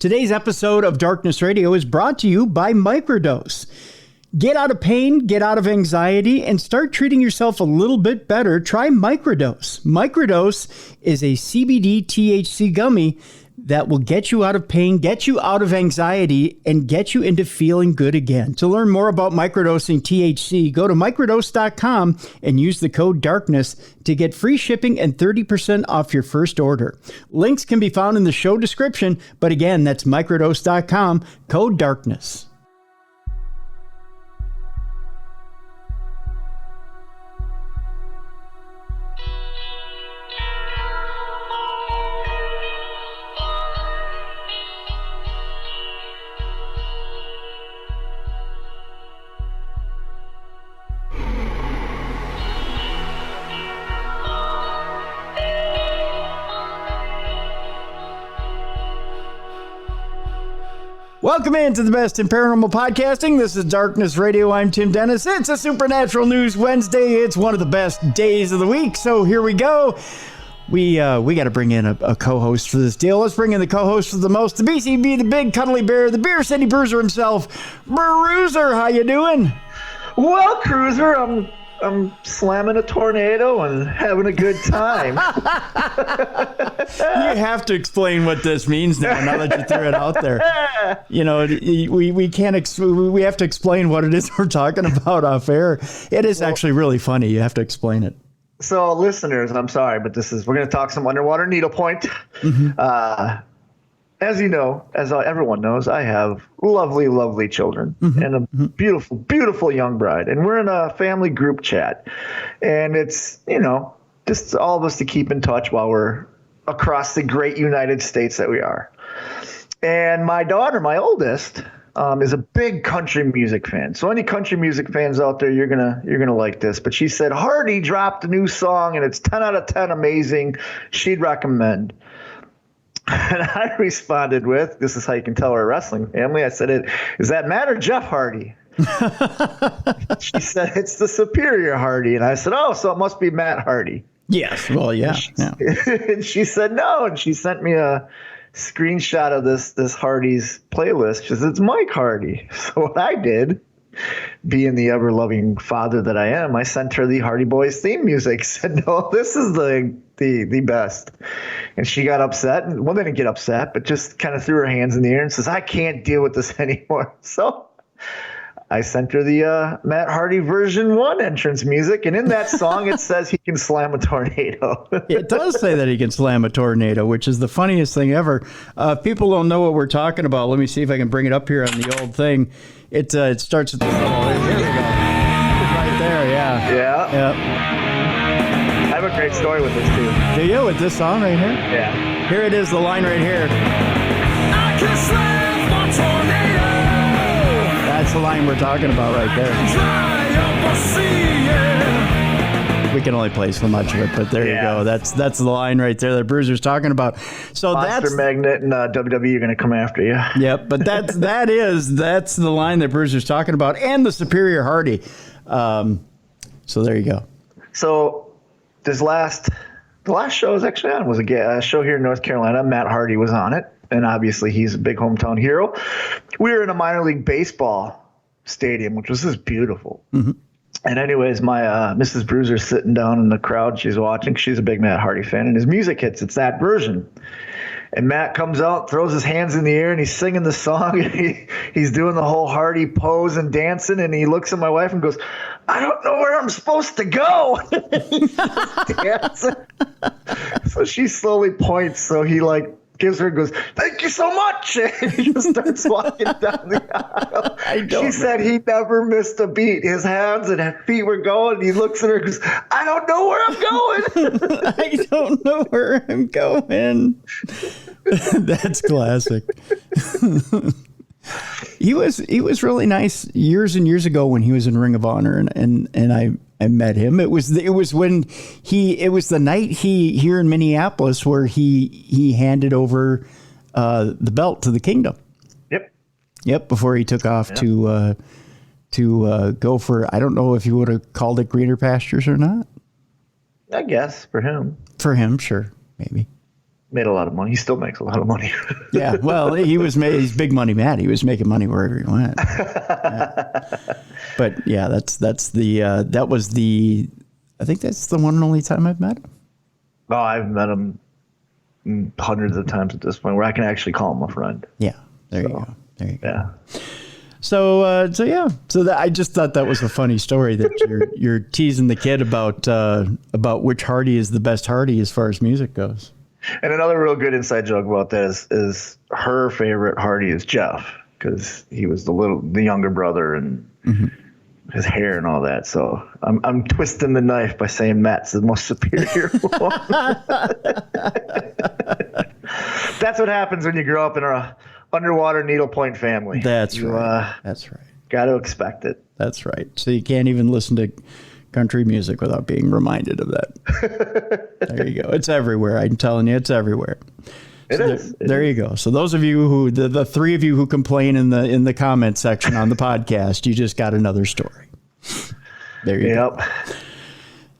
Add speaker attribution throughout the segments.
Speaker 1: Today's episode of Darkness Radio is brought to you by Microdose. Get out of pain, get out of anxiety, and start treating yourself a little bit better. Try Microdose. Microdose is a CBD THC gummy that will get you out of pain, get you out of anxiety, and get you into feeling good again. To learn more about microdosing THC, go to microdose.com and use the code DARKNESS to get free shipping and 30% off your first order. Links can be found in the show description, but again, that's microdose.com, code DARKNESS. Welcome into the best in paranormal podcasting. This is Darkness Radio. I'm Tim Dennis. It's a Supernatural News Wednesday. It's one of the best days of the week. So here we go. We got to bring in a co-host for this deal. Let's bring in the co-host for the most, the BCB, the big cuddly bear, the Beer City Bruiser himself, Bruiser. How you doing?
Speaker 2: Well, Cruiser, I'm slamming a tornado and having a good time.
Speaker 1: You have to explain what this means now that you threw it out there. You know, we can't. We have to explain what it is we're talking about off air. It is actually really funny. You have to explain it.
Speaker 2: So, listeners, I'm sorry, but we're going to talk some underwater needlepoint. Mm-hmm. As you know, as everyone knows, I have lovely, lovely children and a beautiful, beautiful young bride. And we're in a family group chat. And it's, just all of us to keep in touch while we're across the great United States that we are. And my daughter, my oldest, is a big country music fan. So any country music fans out there, you're gonna like this. But she said Hardy dropped a new song and it's 10 out of 10 amazing. She'd recommend. And I responded with, this is how you can tell we're a wrestling family. I said, is that Matt or Jeff Hardy? She said, it's the Superior Hardy. And I said, oh, so it must be Matt Hardy.
Speaker 1: Yes. Well, yeah.
Speaker 2: And she said, no. And she sent me a screenshot of this Hardy's playlist. She says, it's Mike Hardy. So what I did, being the ever-loving father that I am, I sent her the Hardy Boys theme music. Said, no, this is the best. And she got upset. And well, didn't get upset, but just kind of threw her hands in the air and says, I can't deal with this anymore. So I sent her the Matt Hardy version 1 entrance music. And in that song, it says he can slam a tornado.
Speaker 1: It does say that he can slam a tornado, which is the funniest thing ever. People don't know what we're talking about. Let me see if I can bring it up here on the old thing. It starts with the... Oh, there we go. Right there, yeah.
Speaker 2: Yeah.
Speaker 1: Yep.
Speaker 2: I have a great story with this, too.
Speaker 1: Do you? With this song right here?
Speaker 2: Yeah.
Speaker 1: Here it is, the line right here. I can slam a tornado. That's the line we're talking about right there. We can only play so much of it, but there you go. That's the line right there that Bruiser's talking about. So
Speaker 2: Monster Magnet and WWE are going to come after you.
Speaker 1: Yep, but that's the line that Bruiser's talking about, and the Superior Hardy. So there you go.
Speaker 2: So the last show I was actually on was a show here in North Carolina. Matt Hardy was on it, and obviously he's a big hometown hero. We were in a minor league baseball stadium, which was just beautiful. Mm-hmm. And anyways, my Mrs. Bruiser's sitting down in the crowd. She's watching. She's a big Matt Hardy fan, and his music hits. It's that version. And Matt comes out, throws his hands in the air, and he's singing the song. And he's doing the whole Hardy pose and dancing. And he looks at my wife and goes, I don't know where I'm supposed to go. So she slowly points. So he gives her and goes, thank you so much. And he just starts walking down the aisle. She said he never missed a beat. His hands and his feet were going. And he looks at her and goes, I don't know where I'm going.
Speaker 1: I don't know where I'm going. That's classic. He was really nice years and years ago when he was in Ring of Honor, and I met him. It was the night here in Minneapolis where he handed over the belt to the Kingdom. Yep. Before he took off to go for, I don't know if you would have called it greener pastures or not.
Speaker 2: I guess for him.
Speaker 1: For him, sure, maybe.
Speaker 2: Made a lot of money. He still makes a lot of money.
Speaker 1: Yeah, well, he's big money Matt. He was making money wherever he went. Yeah. But yeah, that was the I think that's the one and only time I've met him.
Speaker 2: Oh, I've met him hundreds of times at this point where I can actually call him a friend.
Speaker 1: Yeah, there you go.
Speaker 2: Yeah.
Speaker 1: So I just thought that was a funny story that you're teasing the kid about which Hardy is the best Hardy as far as music goes.
Speaker 2: And another real good inside joke about that is her favorite Hardy is Jeff, because he was the younger brother and his hair and all that. So I'm twisting the knife by saying Matt's the most superior one. That's what happens when you grow up in a underwater needlepoint family.
Speaker 1: That's right. That's right.
Speaker 2: Got to expect it.
Speaker 1: That's right. So you can't even listen to country music without being reminded of that. There you go. It's everywhere. I'm telling you, it's everywhere. There you go. So those of you the three of you who complain in the comment section on the podcast, you just got another story. There you go.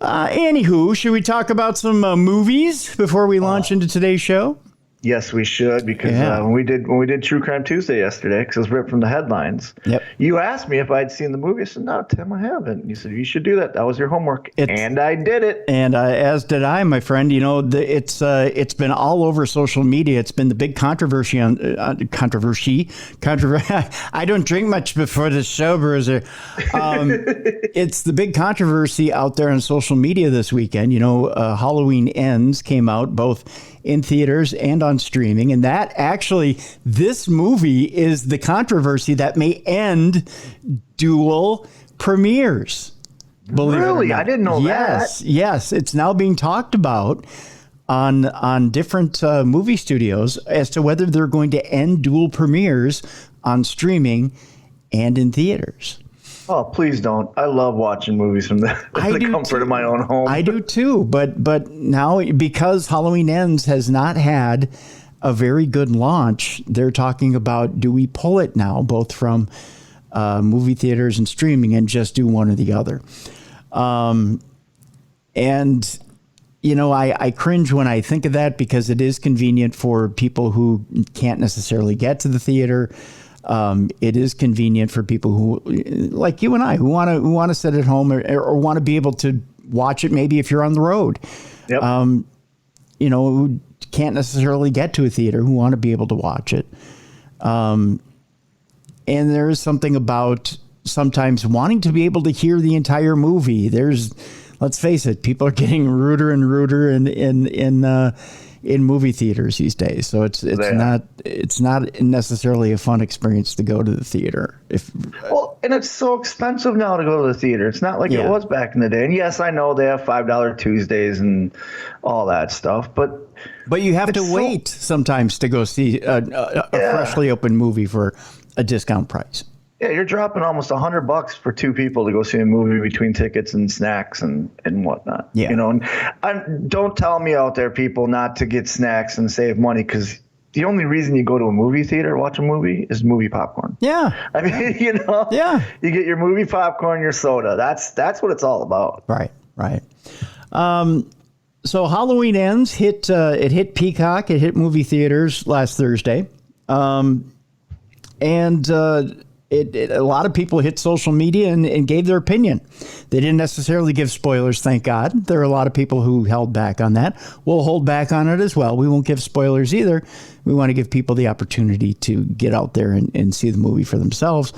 Speaker 1: Anywho, should we talk about some movies before we launch into today's show?
Speaker 2: Yes, we should, because when we did True Crime Tuesday yesterday, because it was ripped from the headlines.
Speaker 1: Yep.
Speaker 2: You asked me if I'd seen the movie. I said, "No, Tim, I haven't." And you said, "You should do that. That was your homework," and I did it.
Speaker 1: And as did I, my friend. You know, it's been all over social media. It's been the big controversy controversy. I don't drink much before the show, Bruiser. It's the big controversy out there on social media this weekend. You know, Halloween Ends came out both in theaters and on streaming, and that actually, this movie is the controversy that may end dual premieres.
Speaker 2: Really? I didn't know that.
Speaker 1: Yes, it's now being talked about on different movie studios as to whether they're going to end dual premieres on streaming and in theaters.
Speaker 2: Oh, please don't. I love watching movies from the comfort of my own home.
Speaker 1: I do too. But now, because Halloween Ends has not had a very good launch, they're talking about, do we pull it now, both from movie theaters and streaming, and just do one or the other? And, you know, I cringe when I think of that, because it is convenient for people who can't necessarily get to the theater. It is convenient for people who, like you and I, who want to sit at home or want to be able to watch it. Maybe if you're on the road,
Speaker 2: yep.
Speaker 1: You know, who can't necessarily get to a theater, who want to be able to watch it. And there is something about sometimes wanting to be able to hear the entire movie. Let's face it, people are getting ruder and ruder in movie theaters these days, so it's not necessarily a fun experience to go to the theater.
Speaker 2: And it's so expensive now to go to the theater. It's not like it was back in the day. And yes, I know they have $5 Tuesdays and all that stuff, but
Speaker 1: you have to wait sometimes to go see a freshly opened movie for a discount price.
Speaker 2: Yeah, you're dropping almost $100 for two people to go see a movie between tickets and snacks and whatnot.
Speaker 1: Yeah.
Speaker 2: You know, and don't tell me out there, people, not to get snacks and save money, because the only reason you go to a movie theater, watch a movie, is movie popcorn.
Speaker 1: Yeah.
Speaker 2: I mean, you know, you get your movie popcorn, your soda. That's what it's all about.
Speaker 1: Right. So Halloween Ends it hit Peacock, it hit movie theaters last Thursday. A lot of people hit social media and gave their opinion. They didn't necessarily give spoilers, thank God. There are a lot of people who held back on that. We'll hold back on it as well. We won't give spoilers either. We want to give people the opportunity to get out there and see the movie for themselves,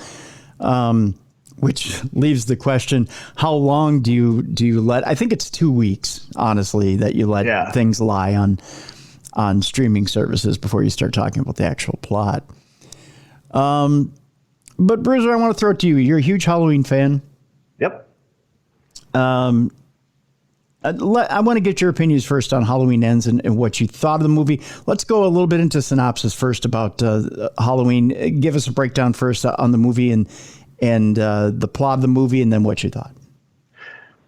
Speaker 1: which leaves the question, how long do you let... I think it's 2 weeks, honestly, that you let things lie on streaming services before you start talking about the actual plot. But Bruiser, I want to throw it to you. You're a huge Halloween fan.
Speaker 2: Yep.
Speaker 1: I want to get your opinions first on Halloween Ends and what you thought of the movie. Let's go a little bit into synopsis first about Halloween. Give us a breakdown first on the movie and the plot of the movie, and then what you thought.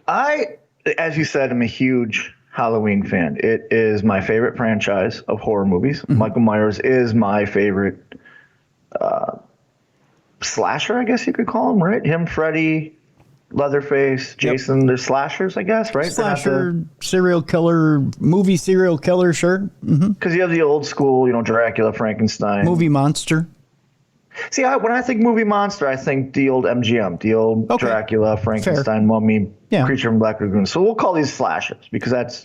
Speaker 2: As you said, I'm a huge Halloween fan. It is my favorite franchise of horror movies. Mm-hmm. Michael Myers is my favorite slasher, I guess you could call him, right? Him, Freddy, Leatherface, Jason. They're slashers, I guess, right?
Speaker 1: Slasher, serial killer, movie serial killer, sure.
Speaker 2: Because you have the old school, Dracula, Frankenstein.
Speaker 1: Movie monster.
Speaker 2: See, when I think movie monster, I think the old MGM, the old Dracula, Frankenstein, Mummy, Creature from Black Lagoon. So we'll call these slashers because that's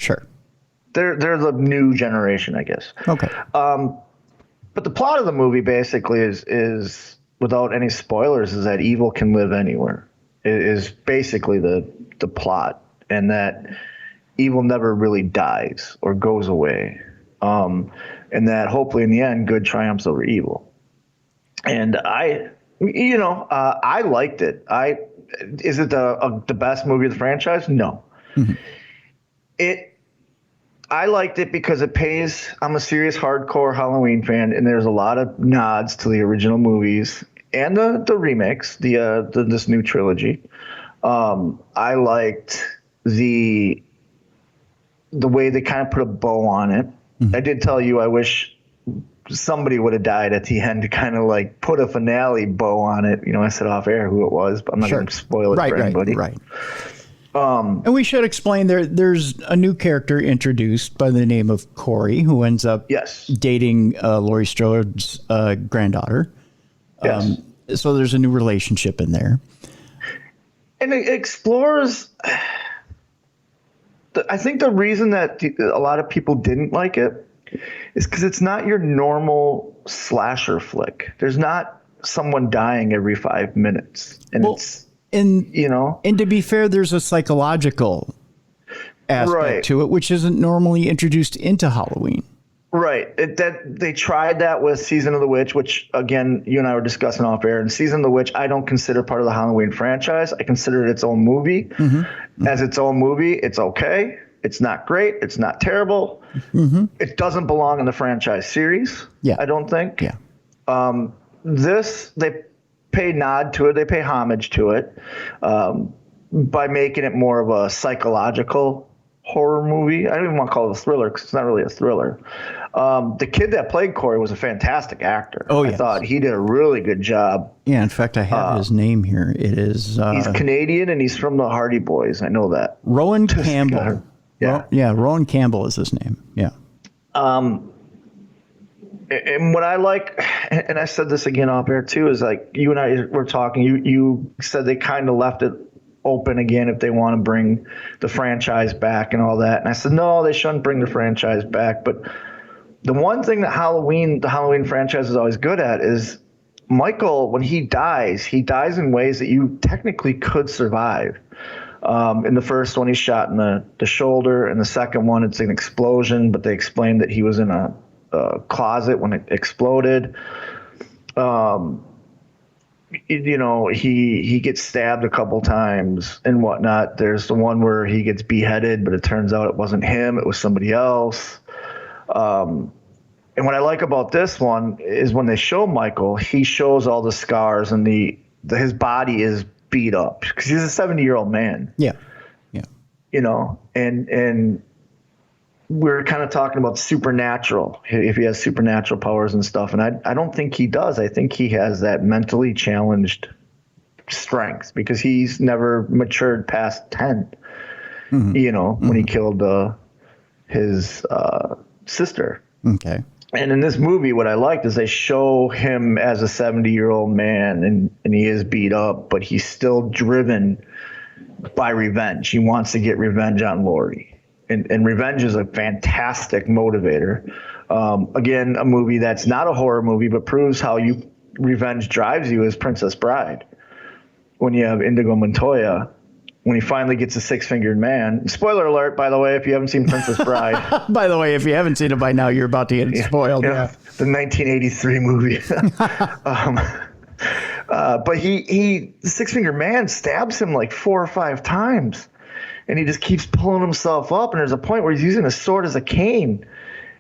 Speaker 2: they're the new generation, I guess.
Speaker 1: Okay.
Speaker 2: But the plot of the movie basically is without any spoilers, is that evil can live anywhere. It is basically the plot, and that evil never really dies or goes away, and that hopefully in the end, good triumphs over evil. And I liked it. Is it the best movie of the franchise? No. I liked it because it pays. I'm a serious hardcore Halloween fan, and there's a lot of nods to the original movies and the remakes, this new trilogy. I liked the way they kind of put a bow on it. I did tell you I wish somebody would have died at the end to kind of like put a finale bow on it. I said off air who it was, but I'm not going to spoil it for anybody.
Speaker 1: Right. And we should explain there's a new character introduced by the name of Corey, who ends up dating Laurie Strode's granddaughter.
Speaker 2: Yes.
Speaker 1: So there's a new relationship in there.
Speaker 2: And it explores, I think the reason that a lot of people didn't like it is because it's not your normal slasher flick. There's not someone dying every 5 minutes. And and
Speaker 1: to be fair, there's a psychological aspect to it, which isn't normally introduced into Halloween.
Speaker 2: Right. They tried that with Season of the Witch, which, again, you and I were discussing off air. And Season of the Witch, I don't consider part of the Halloween franchise. I consider it its own movie. As its own movie, it's okay. It's not great. It's not terrible. It doesn't belong in the franchise series, I don't think. This, they pay nod to it. They pay homage to it by making it more of a psychological horror movie. I don't even want to call it a thriller because it's not really a thriller. The kid that played Corey was a fantastic actor. I thought he did a really good job. Yeah, in fact, I have his name here. It is... he's Canadian and he's from the Hardy Boys. I know that.
Speaker 1: Rowan Campbell. Rowan Campbell is his name. Yeah.
Speaker 2: And what I like, and I said this again off air too, is like you and I were talking, you said they kind of left it open again if they want to bring the franchise back and all that. And I said, no, they shouldn't bring the franchise back. But the one thing that the Halloween franchise is always good at is Michael, when he dies in ways that you technically could survive. In the first one, he's shot in the shoulder. In the second one, it's an explosion, but they explained that he was in a closet when it exploded. He gets stabbed a couple times and whatnot. There's the one where he gets beheaded, but it turns out it wasn't him. It was somebody else. And what I like about this one is when they show Michael, he shows all the scars and his body is beat up because he's a 70-year-old man.
Speaker 1: Yeah.
Speaker 2: And we're kind of talking about supernatural, if he has supernatural powers and stuff. And I don't think he does. I think he has that mentally challenged strength because he's never matured past 10, when he killed his sister.
Speaker 1: Okay.
Speaker 2: And in this movie, what I liked is they show him as a 70-year-old man and he is beat up, but he's still driven by revenge. He wants to get revenge on Laurie. And revenge is a fantastic motivator. Again, a movie that's not a horror movie, but proves how revenge drives you is Princess Bride. When you have Inigo Montoya, when he finally gets a six-fingered man. Spoiler alert, by the way, if you haven't seen Princess Bride.
Speaker 1: By the way, if you haven't seen it by now, you're about to get spoiled.
Speaker 2: The 1983 movie. But the six-fingered man stabs him like 4 or 5 times. And he just keeps pulling himself up. And there's a point where he's using a sword as a cane.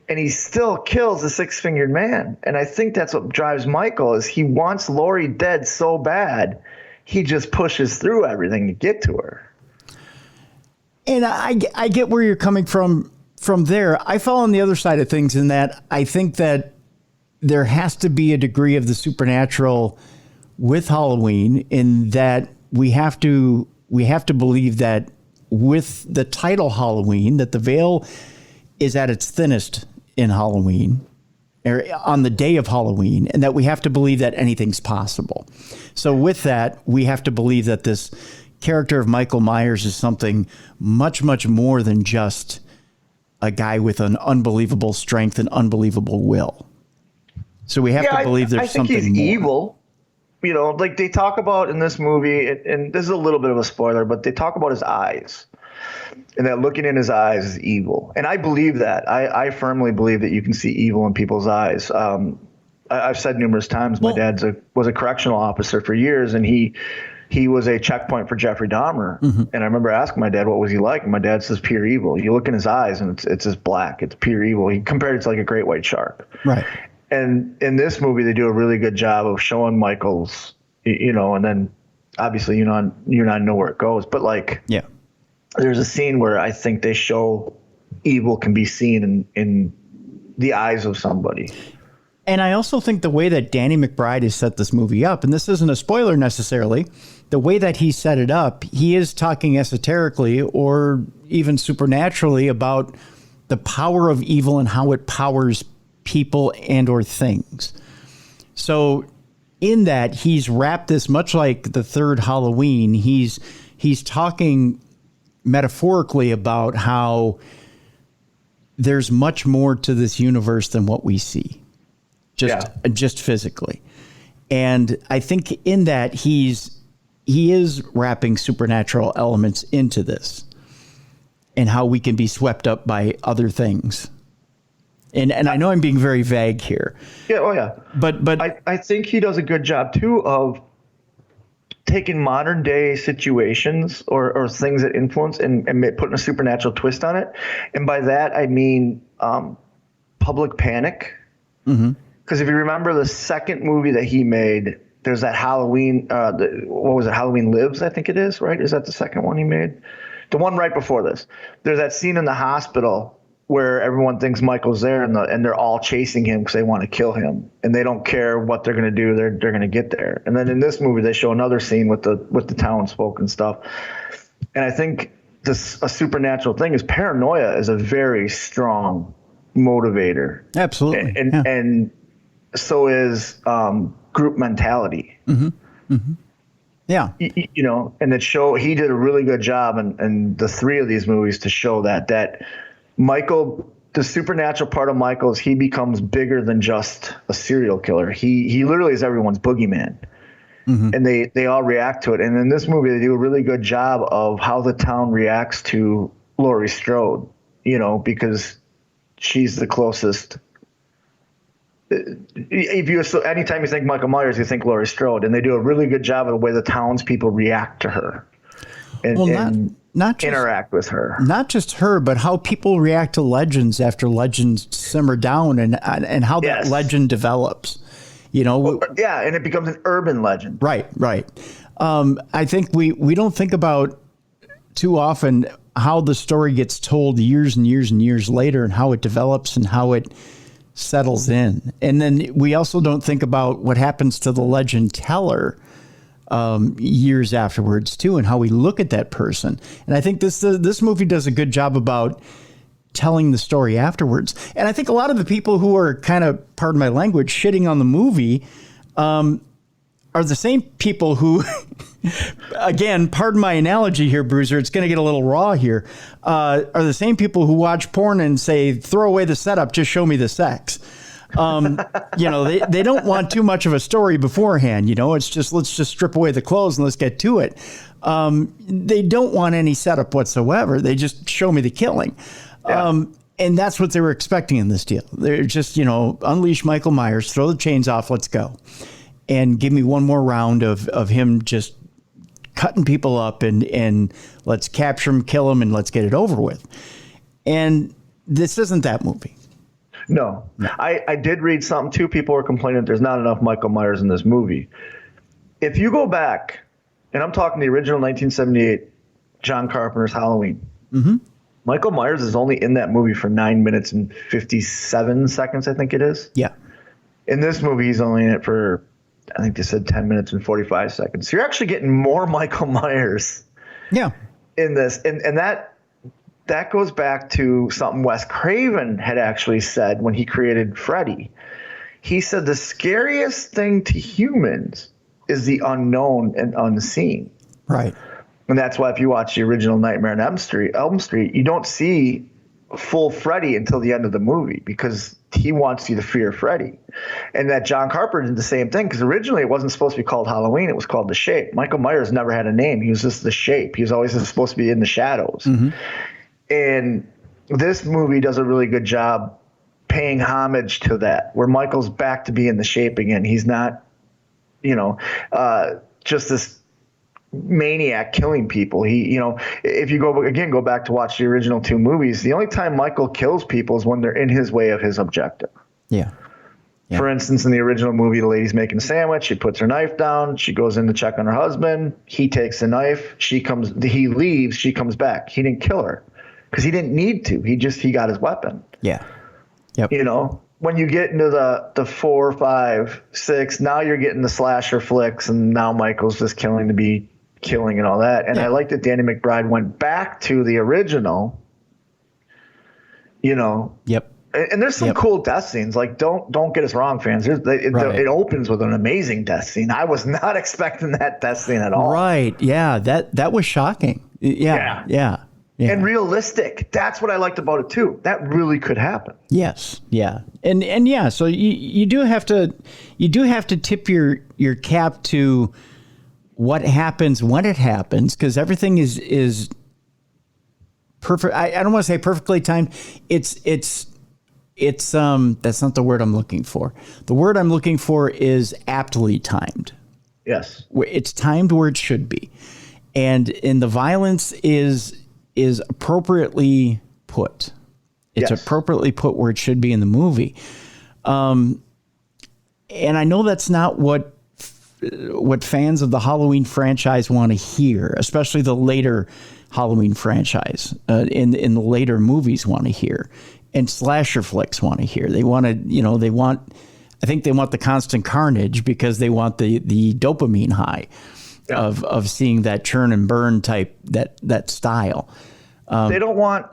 Speaker 2: And he still kills the six-fingered man. And I think that's what drives Michael is he wants Laurie dead so bad. He just pushes through everything to get to her.
Speaker 1: And I get where you're coming from there. I fall on the other side of things in that I think that there has to be a degree of the supernatural with Halloween in that we have to we have to believe that with the title Halloween, that the veil is at its thinnest in Halloween, or on the day of Halloween, and that we have to believe that anything's possible. So with that, we have to believe that this character of Michael Myers is something much, much more than just a guy with an unbelievable strength and unbelievable will. So we have to believe there's something more. I think he's
Speaker 2: evil. You know, like they talk about in this movie, and this is a little bit of a spoiler, but they talk about his eyes. And that looking in his eyes is evil. And I believe that. I firmly believe that you can see evil in people's eyes. I've said numerous times, my dad was a correctional officer for years, and he was a checkpoint for Jeffrey Dahmer. Mm-hmm. And I remember asking my dad, what was he like? And my dad says, pure evil. You look in his eyes, and it's just black. It's pure evil. He compared it to like a great white shark.
Speaker 1: Right.
Speaker 2: And in this movie, they do a really good job of showing Michael's, you know, and then obviously you're not know where it goes. But like,
Speaker 1: yeah.
Speaker 2: There's a scene where I think they show evil can be seen in the eyes of somebody.
Speaker 1: And I also think the way that Danny McBride has set this movie up, and this isn't a spoiler necessarily, the way that he set it up, he is talking esoterically or even supernaturally about the power of evil and how it powers people and or things. So in that, he's wrapped this, much like the third Halloween, he's talking metaphorically about how there's much more to this universe than what we see, just physically. And I think in that he is wrapping supernatural elements into this and how we can be swept up by other things. And I know I'm being very vague here.
Speaker 2: Yeah, oh yeah.
Speaker 1: But
Speaker 2: I think he does a good job too of taking modern day situations or things that influence and putting a supernatural twist on it. And by that, I mean public panic. Mm-hmm. Because if you remember the second movie that he made, there's that Halloween, what was it? Halloween Lives, I think it is, right? Is that the second one he made? The one right before this. There's that scene in the hospital where everyone thinks Michael's there and they're all chasing him because they want to kill him, and they don't care what they're going to do. They're going to get there. And then in this movie, they show another scene with the townsfolk and stuff. And I think a supernatural thing is paranoia is a very strong motivator.
Speaker 1: Absolutely.
Speaker 2: And so is group mentality. Mm-hmm. Mm-hmm.
Speaker 1: Yeah.
Speaker 2: You know, and he did a really good job in the three of these movies to show that Michael, the supernatural part of Michael is he becomes bigger than just a serial killer. He literally is everyone's boogeyman. Mm-hmm. And they all react to it. And in this movie, they do a really good job of how the town reacts to Laurie Strode, you know, because she's the closest. Anytime you think Michael Myers, you think Laurie Strode, and they do a really good job of the way the townspeople react to her and not just, interact with her.
Speaker 1: Not just her, but how people react to legends after legends simmer down and how that legend develops. You know,
Speaker 2: and it becomes an urban legend.
Speaker 1: Right. I think we don't think about too often how the story gets told years and years and years later, and how it develops and how it settles in. And then we also don't think about what happens to the legend teller years afterwards too, and how we look at that person. And I think this movie does a good job about telling the story afterwards. And I think a lot of the people who are kind of, pardon my language, shitting on the movie are the same people who, again, pardon my analogy here, Bruiser, it's going to get a little raw here, are the same people who watch porn and say, throw away the setup, just show me the sex. You know, they don't want too much of a story beforehand. You know, it's just, let's just strip away the clothes and let's get to it. They don't want any setup whatsoever. They just show me the killing. Yeah. And that's what they were expecting in this deal. They're just, you know, unleash Michael Myers, throw the chains off, let's go. And give me one more round of him just cutting people up and let's capture him, kill him, and let's get it over with. And this isn't that movie.
Speaker 2: No. I did read something too. People were complaining that there's not enough Michael Myers in this movie. If you go back, and I'm talking the original 1978 John Carpenter's Halloween, mm-hmm. Michael Myers is only in that movie for 9 minutes and 57 seconds, I think it is.
Speaker 1: Yeah.
Speaker 2: In this movie, he's only in it for, I think they said 10 minutes and 45 seconds. So you're actually getting more Michael Myers
Speaker 1: Yeah.
Speaker 2: in this. And that goes back to something Wes Craven had actually said when he created Freddy. He said the scariest thing to humans is the unknown and unseen.
Speaker 1: Right.
Speaker 2: And that's why if you watch the original Nightmare on Elm Street, you don't see full Freddy until the end of the movie because he wants you to fear Freddy. And that John Carpenter did the same thing because originally it wasn't supposed to be called Halloween. It was called The Shape. Michael Myers never had a name. He was just The Shape. He was always supposed to be in the shadows. Mm-hmm. And this movie does a really good job paying homage to that, where Michael's back to being The Shape again. He's not, just this maniac killing people. He, if you go back to watch the original two movies, the only time Michael kills people is when they're in his way of his objective.
Speaker 1: Yeah.
Speaker 2: For instance, in the original movie, the lady's making a sandwich. She puts her knife down. She goes in to check on her husband. He takes the knife. He leaves. She comes back. He didn't kill her because he didn't need to. He got his weapon.
Speaker 1: Yeah. Yep.
Speaker 2: When you get into the 4, 5, 6, now you're getting the slasher flicks, and now Michael's just killing to be killing and all that. And I like that Danny McBride went back to the original,
Speaker 1: Yep.
Speaker 2: And there's some cool death scenes. Like, don't get us wrong, fans. It opens with an amazing death scene. I was not expecting that death scene at all.
Speaker 1: Right. Yeah. That was shocking. Yeah.
Speaker 2: And realistic. That's what I liked about it too. That really could happen.
Speaker 1: Yes. Yeah. And yeah. So you do have to tip your cap to what happens when it happens, because everything is perfect. I don't want to say perfectly timed. It's that's not the word I'm looking for. The word I'm looking for is aptly timed.
Speaker 2: Yes.
Speaker 1: It's timed where it should be. And the violence is appropriately put. It's appropriately put where it should be in the movie. And I know that's not what fans of the Halloween franchise want to hear, especially the later Halloween franchise in the later movies want to hear, and slasher flicks want to hear. They want to, I think they want the constant carnage because they want the dopamine high of seeing that churn and burn type, that style.
Speaker 2: They don't want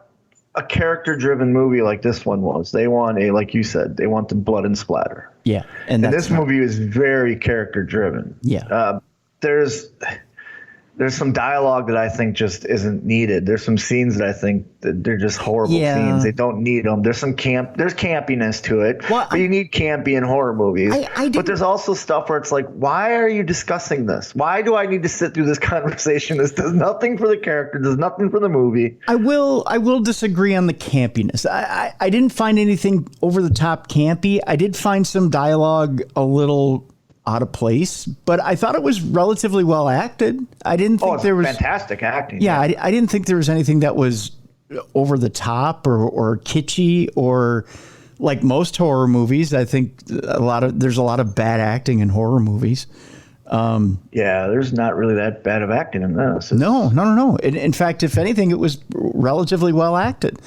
Speaker 2: a character-driven movie like this one was. They want like you said, they want the blood and splatter.
Speaker 1: Yeah,
Speaker 2: and this movie is very character-driven.
Speaker 1: Yeah,
Speaker 2: there's some dialogue that I think just isn't needed. There's some scenes that I think that they're just horrible scenes. They don't need them. There's campiness to it. But you need campy in horror movies. But there's also stuff where it's like, why are you discussing this? Why do I need to sit through this conversation? This does nothing for the character. Does nothing for the movie.
Speaker 1: I will disagree on the campiness. I didn't find anything over the top campy. I did find some dialogue a little out of place, but I thought it was relatively well acted. I didn't think there was
Speaker 2: fantastic acting.
Speaker 1: Yeah, I didn't think there was anything that was over the top or kitschy or like most horror movies. I think there's a lot of bad acting in horror movies.
Speaker 2: There's not really that bad of acting in this.
Speaker 1: No. In fact, if anything, it was relatively well acted.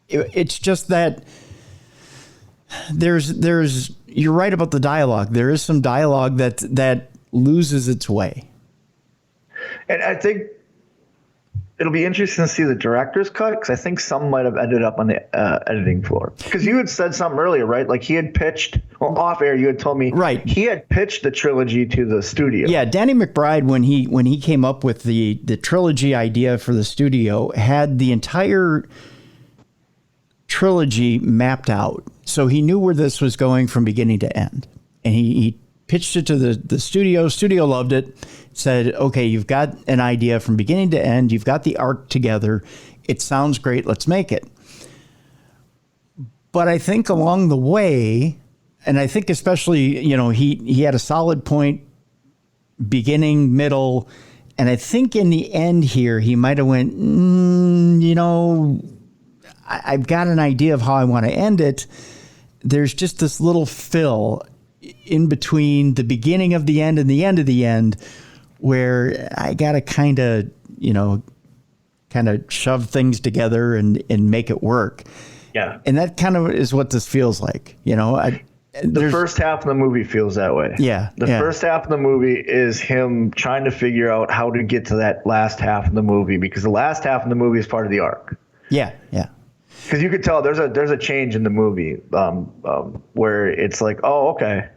Speaker 1: It's just that there's you're right about the dialogue. There is some dialogue that loses its way.
Speaker 2: And I think it'll be interesting to see the director's cut, because I think some might have ended up on the editing floor. Because you had said something earlier, right? Like he had pitched, off air, you had told me he had pitched the trilogy to the studio.
Speaker 1: Yeah, Danny McBride, when he came up with the trilogy idea for the studio, had the entire trilogy mapped out. So he knew where this was going from beginning to end. And he pitched it to the studio. Studio loved it. Said, okay, you've got an idea from beginning to end. You've got the arc together. It sounds great. Let's make it. But I think along the way, and I think especially, he had a solid point, beginning, middle, and I think in the end here, he might have went, I've got an idea of how I want to end it. There's just this little fill in between the beginning of the end and the end of the end where I got to kind of shove things together and make it work.
Speaker 2: Yeah.
Speaker 1: And that kind of is what this feels like.
Speaker 2: The first half of the movie feels that way.
Speaker 1: Yeah.
Speaker 2: The first half of the movie is him trying to figure out how to get to that last half of the movie, because the last half of the movie is part of the arc.
Speaker 1: Yeah. Yeah.
Speaker 2: Because you could tell there's a change in the movie where it's like, oh, okay,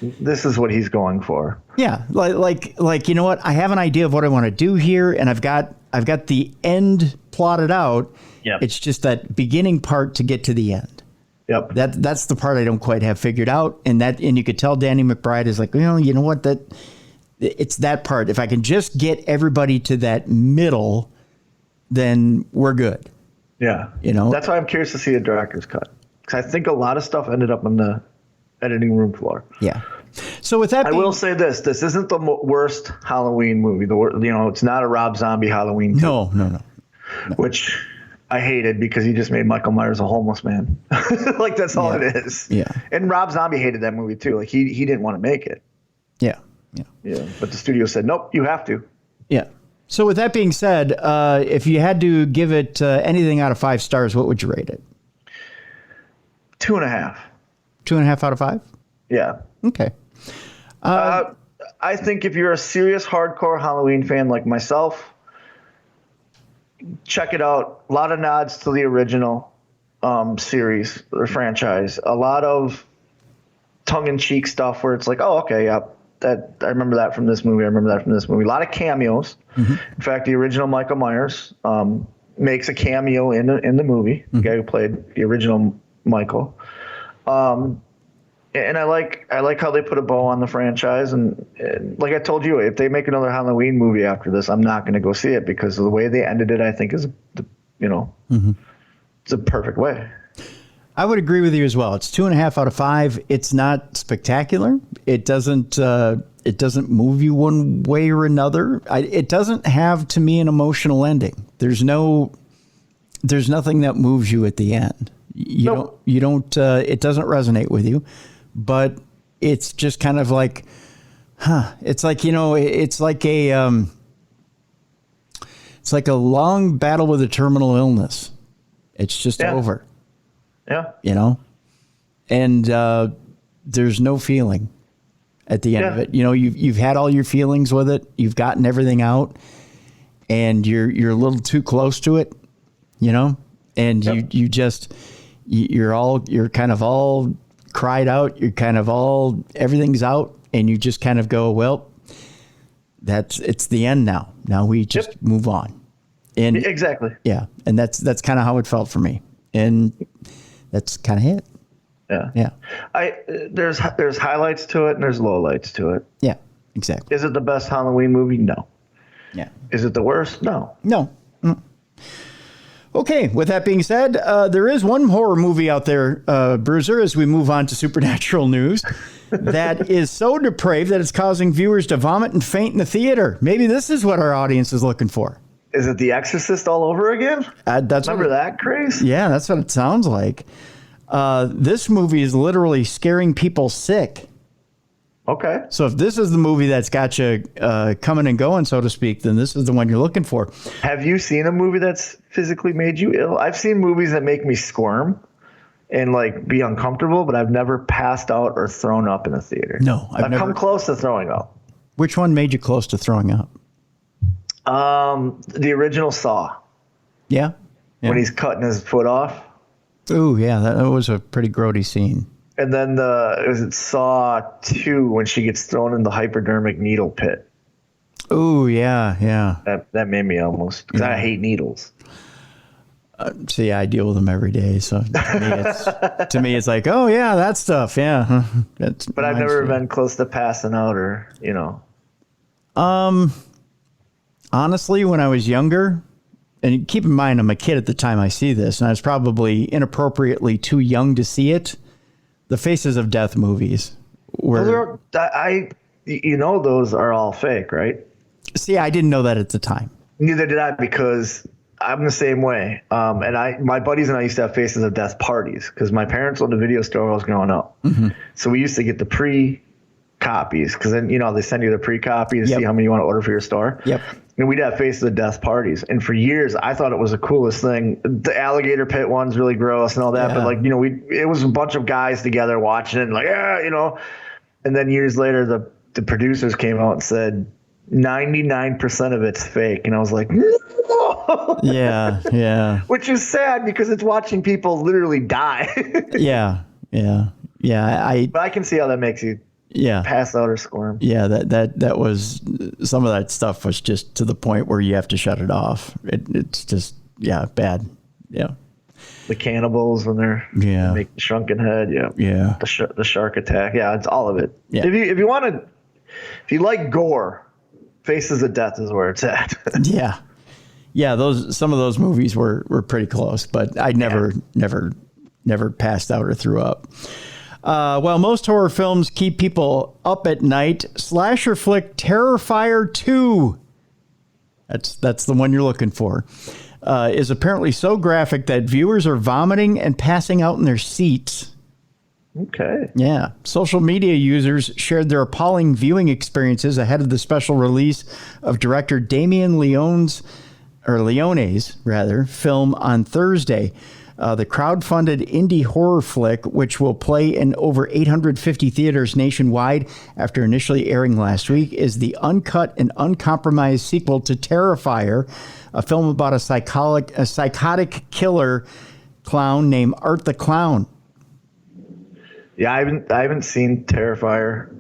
Speaker 2: this is what he's going for.
Speaker 1: Yeah. Like, you know what? I have an idea of what I want to do here, and I've got the end plotted out.
Speaker 2: Yep.
Speaker 1: It's just that beginning part to get to the end.
Speaker 2: Yep.
Speaker 1: That's the part I don't quite have figured out. And you could tell Danny McBride is like, well, you know what? It's that part. If I can just get everybody to that middle, then we're good.
Speaker 2: Yeah.
Speaker 1: You know,
Speaker 2: that's why I'm curious to see a director's cut, because I think a lot of stuff ended up on the editing room floor.
Speaker 1: Yeah. So with that,
Speaker 2: I will say this isn't the worst Halloween movie. It's not a Rob Zombie Halloween.
Speaker 1: No.
Speaker 2: Which I hated, because he just made Michael Myers a homeless man. Like, that's all it is.
Speaker 1: Yeah.
Speaker 2: And Rob Zombie hated that movie too. Like, he didn't want to make it.
Speaker 1: Yeah.
Speaker 2: But the studio said, nope, you have to.
Speaker 1: Yeah. So with that being said, if you had to give it anything out of 5 stars, what would you rate it?
Speaker 2: 2.5.
Speaker 1: 2.5 out of 5?
Speaker 2: Yeah.
Speaker 1: Okay.
Speaker 2: I think if you're a serious hardcore Halloween fan like myself, check it out. A lot of nods to the original series or franchise. A lot of tongue-in-cheek stuff where it's like, oh, okay, yeah, I remember that from this movie. I remember that from this movie. A lot of cameos. Mm-hmm. In fact, the original Michael Myers makes a cameo in the movie. Mm-hmm. The guy who played the original Michael. And I like how they put a bow on the franchise. And like I told you, if they make another Halloween movie after this, I'm not going to go see it, because of the way they ended it, I think is, mm-hmm. It's a perfect way.
Speaker 1: I would agree with you as well. It's 2.5 out of 5. It's not spectacular. It doesn't move you one way or another. It doesn't have, to me, an emotional ending. There's nothing that moves you at the end. You don't. It doesn't resonate with you. But it's just kind of like, it's like, it's like a long battle with a terminal illness. It's just over. Yeah. And there's no feeling at the end of it. You've had all your feelings with it. You've gotten everything out, and you're a little too close to it, and you're kind of all cried out. You're kind of everything's out, and you just kind of go, well, it's the end now. Now we just move on. And
Speaker 2: exactly.
Speaker 1: Yeah. And that's kind of how it felt for me. And that's kind of it.
Speaker 2: Yeah. There's highlights to it and there's lowlights to it.
Speaker 1: Yeah, exactly.
Speaker 2: Is it the best Halloween movie? No.
Speaker 1: Yeah.
Speaker 2: Is it the worst? No.
Speaker 1: Mm. Okay, with that being said, there is one horror movie out there, Bruiser, as we move on to supernatural news, that is so depraved that it's causing viewers to vomit and faint in the theater. Maybe this is what our audience is looking for.
Speaker 2: Is it The Exorcist all over again? Remember that craze?
Speaker 1: Yeah, that's what it sounds like. This movie is literally scaring people sick.
Speaker 2: Okay.
Speaker 1: So if this is the movie that's got you coming and going, so to speak, then this is the one you're looking for.
Speaker 2: Have you seen a movie that's physically made you ill? I've seen movies that make me squirm and be uncomfortable, but I've never passed out or thrown up in a theater.
Speaker 1: No,
Speaker 2: I've come close to throwing up.
Speaker 1: Which one made you close to throwing up?
Speaker 2: The original Saw.
Speaker 1: Yeah.
Speaker 2: When he's cutting his foot off.
Speaker 1: Oh, yeah, that was a pretty grody scene.
Speaker 2: And then was it Saw 2 when she gets thrown in the hypodermic needle pit?
Speaker 1: Oh, yeah.
Speaker 2: That made me almost, because I hate needles.
Speaker 1: See, I deal with them every day. So to me, it's like, oh, yeah, that stuff. Yeah.
Speaker 2: But I've never been close to passing out or.
Speaker 1: Honestly, when I was younger, and keep in mind, I'm a kid at the time I see this, and I was probably inappropriately too young to see it. The Faces of Death movies were.
Speaker 2: Those are all fake, right?
Speaker 1: See, I didn't know that at the time.
Speaker 2: Neither did I, because I'm the same way. And my buddies and I used to have Faces of Death parties because my parents owned a video store when I was growing up. Mm-hmm. So we used to get the copies, because then they send you the pre-copy to see how many you want to order for your store.
Speaker 1: Yep.
Speaker 2: And we'd have Face of the Death parties, and for years I thought it was the coolest thing. The alligator pit one's really gross and all that, but like it was a bunch of guys together watching it, and like and then years later the producers came out and said 99% of it's fake, and I was like, no!
Speaker 1: Yeah.
Speaker 2: Which is sad because it's watching people literally die.
Speaker 1: Yeah.
Speaker 2: But I can see how that makes you pass out or squirm.
Speaker 1: Yeah, that was, some of that stuff was just to the point where you have to shut it off. It's just bad. Yeah.
Speaker 2: The cannibals when they're make the shrunken head. Yeah. The shark attack. Yeah, it's all of it. Yeah. If you like gore, Faces of Death is where it's at. Yeah.
Speaker 1: Some of those movies were pretty close, but I never passed out or threw up. While most horror films keep people up at night, slasher flick Terrifier 2, that's the one you're looking for, is apparently so graphic that viewers are vomiting and passing out in their seats.
Speaker 2: Okay.
Speaker 1: Yeah. Social media users shared their appalling viewing experiences ahead of the special release of director Damien Leone's film on Thursday. The crowdfunded indie horror flick, which will play in over 850 theaters nationwide after initially airing last week, is the uncut and uncompromised sequel to Terrifier, a film about a psychotic killer clown named Art the Clown.
Speaker 2: Yeah, I haven't seen Terrifier,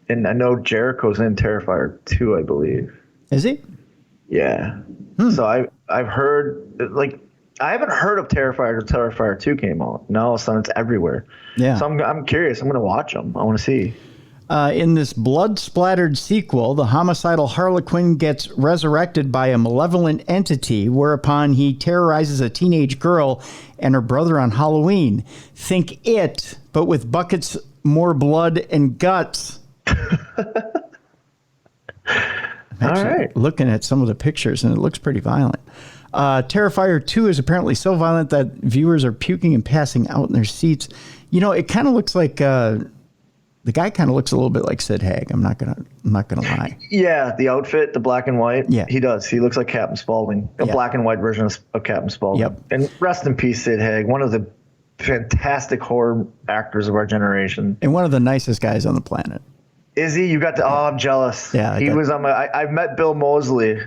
Speaker 2: and I know Jericho's in Terrifier 2, I believe.
Speaker 1: Is he?
Speaker 2: Yeah. So I've heard, like, I haven't heard of Terrifier until Terrifier 2 came out. Now it's everywhere. Yeah. So I'm curious. I'm going to watch them. I want to see.
Speaker 1: In this blood-splattered sequel, the homicidal Harlequin gets resurrected by a malevolent entity, whereupon he terrorizes a teenage girl and her brother on Halloween. Think It, but with buckets, more blood, and guts.
Speaker 2: All right.
Speaker 1: Looking at some of the pictures, and it looks pretty violent. Terrifier 2 is apparently so violent that viewers are puking and passing out in their seats. It kind of looks like the guy kind of looks a little bit like Sid Haig. I'm not gonna lie.
Speaker 2: Yeah, the outfit, the black and white.
Speaker 1: Yeah,
Speaker 2: he does. He looks like Captain Spaulding, a black and white version of Captain Spaulding. Yep. And rest in peace, Sid Haig, one of the fantastic horror actors of our generation,
Speaker 1: and one of the nicest guys on the planet.
Speaker 2: Is he? You got to? Oh, I'm jealous. Yeah, he was on my. I've met Bill Moseley,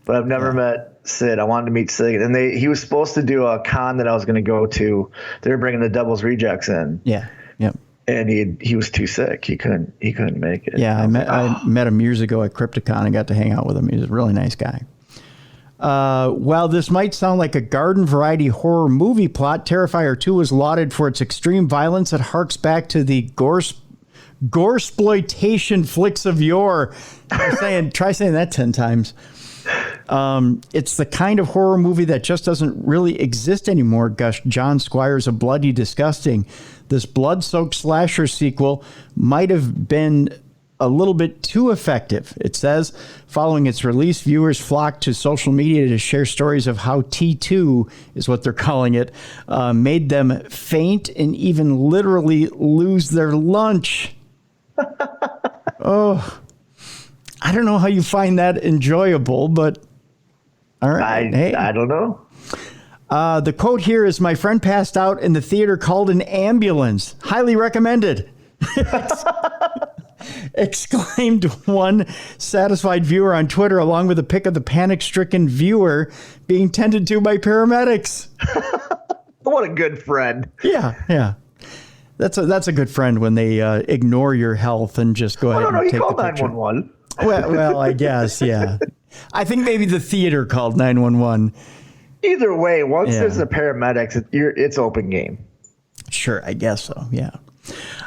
Speaker 2: but I've never met Sid. I wanted to meet Sid, and he was supposed to do a con that I was going to go to. They were bringing the Devil's Rejects in.
Speaker 1: Yeah. Yep.
Speaker 2: And he was too sick. He couldn't make it.
Speaker 1: Yeah, I met him years ago at Crypticon. I got to hang out with him. He's a really nice guy. While this might sound like a garden variety horror movie plot, Terrifier 2 was lauded for its extreme violence that harks back to the goresploitation flicks of yore. Try saying that 10 times. It's the kind of horror movie that just doesn't really exist anymore, gushed John Squires of Bloody Disgusting. This blood-soaked slasher sequel might have been a little bit too effective. It says, following its release, viewers flocked to social media to share stories of how T2, is what they're calling it, made them faint and even literally lose their lunch. Oh, I don't know how you find that enjoyable, but all right.
Speaker 2: I don't know.
Speaker 1: The quote here is, "My friend passed out in the theater, called an ambulance. Highly recommended." Exclaimed one satisfied viewer on Twitter, along with a pic of the panic-stricken viewer being tended to by paramedics.
Speaker 2: What a good friend.
Speaker 1: Yeah. That's a good friend when they ignore your health and just go ahead and take the picture.
Speaker 2: 911.
Speaker 1: Well, I guess, yeah. I think maybe the theater called 911.
Speaker 2: Either way, once there's the paramedics, it's open game.
Speaker 1: Sure, I guess so, yeah.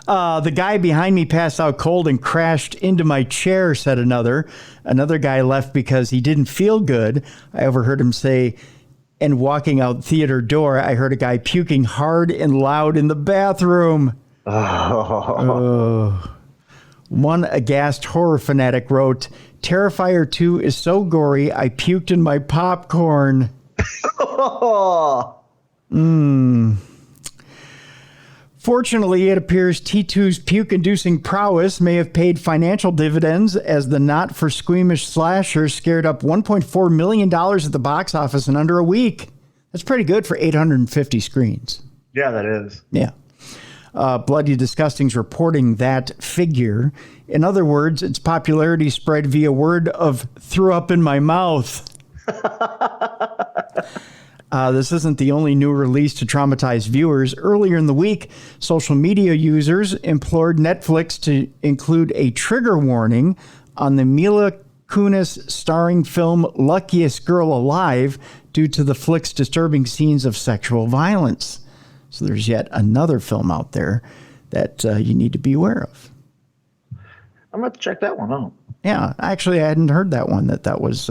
Speaker 1: The guy behind me passed out cold and crashed into my chair, said another. Another guy left because he didn't feel good. I overheard him say, and walking out theater door, I heard a guy puking hard and loud in the bathroom. Oh. One aghast horror fanatic wrote, "Terrifier 2 is so gory, I puked in my popcorn." Fortunately, it appears T2's puke-inducing prowess may have paid financial dividends as the not-for-squeamish slasher scared up $1.4 million at the box office in under a week. That's pretty good for 850 screens.
Speaker 2: Yeah, that is.
Speaker 1: Yeah. Bloody Disgusting's reporting that figure. In other words, its popularity spread via word of threw up in my mouth. This isn't the only new release to traumatize viewers. Earlier in the week, social media users implored Netflix to include a trigger warning on the Mila Kunis starring film Luckiest Girl Alive due to the flick's disturbing scenes of sexual violence. So there's yet another film out there that you need to be aware of.
Speaker 2: I'm going to check that one out.
Speaker 1: Yeah, actually, I hadn't heard that one, that was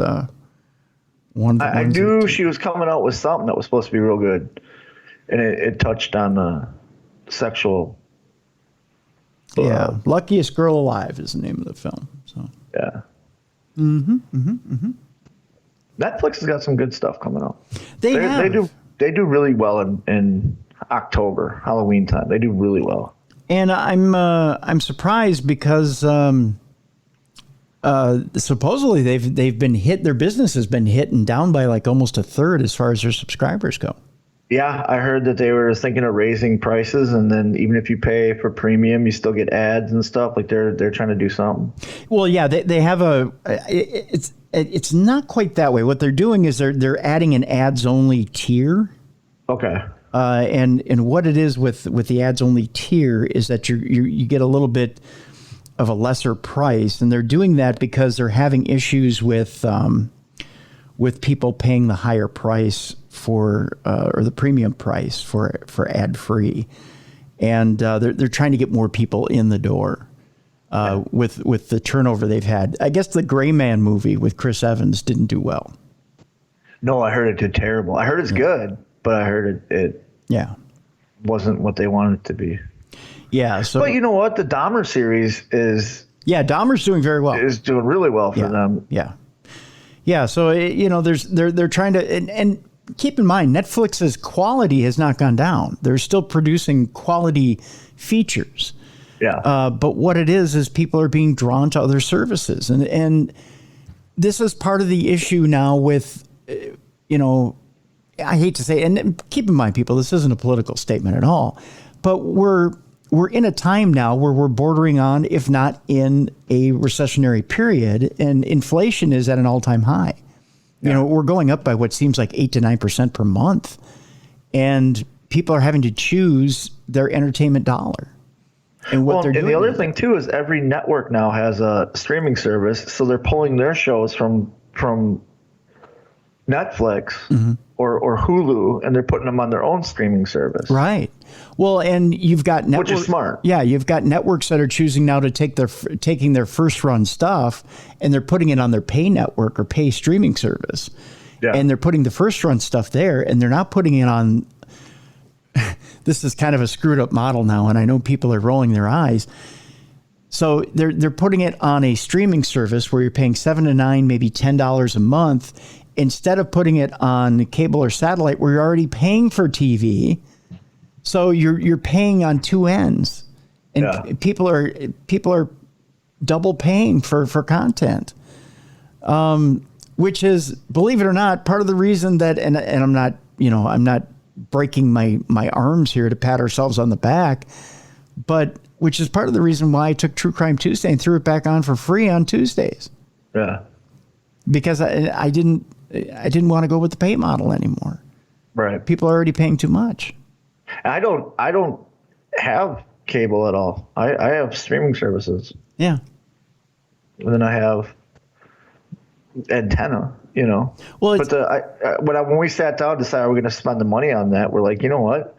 Speaker 1: one.
Speaker 2: I knew she was coming out with something that was supposed to be real good. And it touched on the sexual.
Speaker 1: Yeah, Luckiest Girl Alive is the name of the film. So
Speaker 2: yeah. Netflix has got some good stuff coming out. They do really well in October, Halloween time. They do really well.
Speaker 1: And I'm surprised because supposedly they've been hit. Their business has been hit and down by like almost a third as far as their subscribers go.
Speaker 2: Yeah, I heard that they were thinking of raising prices, and then even if you pay for premium, you still get ads and stuff. Like they're trying to do something. Well,
Speaker 1: yeah, they have it's not quite that way. What they're doing is they're adding an ads only tier.
Speaker 2: Okay.
Speaker 1: And what it is with the ads only tier is that you get a little bit of a lesser price, and they're doing that because they're having issues with people paying the higher price for or the premium price for ad free, and they're trying to get more people in the door. With the turnover they've had, I guess the Gray Man movie with Chris Evans didn't do well.
Speaker 2: No, I heard it did terrible. I heard it's good, but I heard it wasn't what they wanted it to be.
Speaker 1: Yeah. So,
Speaker 2: but you know what? The Dahmer series is.
Speaker 1: Yeah, Dahmer's doing very well.
Speaker 2: Is doing really well for them.
Speaker 1: Yeah. Yeah. So they're trying to and keep in mind Netflix's quality has not gone down. They're still producing quality features.
Speaker 2: Yeah.
Speaker 1: But what it is people are being drawn to other services, and this is part of the issue now with I hate to say, and keep in mind, people, this isn't a political statement at all, but we're in a time now where we're bordering on, if not in a recessionary period, and inflation is at an all-time high. Yeah. We're going up by what seems like 8 to 9% per month, and people are having to choose their entertainment dollar. And what they're doing.
Speaker 2: And the other thing too is every network now has a streaming service, so they're pulling their shows from Netflix or Hulu, and they're putting them on their own streaming service.
Speaker 1: Right. Well, and you've got
Speaker 2: which is smart.
Speaker 1: Yeah, you've got networks that are choosing now to taking their first run stuff, and they're putting it on their pay network or pay streaming service. Yeah. And they're putting the first run stuff there, and they're not putting it on. This is kind of a screwed up model now, and I know people are rolling their eyes. So they're putting it on a streaming service where you're paying $7 to $9, maybe $10 a month, instead of putting it on cable or satellite where you're already paying for TV. So you're paying on two ends, and people are double paying for content, which is, believe it or not, part of the reason that and I'm not breaking my arms here to pat ourselves on the back, but which is part of the reason why I took True Crime Tuesday and threw it back on for free on Tuesdays.
Speaker 2: Yeah.
Speaker 1: Because I didn't want to go with the pay model anymore.
Speaker 2: Right.
Speaker 1: People are already paying too much.
Speaker 2: I don't have cable at all. I have streaming services.
Speaker 1: Yeah.
Speaker 2: And then I have antenna, Well, but when we sat down to decide we're going to spend the money on that, we're like, you know what?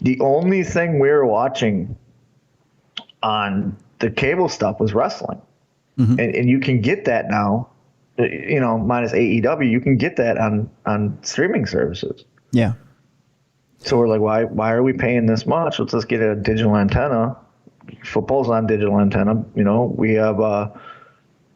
Speaker 2: The only thing we were watching on the cable stuff was wrestling. Mm-hmm. And you can get that now, minus AEW, you can get that on streaming services.
Speaker 1: Yeah.
Speaker 2: So we're like, why are we paying this much? Let's just get a digital antenna. Football's on digital antenna. We have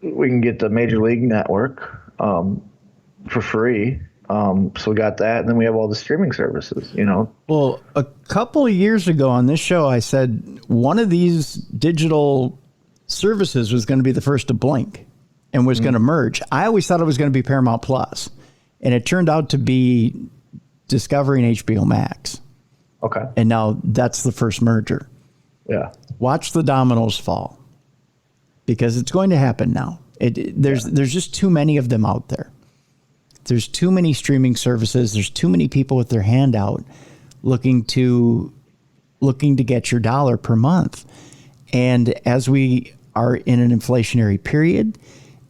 Speaker 2: we can get the Major League Network for free, So we got that, and then we have all the streaming services, you know.
Speaker 1: Well, a couple of years ago on this show, I said one of these digital services was going to be the first to blink and was going to merge. I always thought it was going to be Paramount Plus, and it turned out to be Discovery and HBO Max.
Speaker 2: Okay.
Speaker 1: And now that's the first merger.
Speaker 2: Yeah.
Speaker 1: Watch the dominoes fall, because it's going to happen now. There's just too many of them out there. There's too many streaming services. There's too many people with their hand out looking to get your dollar per month. And as we are in an inflationary period,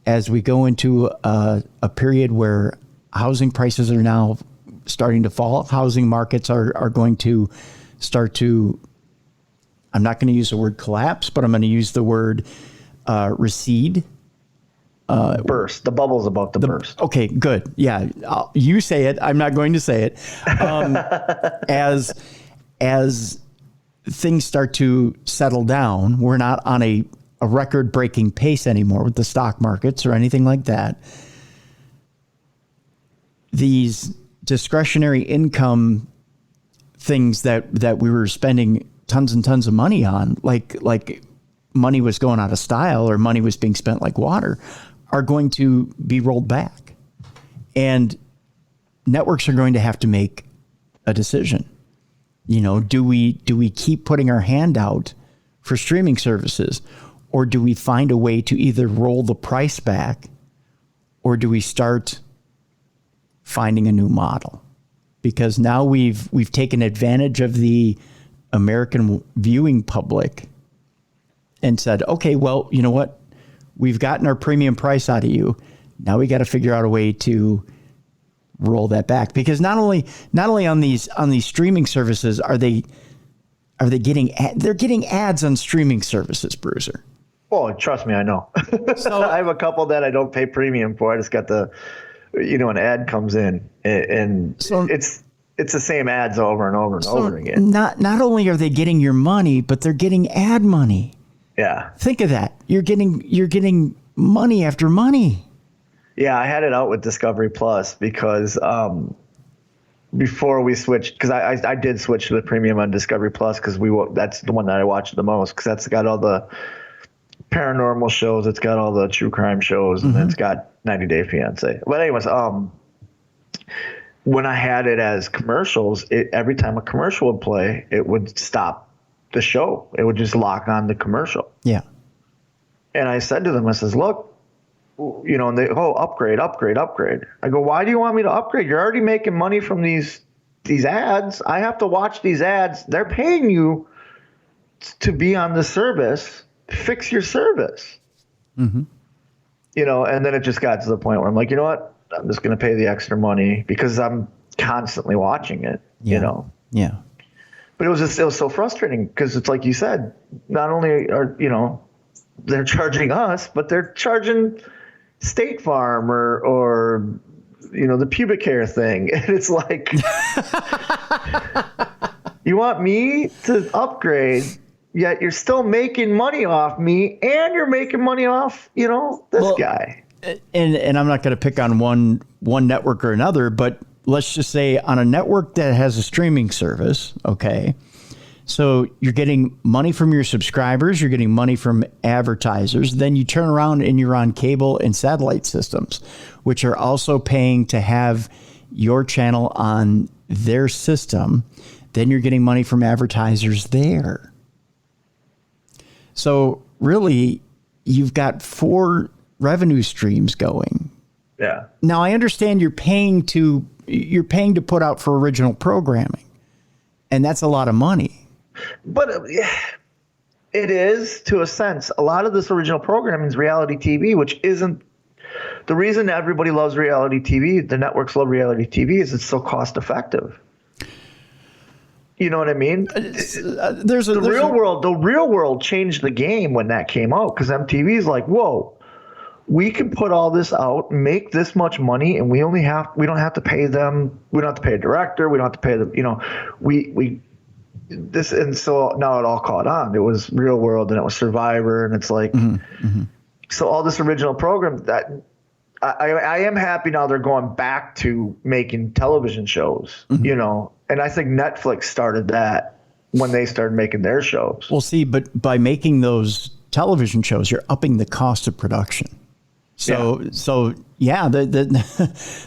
Speaker 1: as we go into a period where housing prices are now starting to fall, housing markets are going to start to, I'm not going to use the word collapse, but I'm going to use the word recede.
Speaker 2: Burst. The bubble's about to burst.
Speaker 1: Okay, good. Yeah, you say it. I'm not going to say it. As things start to settle down, we're not on a record-breaking pace anymore with the stock markets or anything like that. These discretionary income things that we were spending tons and tons of money on, like money was going out of style or money was being spent like water, are going to be rolled back. And networks are going to have to make a decision. You know, do we keep putting our hand out for streaming services, or do we find a way to either roll the price back, or do we start finding a new model? Because now we've taken advantage of the American viewing public and said, okay, well, you know what? We've gotten our premium price out of you. Now we got to figure out a way to roll that back, because not only on these streaming services are they getting they're getting ads on streaming services, Bruiser.
Speaker 2: Oh, trust me, I know. So I have a couple that I don't pay premium for. I just got an ad comes in, and so it's the same ads over and over and over again.
Speaker 1: Not only are they getting your money, but they're getting ad money.
Speaker 2: Yeah.
Speaker 1: Think of that. You're getting money after money.
Speaker 2: Yeah, I had it out with Discovery Plus because before we switched, because I did switch to the premium on Discovery Plus because that's the one that I watched the most, because that's got all the paranormal shows, it's got all the true crime shows, and it's got 90 Day Fiance. But anyways, when I had it as commercials, every time a commercial would play, it would stop the show. It would just lock on the commercial. Yeah. And I said to them, I says, look, and they, upgrade. I go, why do you want me to upgrade? You're already making money from these ads. I have to watch these ads. They're paying you to be on the service. Fix your service. Mm-hmm. And then it just got to the point where I'm like, you know what? I'm just going to pay the extra money because I'm constantly watching it, Yeah. But it was so frustrating because it's like you said, not only are, they're charging us, but they're charging State Farm or the pubic hair thing. And it's like, you want me to upgrade, yet you're still making money off me, and you're making money off, this guy.
Speaker 1: And I'm not going to pick on one network or another, but let's just say on a network that has a streaming service, okay, so you're getting money from your subscribers, you're getting money from advertisers, then you turn around and you're on cable and satellite systems, which are also paying to have your channel on their system. Then you're getting money from advertisers there. So really, you've got 4 revenue streams going.
Speaker 2: Yeah.
Speaker 1: Now I understand you're paying to put out for original programming, and that's a lot of money.
Speaker 2: But it is, to a sense. A lot of this original programming is reality TV, which isn't the reason everybody loves reality TV. The networks love reality TV is it's so cost effective. You know what I mean? The real world changed the game when that came out, because MTV is like, whoa, we can put all this out, make this much money, and we don't have to pay them. We don't have to pay a director. We don't have to pay them. And so now it all caught on. It was Real World and it was Survivor, and it's like, so all this original program that I am happy now they're going back to making television shows, you know, and I think Netflix started that when they started making their shows.
Speaker 1: Well, see, but by making those television shows, you're upping the cost of production. So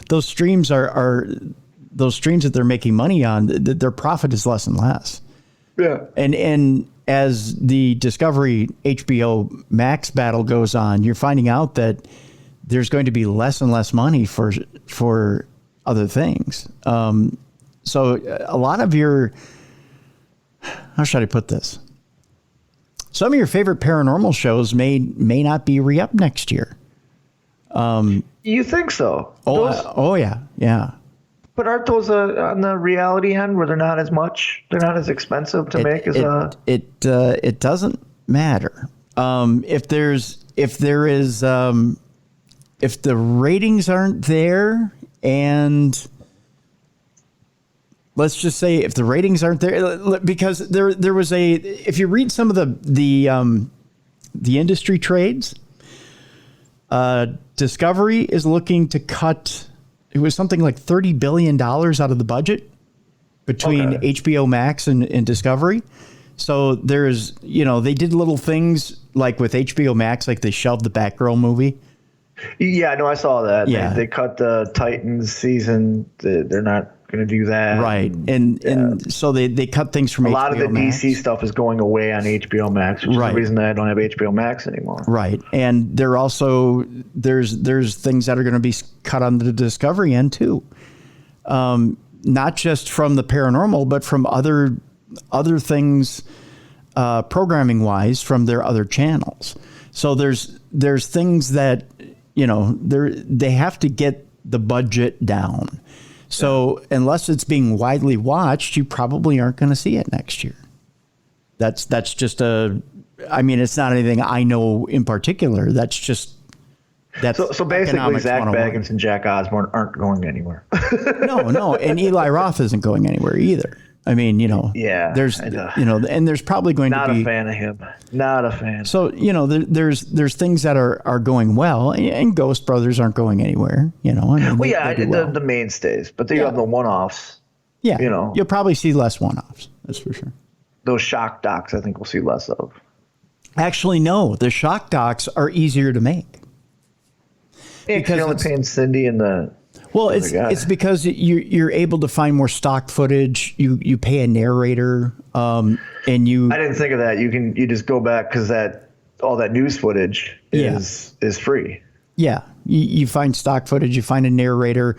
Speaker 1: those streams are those streams that they're making money on, their profit is less and less.
Speaker 2: Yeah.
Speaker 1: And as the Discovery HBO Max battle goes on, you're finding out that there's going to be less and less money for other things. So a lot of your, how should I put this? Some of your favorite paranormal shows may not be re-up next year.
Speaker 2: You think so?
Speaker 1: Oh yeah.
Speaker 2: But aren't those on the reality end where they're not as expensive to make as
Speaker 1: it doesn't matter. If the ratings aren't there, and let's just say if the ratings aren't there, because there was if you read some of the industry trades, Discovery is looking to cut, it was something like $30 billion out of the budget between HBO Max and Discovery. So there's, they did little things like with HBO Max, like they shelved the Batgirl movie.
Speaker 2: Yeah, no, I saw that.
Speaker 1: Yeah.
Speaker 2: They cut the Titans season. They're not going to do that.
Speaker 1: Right. And so they cut things from
Speaker 2: a
Speaker 1: HBO
Speaker 2: lot of the
Speaker 1: Max.
Speaker 2: DC stuff is going away on HBO Max, which is the reason that I don't have HBO Max anymore.
Speaker 1: Right. And there also, there's things that are going to be cut on the Discovery end too. Not just from the paranormal, but from other things, programming wise, from their other channels. So there's things that, they have to get the budget down. So unless it's being widely watched, you probably aren't going to see it next year. That's just it's not anything I know in particular. That's
Speaker 2: so basically Zach
Speaker 1: 101.
Speaker 2: Baggins and Jack Osborne aren't going anywhere.
Speaker 1: No. And Eli Roth isn't going anywhere either. I mean, there's, and there's probably going to be.
Speaker 2: Not a fan of him. Not a fan.
Speaker 1: So, there's things that are going well, and Ghost Brothers aren't going anywhere,
Speaker 2: the mainstays, but they have the one-offs.
Speaker 1: Yeah. You'll probably see less one-offs. That's for sure.
Speaker 2: Those shock docs, I think we'll see less of.
Speaker 1: Actually, no. The shock docs are easier to make.
Speaker 2: Yeah, because you're only paying Cindy and the.
Speaker 1: Well, it's because you're able to find more stock footage. You pay a narrator, and you.
Speaker 2: I didn't think of that. You just go back because all that news footage is free.
Speaker 1: Yeah, you find stock footage. You find a narrator,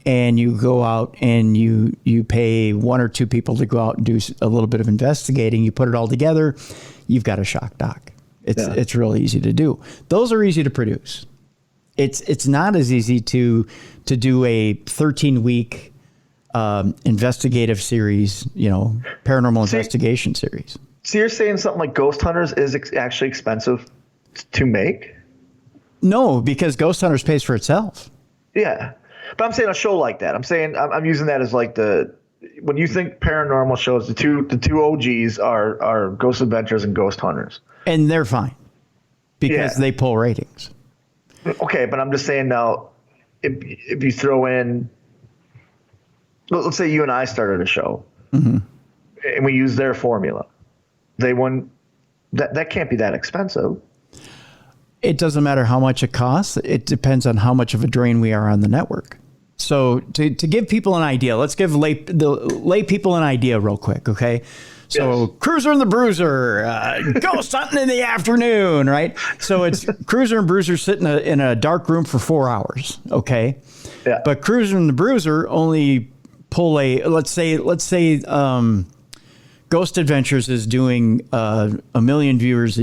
Speaker 1: and you go out and you pay one or two people to go out and do a little bit of investigating. You put it all together. You've got a shock doc. It's really easy to do. Those are easy to produce. It's not as easy to do a 13-week investigative series, paranormal investigation series.
Speaker 2: So you're saying something like Ghost Hunters is actually expensive to make?
Speaker 1: No, because Ghost Hunters pays for itself.
Speaker 2: Yeah, but I'm saying a show like that. I'm using that as like when you think paranormal shows, the two OGs are Ghost Adventures and Ghost Hunters,
Speaker 1: and they're fine because they pull ratings.
Speaker 2: Okay, but I'm just saying now, if you throw in, let's say you and I started a show, and we use their formula, they wouldn't. That can't be that expensive.
Speaker 1: It doesn't matter how much it costs. It depends on how much of a drain we are on the network. So to give people an idea, let's give the lay people an idea real quick, okay? So Cruiser and the Bruiser, ghost hunting in the afternoon, right? So it's Cruiser and Bruiser sitting in a dark room for 4 hours, okay?
Speaker 2: Yeah.
Speaker 1: But Cruiser and the Bruiser only pull let's say Ghost Adventures is doing 1 million viewers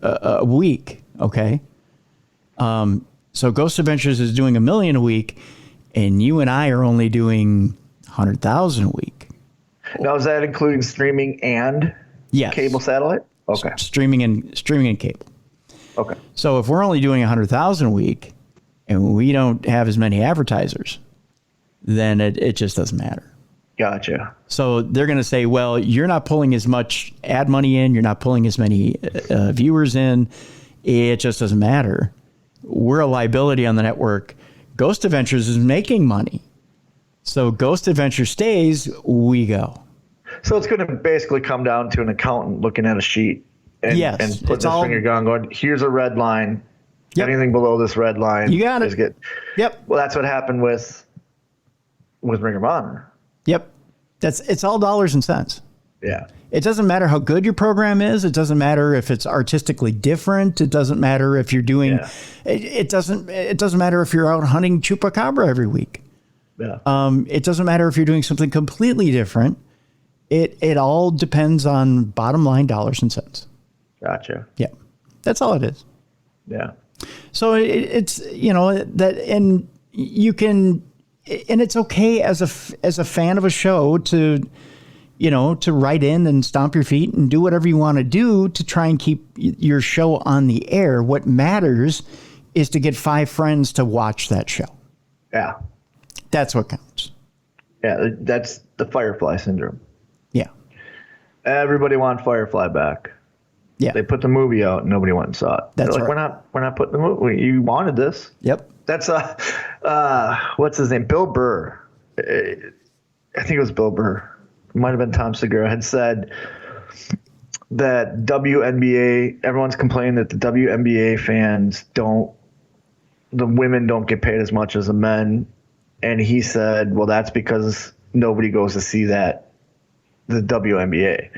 Speaker 1: a week, okay? So Ghost Adventures is doing 1 million a week, and you and I are only doing 100,000 a week.
Speaker 2: Now, is that including streaming and cable satellite? Okay.
Speaker 1: Streaming and cable.
Speaker 2: Okay.
Speaker 1: So if we're only doing 100,000 a week and we don't have as many advertisers, then it just doesn't matter.
Speaker 2: Gotcha.
Speaker 1: So they're going to say, well, you're not pulling as much ad money in. You're not pulling as many viewers in. It just doesn't matter. we're a liability on the network. Ghost Adventures is making money. So Ghost Adventure stays, we go.
Speaker 2: So it's going to basically come down to an accountant looking at a sheet and putting his finger down going, here's a red line. Yep. Anything below this red line.
Speaker 1: You got it.
Speaker 2: Is good.
Speaker 1: Yep.
Speaker 2: Well, that's what happened with Ring of Honor.
Speaker 1: Yep. It's all dollars and cents.
Speaker 2: Yeah.
Speaker 1: It doesn't matter how good your program is. It doesn't matter if it's artistically different. It doesn't matter if you're doing. Yeah. It doesn't matter if you're out hunting chupacabra every week.
Speaker 2: Yeah.
Speaker 1: It doesn't matter if you're doing something completely different. It all depends on bottom line dollars and cents.
Speaker 2: Gotcha.
Speaker 1: Yeah. That's all it is.
Speaker 2: Yeah.
Speaker 1: So it's that, and you can, and it's okay as a fan of a show to write in and stomp your feet and do whatever you want to do to try and keep your show on the air. What matters is to get 5 friends to watch that show.
Speaker 2: Yeah.
Speaker 1: That's what counts.
Speaker 2: Yeah. That's the Firefly syndrome.
Speaker 1: Yeah.
Speaker 2: Everybody wants Firefly back.
Speaker 1: Yeah.
Speaker 2: They put the movie out and nobody went and saw it.
Speaker 1: That's
Speaker 2: like,
Speaker 1: right.
Speaker 2: We're not putting the movie. You wanted this.
Speaker 1: Yep.
Speaker 2: That's what's his name? Bill Burr. I think it was Bill Burr. It might have been Tom Segura had said that WNBA, everyone's complaining that the WNBA fans the women don't get paid as much as the men. And he said, well, that's because nobody goes to see the WNBA.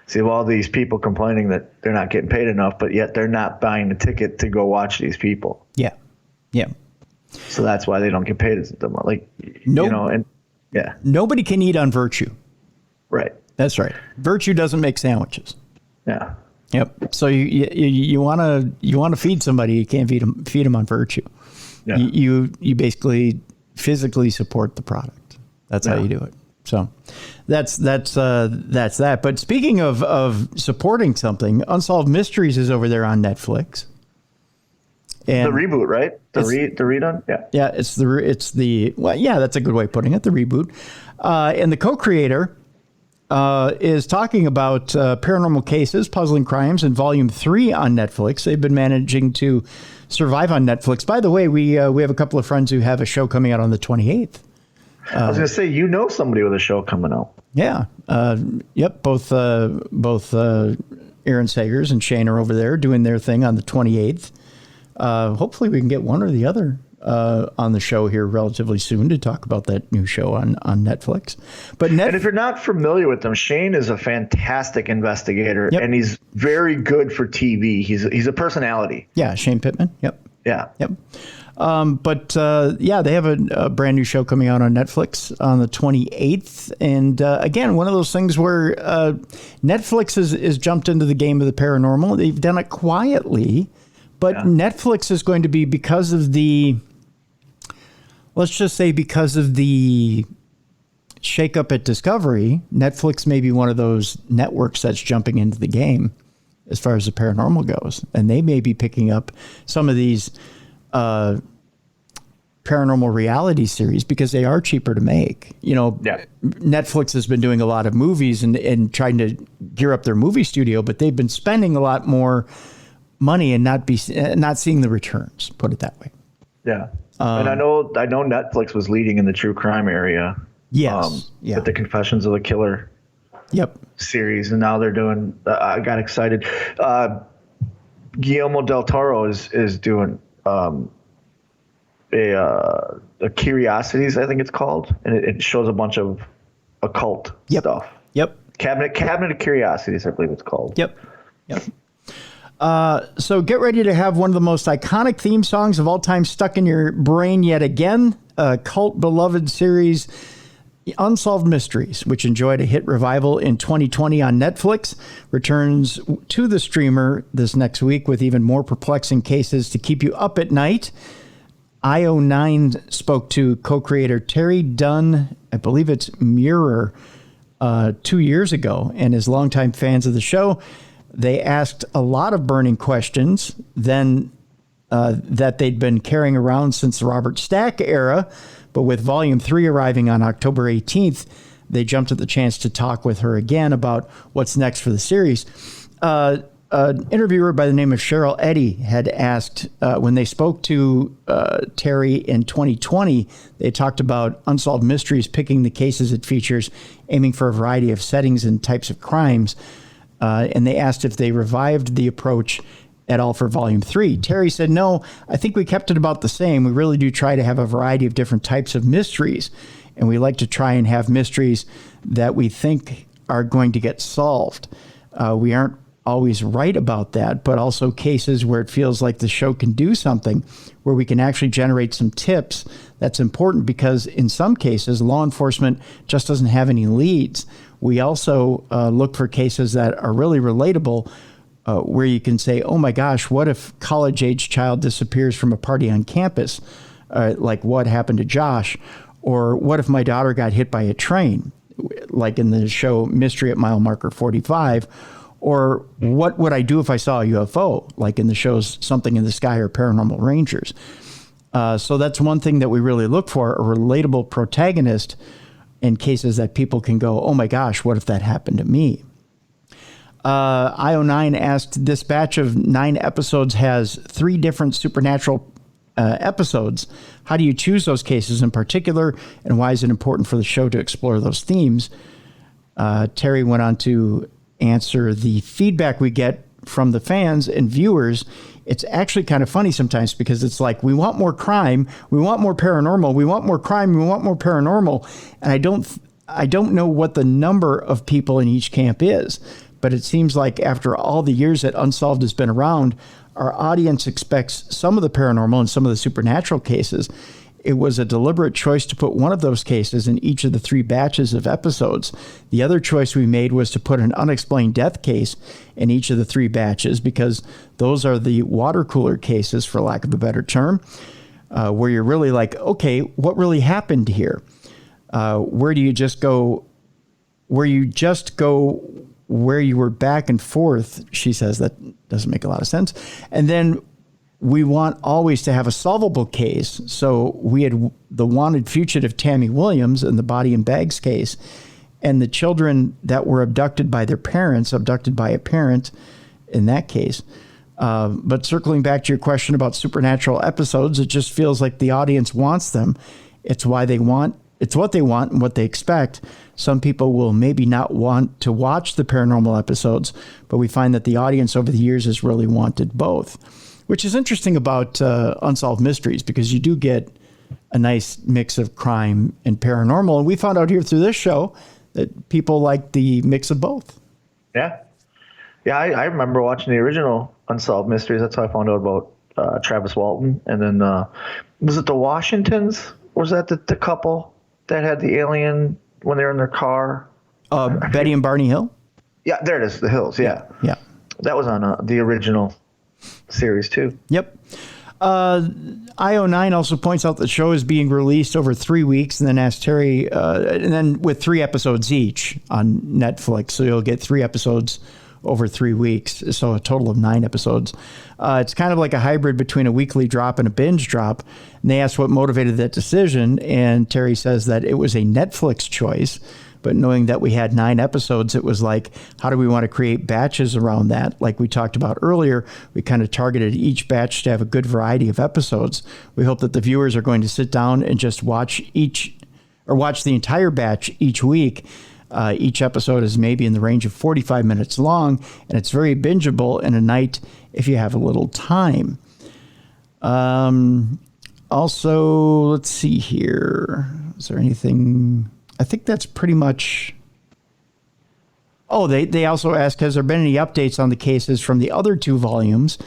Speaker 2: So you have all these people complaining that they're not getting paid enough, but yet they're not buying the ticket to go watch these people.
Speaker 1: Yeah. Yeah.
Speaker 2: So that's why they don't get paid as much. Like,
Speaker 1: and yeah. Nobody can eat on Virtue.
Speaker 2: Right.
Speaker 1: That's right. Virtue doesn't make sandwiches.
Speaker 2: Yeah.
Speaker 1: Yep. So you want to feed somebody, you can't feed them on Virtue. Yeah. You basically physically support the product. That's how you do it. So that's that. But speaking of supporting something, Unsolved Mysteries is over there on Netflix. And
Speaker 2: the reboot, right? The redone? Yeah.
Speaker 1: Yeah, it's the well, yeah, that's a good way of putting it, the reboot. And the co-creator is talking about paranormal cases, puzzling crimes in Volume 3 on Netflix. They've been managing to survive on Netflix. By the way, we have a couple of friends who have a show coming out on the 28th.
Speaker 2: I was going to say, somebody with a show coming out.
Speaker 1: Yeah. Yep. Both Aaron Sagers and Shane are over there doing their thing on the 28th. Hopefully we can get one or the other on the show here relatively soon to talk about that new show on Netflix. And
Speaker 2: if you're not familiar with them, Shane is a fantastic investigator, and he's very good for TV. He's a personality.
Speaker 1: Yeah, Shane Pittman. Yep.
Speaker 2: Yeah.
Speaker 1: Yep. They have a brand new show coming out on Netflix on the 28th. And again, one of those things where Netflix is jumped into the game of the paranormal. They've done it quietly, but Netflix is going to be, because of the shakeup at Discovery, Netflix may be one of those networks that's jumping into the game as far as the paranormal goes. And they may be picking up some of these paranormal reality series because they are cheaper to make. Netflix has been doing a lot of movies and trying to gear up their movie studio, but they've been spending a lot more money and not seeing the returns, put it that way.
Speaker 2: Yeah. And I know Netflix was leading in the true crime area.
Speaker 1: Yes.
Speaker 2: With the Confessions of the Killer series. And now they're doing, I got excited. Guillermo del Toro is doing a Curiosities, I think it's called, and it shows a bunch of occult stuff.
Speaker 1: Yep.
Speaker 2: Cabinet of Curiosities, I believe it's called.
Speaker 1: Yep. So get ready to have one of the most iconic theme songs of all time stuck in your brain yet again. Cult beloved series Unsolved Mysteries, which enjoyed a hit revival in 2020 on Netflix, returns to the streamer this next week with even more perplexing cases to keep you up at night. IO9 spoke to co-creator Terry Dunn, I believe it's Muir, 2 years ago, and his longtime fans of the show. They asked a lot of burning questions then that they'd been carrying around since the Robert Stack era. But with Volume 3 arriving on October 18th, they jumped at the chance to talk with her again about what's next for the series. an interviewer by the name of Cheryl Eddy had asked, when they spoke to Terry in 2020, they talked about Unsolved Mysteries, picking the cases it features, aiming for a variety of settings and types of crimes. And they asked if they revived the approach at all for Volume 3. Terry said, no, I think we kept it about the same. We really do try to have a variety of different types of mysteries. And we like to try and have mysteries that we think are going to get solved. We aren't always right about that, but also cases where it feels like the show can do something where we can actually generate some tips. That's important because in some cases, law enforcement just doesn't have any leads. We also look for cases that are really relatable, where you can say, oh my gosh, what if college-age child disappears from a party on campus? Like what happened to Josh? Or what if my daughter got hit by a train? Like in the show Mystery at Mile Marker 45. Or what would I do if I saw a UFO, like in the shows Something in the Sky or Paranormal Rangers? So that's one thing that we really look for, a relatable protagonist in cases that people can go, oh my gosh, what if that happened to me? IO9 asked, this batch of 9 episodes has 3 different supernatural episodes. How do you choose those cases in particular, and why is it important for the show to explore those themes? Terry went on to answer the feedback we get from the fans and viewers. It's actually kind of funny sometimes because it's like, we want more crime, we want more paranormal, we want more crime, we want more paranormal. And I don't know what the number of people in each camp is, but it seems like after all the years that Unsolved has been around, our audience expects some of the paranormal and some of the supernatural cases. It was a deliberate choice to put one of those cases in each of the 3 batches of episodes. The other choice we made was to put an unexplained death case in each of the 3 batches because those are the water cooler cases, for lack of a better term, where you're really like, okay, what really happened here? Where do you just go? Where you were back and forth, she says. That doesn't make a lot of sense. And then we want always to have a solvable case. So we had the wanted fugitive Tammy Williams and the body and bags case, and the children that were abducted by their parents, abducted by a parent in that case. But circling back to your question about supernatural episodes, it just feels like the audience wants them. It's what they want and what they expect. Some people will maybe not want to watch the paranormal episodes, but we find that the audience over the years has really wanted both, which is interesting about Unsolved Mysteries, because you do get a nice mix of crime and paranormal. And we found out here through this show that people like the mix of both.
Speaker 2: Yeah. Yeah, I remember watching the original Unsolved Mysteries. That's how I found out about Travis Walton. And then was it the Washingtons? Was that the couple that had the alien when they were in their car?
Speaker 1: Betty and Barney Hill?
Speaker 2: Yeah, there it is. The Hills. Yeah.
Speaker 1: Yeah.
Speaker 2: That was on the original series too.
Speaker 1: Yep. IO9 also points out the show is being released over 3 weeks, and then asks Terry, and then with 3 episodes each on Netflix. So you'll get 3 episodes over 3 weeks. So a total of 9 episodes. It's kind of like a hybrid between a weekly drop and a binge drop. And they asked what motivated that decision. And Terry says that it was a Netflix choice. But knowing that we had 9 episodes, it was like, how do we want to create batches around that? Like we talked about earlier, we kind of targeted each batch to have a good variety of episodes. We hope that the viewers are going to sit down and just watch the entire batch each week. Each episode is maybe in the range of 45 minutes long, and it's very bingeable in a night if you have a little time. Also, let's see here. Is there anything? I think that's pretty much. Oh, they also ask, has there been any updates on the cases from the other 2 volumes?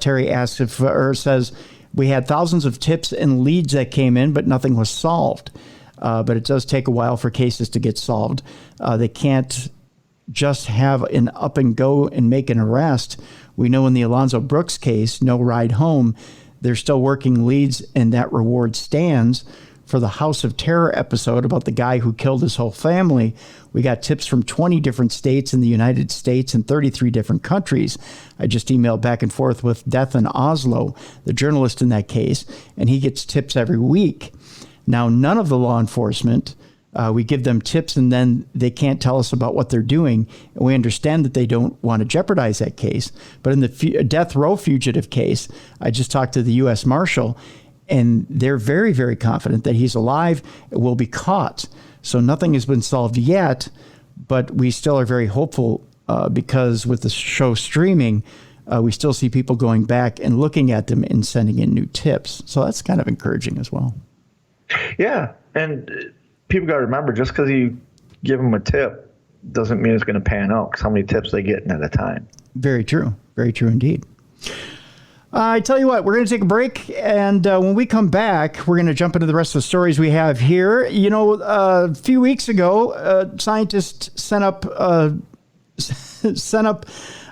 Speaker 1: Terry asks says, we had thousands of tips and leads that came in, but nothing was solved. But it does take a while for cases to get solved. They can't just have an up and go and make an arrest. We know in the Alonzo Brooks case, No Ride Home, they're still working leads, and that reward stands. For the House of Terror episode about the guy who killed his whole family, we got tips from 20 different states in the United States and 33 different countries. I just emailed back and forth with Death in Oslo, the journalist in that case, and he gets tips every week. Now, none of the law enforcement We give them tips, and then they can't tell us about what they're doing. And we understand that they don't want to jeopardize that case. But in the death row fugitive case, I just talked to the U.S. Marshal, and they're very, very confident that he's alive and will be caught. So nothing has been solved yet, but we still are very hopeful because with the show streaming, we still see people going back and looking at them and sending in new tips. So that's kind of encouraging as well.
Speaker 2: Yeah. And people got to remember, just because you give them a tip doesn't mean it's going to pan out, because how many tips they get at a time.
Speaker 1: Very true. Very true indeed. I tell you what, we're going to take a break, and when we come back, we're going to jump into the rest of the stories we have here. You know, a few weeks ago, scientists sent up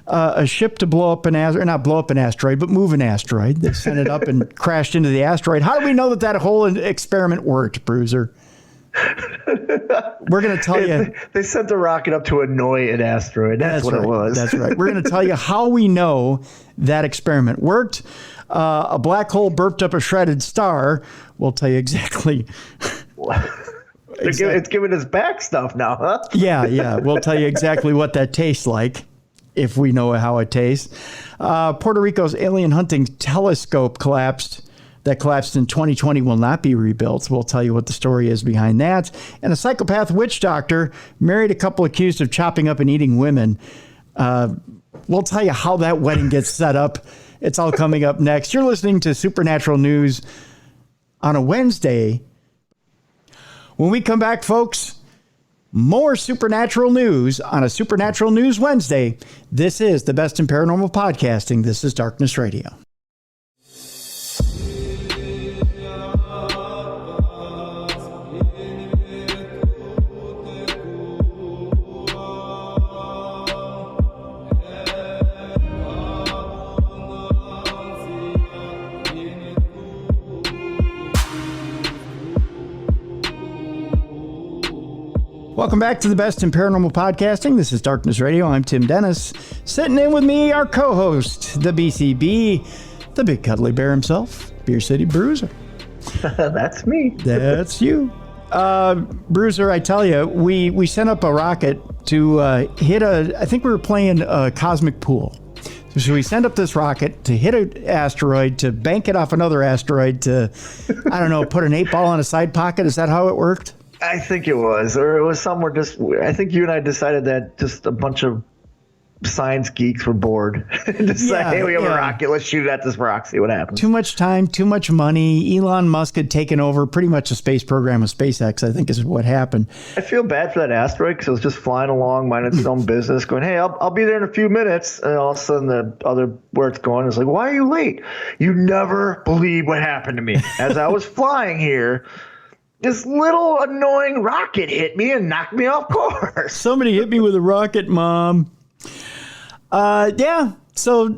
Speaker 1: a ship to blow up an asteroid, not blow up an asteroid, but move an asteroid. They sent it up and crashed into the asteroid. How do we know that that whole experiment worked, Bruiser? We're going to tell you.
Speaker 2: They sent the rocket up to annoy an asteroid. That's what
Speaker 1: right.
Speaker 2: It was.
Speaker 1: That's right. We're going to tell you how we know that experiment worked. A black hole burped up a shredded star. We'll tell you exactly.
Speaker 2: It's giving us back stuff now, huh?
Speaker 1: Yeah. We'll tell you exactly what that tastes like, if we know how it tastes. Puerto Rico's alien hunting telescope that collapsed in 2020 will not be rebuilt. We'll tell you what the story is behind that. And a psychopath witch doctor married a couple accused of chopping up and eating women. We'll tell you how that wedding gets set up. It's all coming up next. You're listening to Supernatural News on a Wednesday. When we come back, folks, more supernatural news on a Supernatural News Wednesday. This is the best in paranormal podcasting. This is Darkness Radio. Welcome back to the best in paranormal podcasting. This is Darkness Radio. I'm Tim Dennis. Sitting in with me, our co-host, the BCB, the big cuddly bear himself, Beer City Bruiser.
Speaker 2: That's me.
Speaker 1: That's you. Bruiser, I tell you, we sent up a rocket to hit I think we were playing a cosmic pool. So we sent up this rocket to hit an asteroid, to bank it off another asteroid, to, I don't know, put an 8-ball in a side pocket. Is that how it worked?
Speaker 2: I think it was, or it was somewhere I think you and I decided that just a bunch of science geeks were bored. Hey, we have a rocket, let's shoot it at this rock, see what happens. Too much time, too much money. Elon Musk had taken over pretty much the space program of SpaceX, I think is what happened. I feel bad for that asteroid because it was just flying along, minding its own business, going, hey, I'll be there in a few minutes. And all of a sudden, where it's going is like, why are you late? You never believe what happened to me. As I was flying here, this little annoying rocket hit me and knocked me off course. Somebody hit me with a rocket, Mom. So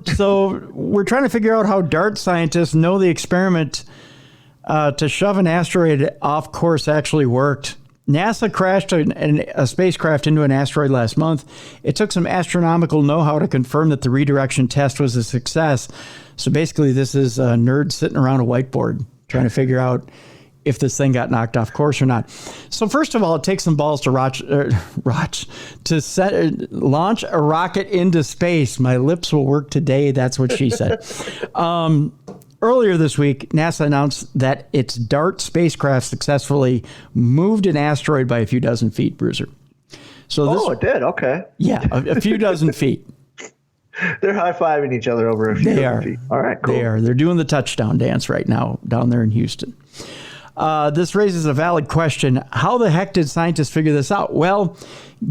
Speaker 2: we're trying to figure out how DART scientists know the experiment to shove an asteroid off course actually worked. NASA crashed a spacecraft into an asteroid last month. It took some astronomical know-how to confirm that the redirection test was a success. So basically, this is a nerd sitting around a whiteboard trying to figure out if this thing got knocked off course or not. So first of all, it takes some balls to launch a rocket into space. My lips will work today. That's what she said. Earlier this week, NASA announced that its DART spacecraft successfully moved an asteroid by a few dozen feet, Bruiser. So it did? Okay. Yeah, a few dozen feet. They're high-fiving each other over a few dozen feet. All right, cool. They are. They're doing the touchdown dance right now down there in Houston. This raises a valid question. How the heck did scientists figure this out? Well,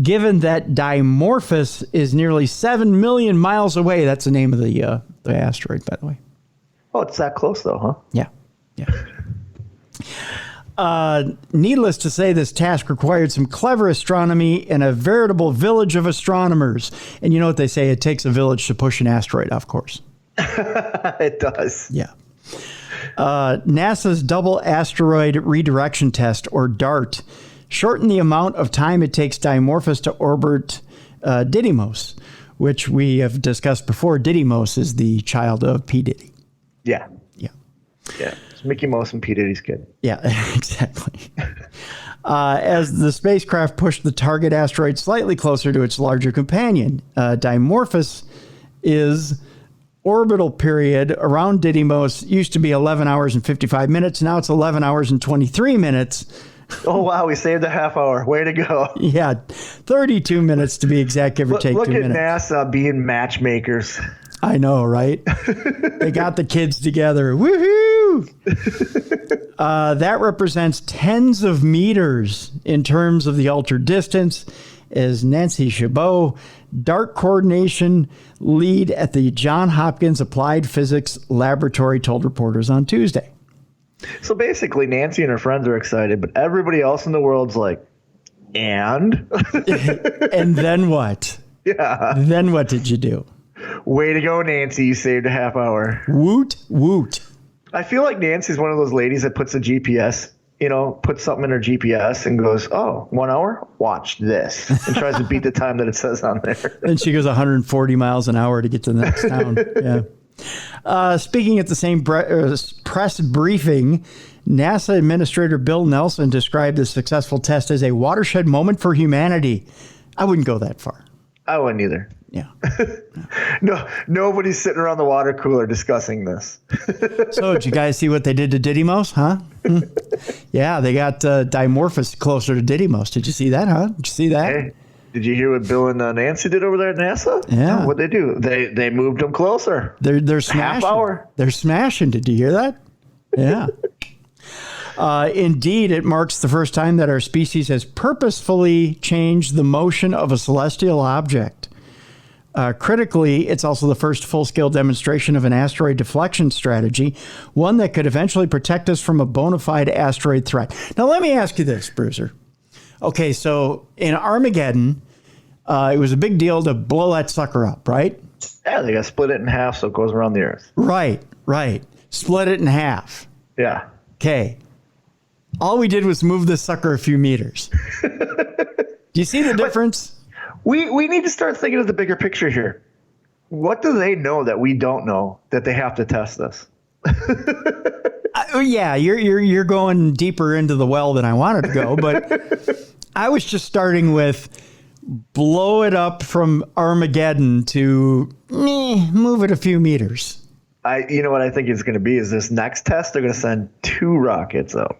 Speaker 2: given that Dimorphos is nearly 7 million miles away, that's the name of the asteroid, by the way. Oh, it's that close, though, huh? Yeah. Needless to say, this task required some clever astronomy and a veritable village of astronomers. And you know what they say? It takes a village to push an asteroid off course. It does. Yeah. NASA's Double Asteroid Redirection Test, or DART, shortened the amount of time it takes Dimorphos to orbit Didymos, which we have discussed before. Didymos is the child of P. Diddy. Yeah. It's Mickey Mouse and P. Diddy's kid. Yeah, exactly.
Speaker 1: as the spacecraft pushed the target asteroid slightly closer to its larger companion. Dimorphos is orbital period around Didymos used to be 11 hours and 55 minutes. Now it's 11 hours and 23 minutes.
Speaker 2: Oh, wow. We saved a half hour. Way to go.
Speaker 1: Yeah. 32 minutes to be exact, give or take 2 minutes.
Speaker 2: Look at NASA being matchmakers.
Speaker 1: I know, right? They got the kids together. Woohoo! That represents tens of meters in terms of the altered distance, as Nancy Chabot, Dart Coordination Lead at the Johns Hopkins Applied Physics Laboratory, told reporters on Tuesday.
Speaker 2: So basically, Nancy and her friends are excited, but everybody else in the world's like, and?
Speaker 1: And then what?
Speaker 2: Yeah.
Speaker 1: Then what did you do?
Speaker 2: Way to go, Nancy. You saved a half hour.
Speaker 1: Woot, woot.
Speaker 2: I feel like Nancy's one of those ladies that puts a GPS, puts something in her GPS and goes, oh, 1 hour? Watch this. And tries to beat the time that it says on there.
Speaker 1: And she goes 140 miles an hour to get to the next town. Yeah. Speaking at the same press briefing, NASA Administrator Bill Nelson described the successful test as a watershed moment for humanity. I wouldn't go that far.
Speaker 2: I wouldn't either.
Speaker 1: Yeah.
Speaker 2: No, nobody's sitting around the water cooler discussing this.
Speaker 1: So did you guys see what they did to Didymos, huh? Yeah, they got Dimorphos closer to Didymos. Did you see that, huh? Did you see that?
Speaker 2: Hey, did you hear what Bill and Nancy did over there at NASA?
Speaker 1: Yeah.
Speaker 2: Oh, what'd they do? They moved them closer.
Speaker 1: They're smashing.
Speaker 2: Half hour.
Speaker 1: They're smashing. Did you hear that? Yeah. Indeed, it marks the first time that our species has purposefully changed the motion of a celestial object. Critically, it's also the first full-scale demonstration of an asteroid deflection strategy, one that could eventually protect us from a bona fide asteroid threat. Now, let me ask you this, Bruiser. Okay, so in Armageddon, it was a big deal to blow that sucker up, right?
Speaker 2: Yeah, they got to split it in half so it goes around the Earth.
Speaker 1: Right. Split it in half.
Speaker 2: Yeah.
Speaker 1: Okay. All we did was move this sucker a few meters. Do you see the difference?
Speaker 2: We need to start thinking of the bigger picture here. What do they know that we don't know that they have to test this?
Speaker 1: Yeah, you're going deeper into the well than I wanted to go, but I was just starting with blow it up from Armageddon to move it a few meters.
Speaker 2: You know what I think it's going to be is this next test, they're going to send 2 rockets out.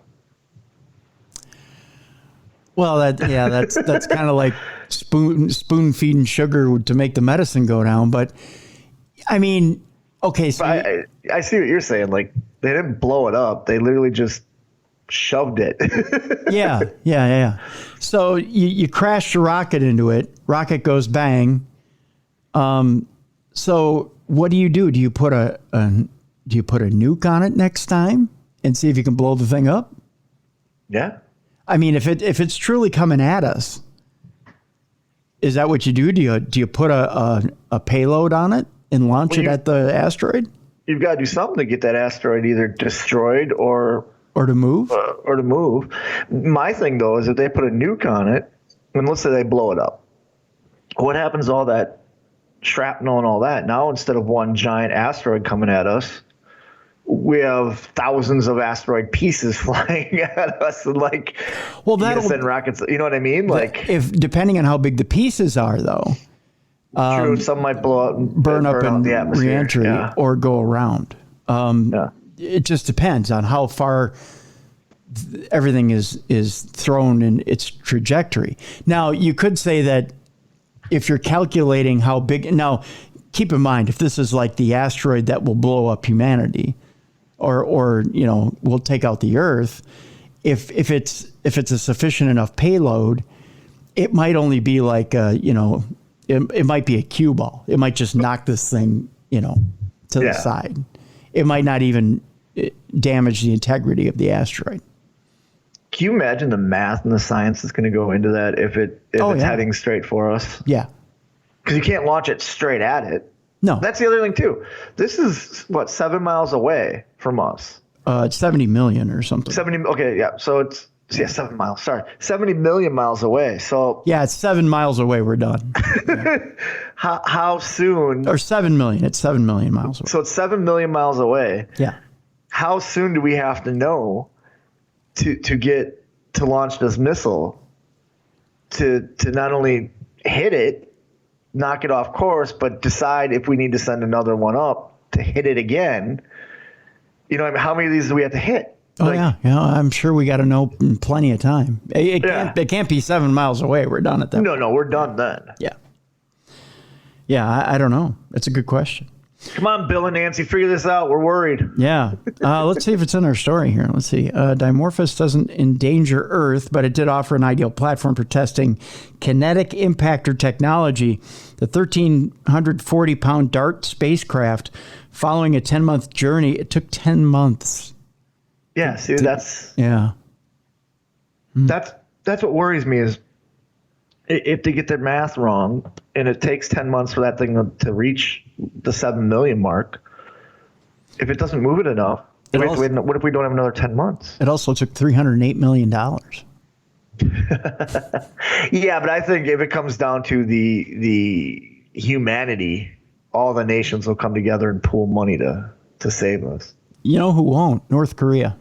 Speaker 1: Well, that's kind of like spoon feeding sugar to make the medicine go down. But I mean, okay. So
Speaker 2: I see what you're saying. Like they didn't blow it up; they literally just shoved it. Yeah. So you crash your rocket into it. Rocket goes bang. So what do? Do you put a nuke on it next time and see if you can blow the thing up? Yeah.
Speaker 1: I mean, if it's truly coming at us, is that what you do? Do you put a payload on it and launch it at the asteroid?
Speaker 2: You've got to do something to get that asteroid either destroyed or
Speaker 1: to move.
Speaker 2: My thing though is if they put a nuke on it, and let's say they blow it up, what happens to all that shrapnel and all that? Now instead of one giant asteroid coming at us, we have thousands of asteroid pieces flying at us, and that'll send rockets. You know what I mean?
Speaker 1: If depending on how big the pieces are, though,
Speaker 2: true, some might blow up,
Speaker 1: burn up in
Speaker 2: the atmosphere,
Speaker 1: re-entry, or go around. It just depends on how far everything is thrown in its trajectory. Now, you could say that if you're calculating how big. Now, keep in mind, if this is like the asteroid that will blow up humanity. Or will take out the Earth. If it's a sufficient enough payload, it might only be like it might be a cue ball. It might just knock this thing to the side. It might not even damage the integrity of the asteroid.
Speaker 2: Can you imagine the math and the science that's going to go into that if it's heading straight for us?
Speaker 1: Yeah,
Speaker 2: because you can't launch it straight at it.
Speaker 1: No.
Speaker 2: That's the other thing, too. This is, 7 miles away from us?
Speaker 1: It's 70 million or something.
Speaker 2: 70. Okay, yeah. So it's 7 miles. Sorry. 70 million miles away. So
Speaker 1: yeah, it's 7 miles away. We're done. Yeah.
Speaker 2: How soon?
Speaker 1: Or 7 million. It's 7 million miles away.
Speaker 2: So it's 7 million miles away.
Speaker 1: Yeah.
Speaker 2: How soon do we have to know to get to launch this missile to not only hit it, knock it off course, but decide if we need to send another one up to hit it again. You know, I mean, how many of these do we have to hit?
Speaker 1: Oh, yeah. I'm sure we got to know in plenty of time. It can't be 7 miles away. We're done at that point.
Speaker 2: No, we're done then.
Speaker 1: Yeah. Yeah, I don't know. That's a good question.
Speaker 2: Come on, Bill and Nancy, figure this out. We're worried.
Speaker 1: Yeah. Let's see if it's in our story here. Let's see. Dimorphos doesn't endanger Earth, but it did offer an ideal platform for testing kinetic impactor technology. The 1,340-pound DART spacecraft, following a 10-month journey, it took 10 months.
Speaker 2: Yeah, see, that's what worries me is if they get their math wrong and it takes 10 months for that thing to reach the 7 million mark, if it doesn't move it enough, what if we don't have another 10 months?
Speaker 1: It also took $308 million.
Speaker 2: Yeah, but I think if it comes down to the humanity, all the nations will come together and pool money to save us.
Speaker 1: You know who won't? North Korea.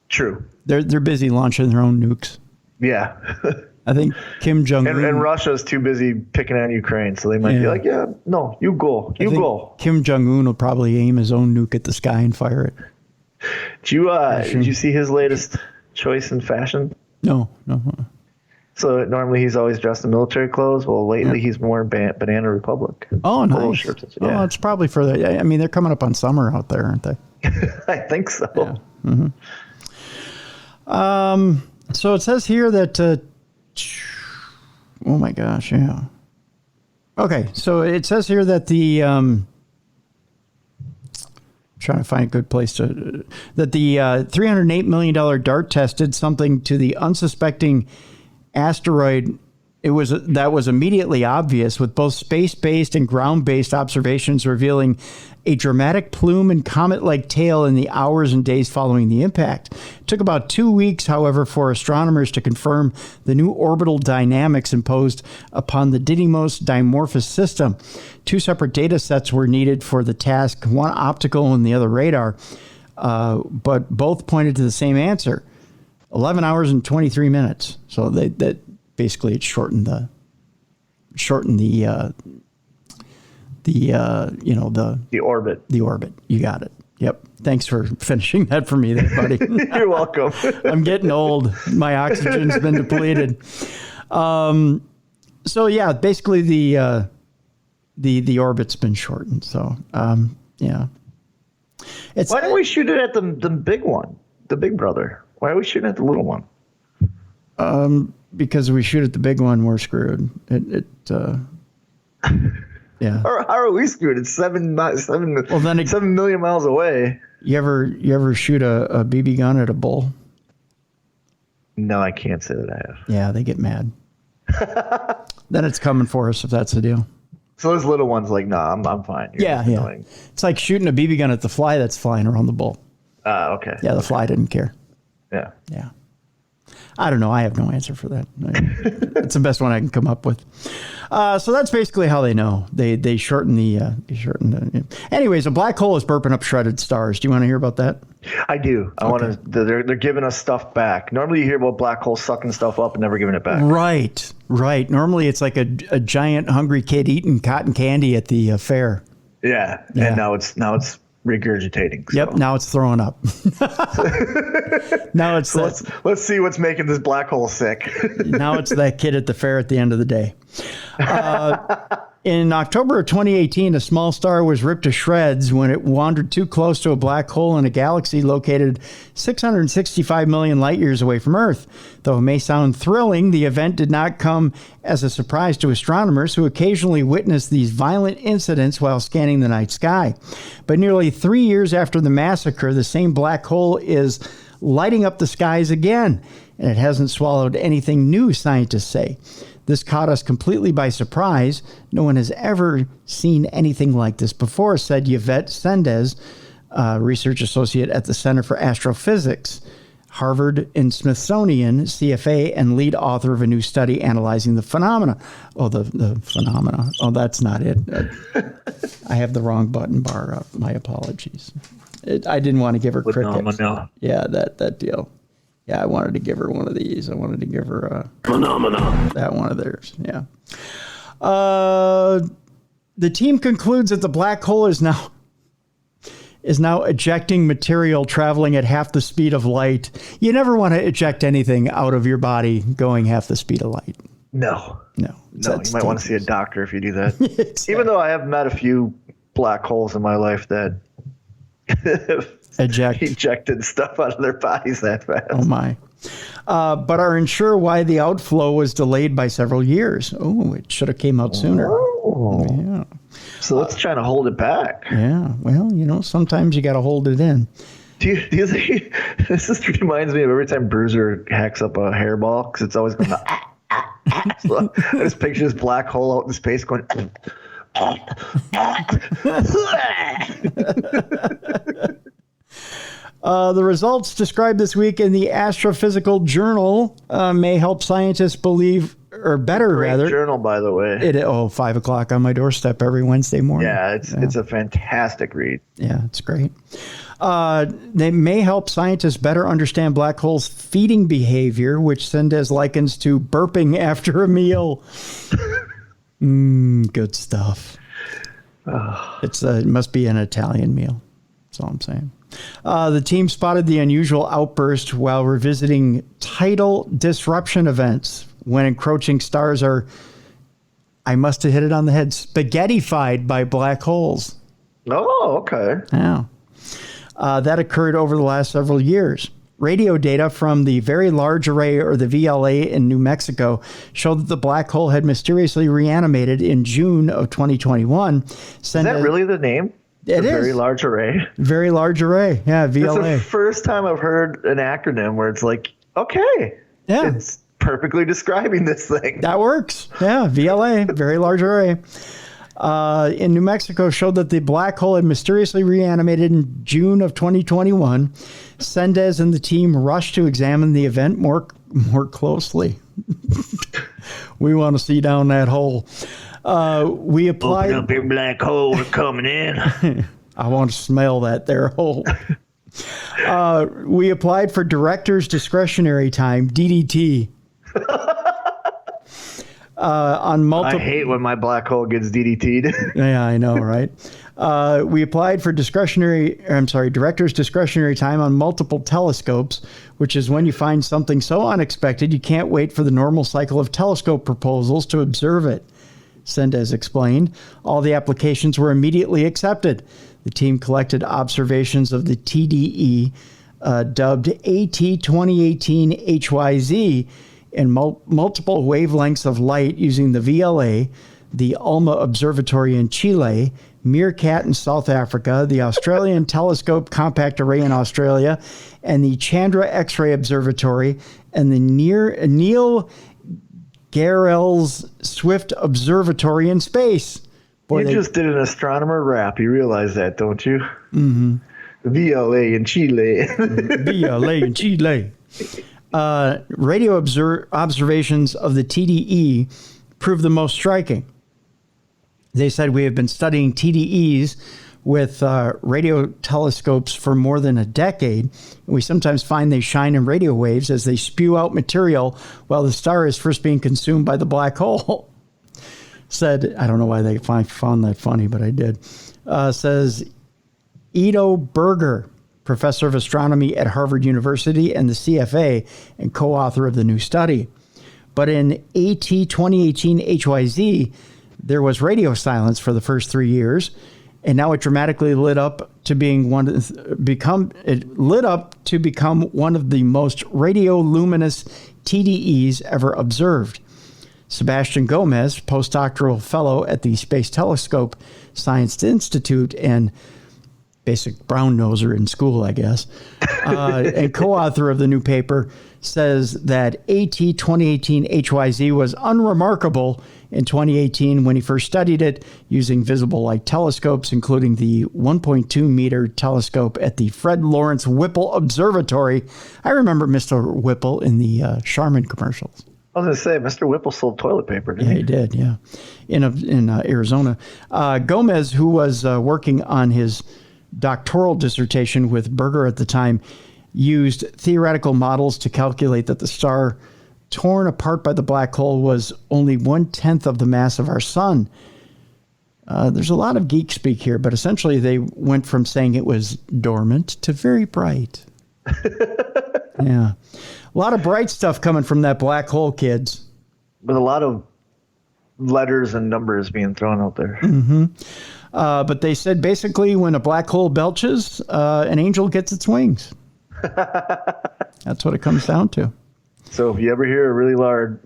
Speaker 2: True.
Speaker 1: They're busy launching their own nukes.
Speaker 2: Yeah.
Speaker 1: I think Kim Jong-un...
Speaker 2: And Russia's too busy picking on Ukraine, so they might be like, yeah, no, you go.
Speaker 1: Kim Jong-un will probably aim his own nuke at the sky and fire it.
Speaker 2: Did you see his latest choice in fashion?
Speaker 1: No.
Speaker 2: So normally he's always dressed in military clothes. Well, lately he's more Banana Republic.
Speaker 1: Oh, nice. Shirts. Yeah. Oh, it's probably for the... I mean, they're coming up on summer out there, aren't they?
Speaker 2: I think so.
Speaker 1: Yeah. So it says here that... oh, my gosh, yeah. Okay, so it says here that the... trying to find a good place to... That the $308 million DART test did something to the unsuspecting asteroid. That was immediately obvious, with both space-based and ground-based observations revealing a dramatic plume and comet-like tail in the hours and days following the impact. It took about 2 weeks, however, for astronomers to confirm the new orbital dynamics imposed upon the Didymos Dimorphos system. 2 separate data sets were needed for the task, one optical and the other radar, but both pointed to the same answer: 11 hours and 23 minutes. So that basically it shortened the
Speaker 2: orbit.
Speaker 1: The orbit. You got it. Yep. Thanks for finishing that for me there, buddy.
Speaker 2: You're welcome.
Speaker 1: I'm getting old. My oxygen's been depleted. So yeah, basically the orbit's been shortened. So yeah.
Speaker 2: Why don't we shoot it at the big one, the big brother? Why are we shooting at the little one?
Speaker 1: Because if we shoot at the big one, we're screwed. Yeah.
Speaker 2: How are we screwed? It's 7 million miles away.
Speaker 1: You ever shoot a BB gun at a bull?
Speaker 2: No, I can't say that I have.
Speaker 1: Yeah, they get mad. Then it's coming for us if that's the deal.
Speaker 2: So those little ones, like, nah, I'm fine.
Speaker 1: Yeah. It's like shooting a BB gun at the fly that's flying around the bull.
Speaker 2: Okay.
Speaker 1: Yeah, the fly didn't care.
Speaker 2: Yeah.
Speaker 1: Yeah. I don't know. I have no answer for that. It's the best one I can come up with. So that's basically how they know. They shorten the. Anyways, a black hole is burping up shredded stars. Do you want to hear about that?
Speaker 2: I do. I want to. They're giving us stuff back. Normally, you hear about black holes sucking stuff up and never giving it back.
Speaker 1: Right. Normally, it's like a giant hungry kid eating cotton candy at the fair.
Speaker 2: Yeah. And now it's regurgitating. So.
Speaker 1: Yep. Now it's throwing up. Now it's
Speaker 2: let's see what's making this black hole sick.
Speaker 1: Now it's that kid at the fair at the end of the day. In October of 2018, a small star was ripped to shreds when it wandered too close to a black hole in a galaxy located 665 million light years away from Earth. Though it may sound thrilling, the event did not come as a surprise to astronomers who occasionally witness these violent incidents while scanning the night sky. But nearly 3 years after the massacre, the same black hole is lighting up the skies again, and it hasn't swallowed anything new, scientists say. This caught us completely by surprise. No one has ever seen anything like this before, said Yvette Sendez, research associate at the Center for Astrophysics, Harvard and Smithsonian, CFA, and lead author of a new study analyzing the phenomena. Oh, the phenomena. Oh, that's not it. I have the wrong button bar up. My apologies. I didn't want to give her critics. Yeah, that deal. Yeah, I wanted to give her one of these. I wanted to give her that one of theirs. Yeah. The team concludes that the black hole is now ejecting material traveling at half the speed of light. You never want to eject anything out of your body going half the speed of light.
Speaker 2: No.
Speaker 1: You
Speaker 2: might want to see a doctor if you do that.
Speaker 1: Exactly.
Speaker 2: Even though I have met a few black holes in my life that ejected stuff out of their bodies that fast.
Speaker 1: Oh my. But are unsure why the outflow was delayed by several years. Oh, it should have came out sooner.
Speaker 2: Oh.
Speaker 1: Yeah.
Speaker 2: So let's try to hold it back.
Speaker 1: Yeah. Well, sometimes you got to hold it in.
Speaker 2: Do you think this just reminds me of every time Bruiser hacks up a hairball because it's always going so I just picture this black hole out in space going.
Speaker 1: The results described this week in the Astrophysical Journal may help scientists believe, or better,
Speaker 2: Great
Speaker 1: rather.
Speaker 2: Journal, by the way.
Speaker 1: 5:00 on my doorstep every Wednesday morning.
Speaker 2: Yeah, it's a fantastic read.
Speaker 1: Yeah, it's great. They may help scientists better understand black holes' feeding behavior, which Sendez likens to burping after a meal. Good stuff. It must be an Italian meal. That's all I'm saying. The team spotted the unusual outburst while revisiting tidal disruption events when encroaching stars are, I must have hit it on the head, spaghettified by black holes.
Speaker 2: Oh, okay.
Speaker 1: Yeah. That occurred over the last several years. Radio data from the Very Large Array, or the VLA, in New Mexico showed that the black hole had mysteriously reanimated in June of 2021.
Speaker 2: Is that really the name?
Speaker 1: It is.
Speaker 2: Very Large Array.
Speaker 1: Very Large Array. Yeah, VLA.
Speaker 2: It's the first time I've heard an acronym where it's like, okay,
Speaker 1: yeah,
Speaker 2: it's perfectly describing this thing.
Speaker 1: That works. Yeah, VLA, Very Large Array. In New Mexico showed that the black hole had mysteriously reanimated in June of 2021. Sendez and the team rushed to examine the event more closely. We want to see down that hole. We applied.
Speaker 2: Open up your black hole. We're coming in.
Speaker 1: I want to smell that there hole. We applied for Director's Discretionary Time, DDT. On multiple.
Speaker 2: I hate when my black hole gets DDT'd.
Speaker 1: Yeah, I know, right? We applied for Director's Discretionary Time on multiple telescopes, which is when you find something so unexpected you can't wait for the normal cycle of telescope proposals to observe it. Sendez explained. All the applications were immediately accepted. The team collected observations of the TDE, dubbed AT2018 HYZ, in multiple wavelengths of light using the VLA, the ALMA Observatory in Chile, Meerkat in South Africa, the Australian Telescope Compact Array in Australia, and the Chandra X-ray Observatory, and the Neil Gehrels Swift Observatory in space.
Speaker 2: Boy, you just did an astronomer rap. You realize that, don't you? Mm-hmm. VLA in Chile.
Speaker 1: VLA in Chile. Radio observations of the TDE proved the most striking. They said, we have been studying TDEs with radio telescopes for more than a decade. We sometimes find they shine in radio waves as they spew out material while the star is first being consumed by the black hole. Said, I don't know why they found that funny, but I did. Says Ido Berger, professor of astronomy at Harvard University and the CFA, and co-author of the new study. But in AT 2018 HYZ, there was radio silence for the first 3 years, and now it dramatically lit up to become one of the most radioluminous TDEs ever observed. Sebastian Gomez, postdoctoral fellow at the Space Telescope Science Institute and basic brown noser in school, I guess, and co-author of the new paper, says that AT 2018 HYZ was unremarkable in 2018 when he first studied it using visible light telescopes, including the 1.2 meter telescope at the Fred Lawrence Whipple Observatory. I remember Mr. Whipple in the Charmin commercials.
Speaker 2: I was going to say, Mr. Whipple sold toilet paper, didn't he?
Speaker 1: Yeah, he did, yeah. In Arizona. Gomez, who was working on his doctoral dissertation with Berger at the time, used theoretical models to calculate that the star torn apart by the black hole was only 1/10 of the mass of our sun. There's a lot of geek speak here, but essentially they went from saying it was dormant to very bright. Yeah. A lot of bright stuff coming from that black hole, kids.
Speaker 2: With a lot of letters and numbers being thrown out there.
Speaker 1: Mm-hmm. But they said basically when a black hole belches, an angel gets its wings. That's what it comes down to.
Speaker 2: So if you ever hear a really loud,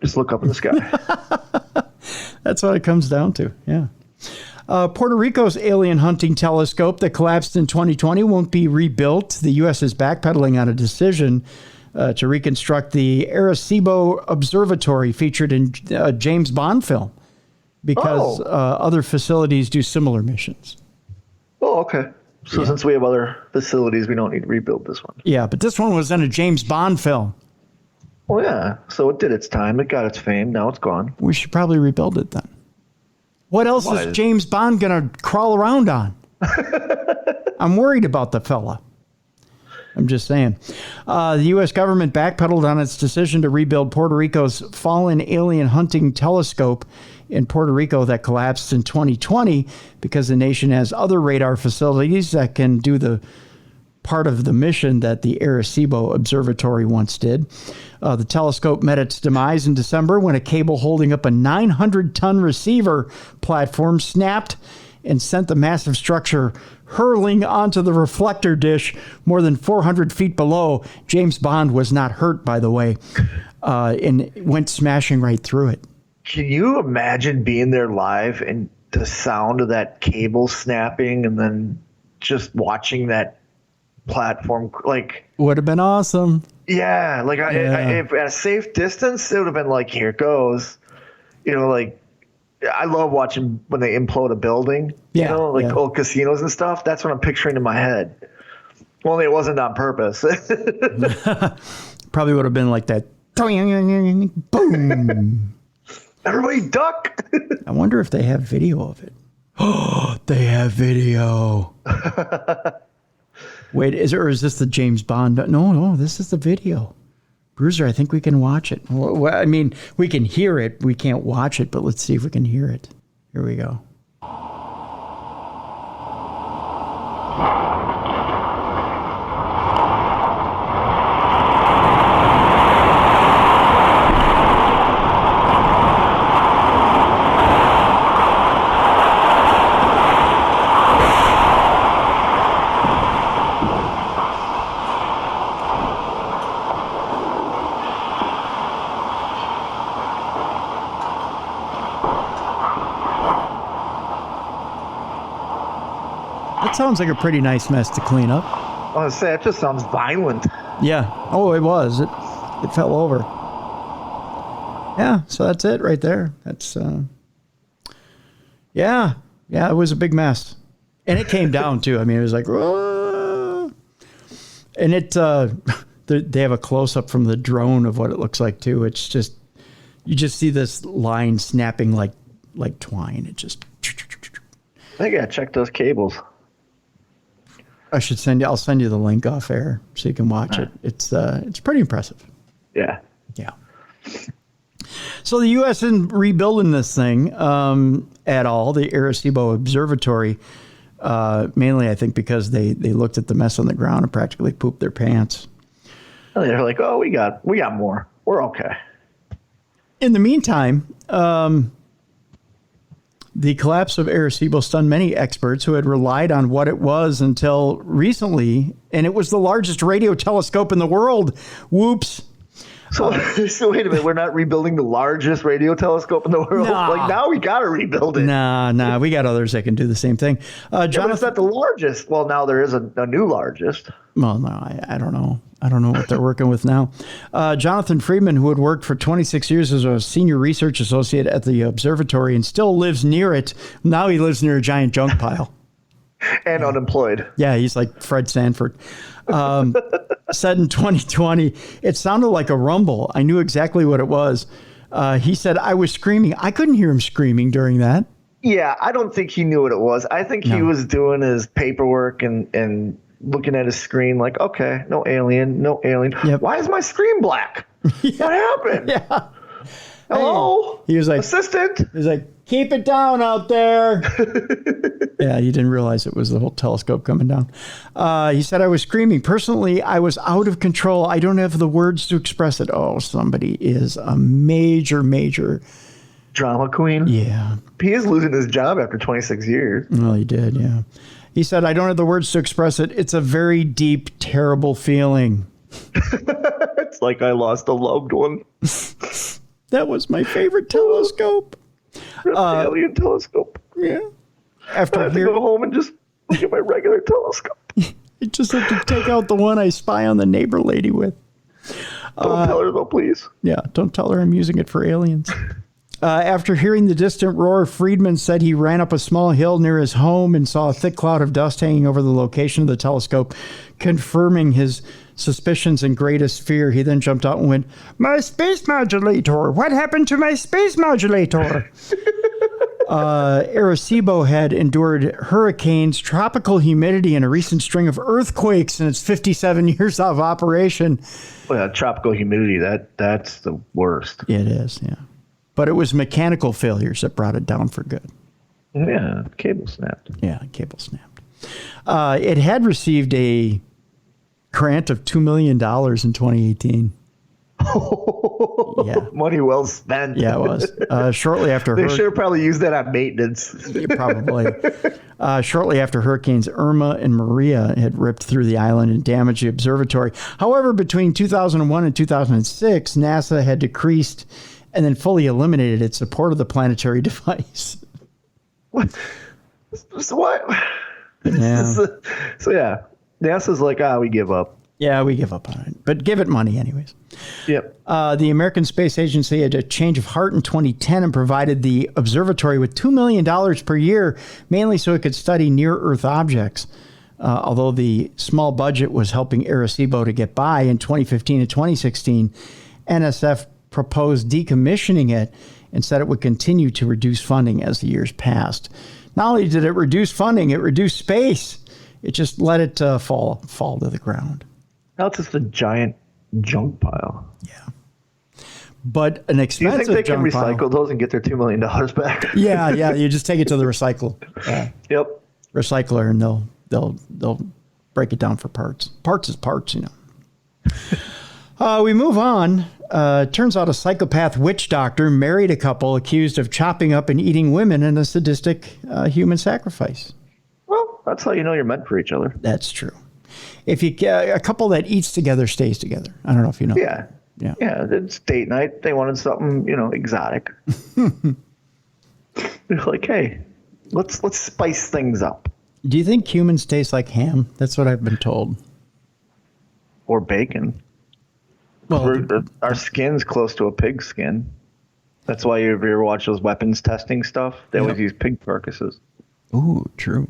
Speaker 2: just look up in the sky.
Speaker 1: That's what it comes down to, yeah. Puerto Rico's alien hunting telescope that collapsed in 2020 won't be rebuilt. The U.S. is backpedaling on a decision to reconstruct the Arecibo Observatory featured in a James Bond film because other facilities do similar missions.
Speaker 2: Oh, okay. So since we have other facilities, we don't need to rebuild this one.
Speaker 1: Yeah, but this one was in a James Bond film.
Speaker 2: Well, yeah. So it did its time. It got its fame. Now it's gone.
Speaker 1: We should probably rebuild it then. What else is James Bond going to crawl around on? I'm worried about the fella. I'm just saying. The U.S. government backpedaled on its decision to rebuild Puerto Rico's fallen alien hunting telescope in Puerto Rico that collapsed in 2020 because the nation has other radar facilities that can do the part of the mission that the Arecibo Observatory once did. The telescope met its demise in December when a cable holding up a 900-ton receiver platform snapped and sent the massive structure hurling onto the reflector dish more than 400 feet below. James Bond was not hurt, by the way, and went smashing right through it.
Speaker 2: Can you imagine being there live and the sound of that cable snapping and then just watching that platform? Like,
Speaker 1: would have been awesome.
Speaker 2: Yeah, like if at a safe distance, it would have been like, here it goes. You know, like I love watching when they implode a building. You know, like old casinos and stuff. That's what I'm picturing in my head. Only it wasn't on purpose.
Speaker 1: Probably would have been like that. Boom.
Speaker 2: Everybody duck.
Speaker 1: I wonder if they have video of it. Oh, they have video. Wait, is this the James Bond? No, this is the video. Bruiser, I think we can watch it. Well, I mean, we can hear it. We can't watch it, but let's see if we can hear it. Here we go. That sounds like a pretty nice mess to clean up.
Speaker 2: I was say it just sounds violent.
Speaker 1: Yeah. Oh, it was. It fell over. Yeah. So that's it right there. That's yeah. It was a big mess, and it came down too. I mean, it was like, and it. They have a close up from the drone of what it looks like too. It's just you just see this line snapping like twine. It just.
Speaker 2: I gotta check those cables.
Speaker 1: I'll send you the link off air so you can watch it. It's pretty impressive.
Speaker 2: Yeah.
Speaker 1: Yeah. So the U.S. isn't rebuilding this thing at all, the Arecibo Observatory, mainly I think because they looked at the mess on the ground and practically pooped their pants.
Speaker 2: And they're like, oh, we got more. We're okay.
Speaker 1: In the meantime, the collapse of Arecibo stunned many experts who had relied on what it was until recently, and it was the largest radio telescope in the world. Whoops.
Speaker 2: So wait a minute, we're not rebuilding the largest radio telescope in the world?
Speaker 1: Nah.
Speaker 2: Like, now we got to rebuild it.
Speaker 1: Nah, we got others that can do the same thing.
Speaker 2: But it's not the largest. Well, now there is a new largest.
Speaker 1: Well, no, I don't know. I don't know what they're working with now. Jonathan Friedman, who had worked for 26 years as a senior research associate at the observatory and still lives near it. Now he lives near a giant junk pile.
Speaker 2: And unemployed.
Speaker 1: Yeah, he's like Fred Sanford. Said in 2020, it sounded like a rumble. I knew exactly what it was. He said, I was screaming. I couldn't hear him screaming during that.
Speaker 2: Yeah, I don't think he knew what it was. I think he was doing his paperwork and looking at his screen like, okay, no alien, no alien.
Speaker 1: Yep.
Speaker 2: Why is my screen black? What happened?
Speaker 1: Yeah.
Speaker 2: Hello?
Speaker 1: He was like,
Speaker 2: assistant?
Speaker 1: He was like, keep it down out there. Yeah, he didn't realize it was the whole telescope coming down. He said, I was screaming. Personally, I was out of control. I don't have the words to express it. Oh, somebody is a major
Speaker 2: drama queen.
Speaker 1: Yeah.
Speaker 2: He is losing his job after 26 years.
Speaker 1: Well, he did, yeah. He said, I don't have the words to express it. It's a very deep, terrible feeling.
Speaker 2: It's like I lost a loved one.
Speaker 1: That was my favorite telescope.
Speaker 2: Alien telescope.
Speaker 1: Yeah. After
Speaker 2: I have to go home and just look at my regular telescope.
Speaker 1: I just have to take out the one I spy on the neighbor lady with.
Speaker 2: Don't tell her though, please.
Speaker 1: Yeah, don't tell her I'm using it for aliens. After hearing the distant roar, Friedman said he ran up a small hill near his home and saw a thick cloud of dust hanging over the location of the telescope, confirming his suspicions and greatest fear. He then jumped out and went, my space modulator! What happened to my space modulator? Arecibo had endured hurricanes, tropical humidity, and a recent string of earthquakes in its 57 years of operation.
Speaker 2: Well, yeah, tropical humidity, that's the worst.
Speaker 1: It is, yeah. But it was mechanical failures that brought it down for good.
Speaker 2: Yeah, cable snapped.
Speaker 1: Yeah, cable snapped. It had received a grant of $2 million in 2018.
Speaker 2: Yeah. Money well spent.
Speaker 1: Yeah, it was. Shortly after
Speaker 2: they should have probably used that on maintenance.
Speaker 1: Probably. Shortly after Hurricanes Irma and Maria had ripped through the island and damaged the observatory. However, between 2001 and 2006, NASA had decreased and then fully eliminated its support of the planetary device.
Speaker 2: What? So what?
Speaker 1: Yeah.
Speaker 2: So yeah, NASA's like, we give up.
Speaker 1: Yeah, we give up on it, but give it money anyways.
Speaker 2: Yep.
Speaker 1: The American Space Agency had a change of heart in 2010 and provided the observatory with $2 million per year, mainly so it could study near-Earth objects. Although the small budget was helping Arecibo to get by in 2015 and 2016, NSF proposed decommissioning it and said it would continue to reduce funding as the years passed. Not only did it reduce funding, it reduced space. It just let it fall to the ground.
Speaker 2: Now it's just a giant junk pile.
Speaker 1: Yeah. But an expensive junk pile.
Speaker 2: Do you think they can recycle those and get their $2 million back?
Speaker 1: Yeah. You just take it to the recyclecer, and they'll break it down for parts. Parts is parts, you know. We move on. Turns out a psychopath witch doctor married a couple accused of chopping up and eating women in a sadistic human sacrifice.
Speaker 2: Well, that's how you know you're meant for each other.
Speaker 1: That's true. If you a couple that eats together stays together. I don't know if you know.
Speaker 2: Yeah. It's date night. They wanted something, exotic. They're like, hey, let's spice things up.
Speaker 1: Do you think humans taste like ham? That's what I've been told.
Speaker 2: Or bacon. Well, our skin's close to a pig's skin. That's why you ever watch those weapons testing stuff? They always use pig carcasses.
Speaker 1: Ooh, true.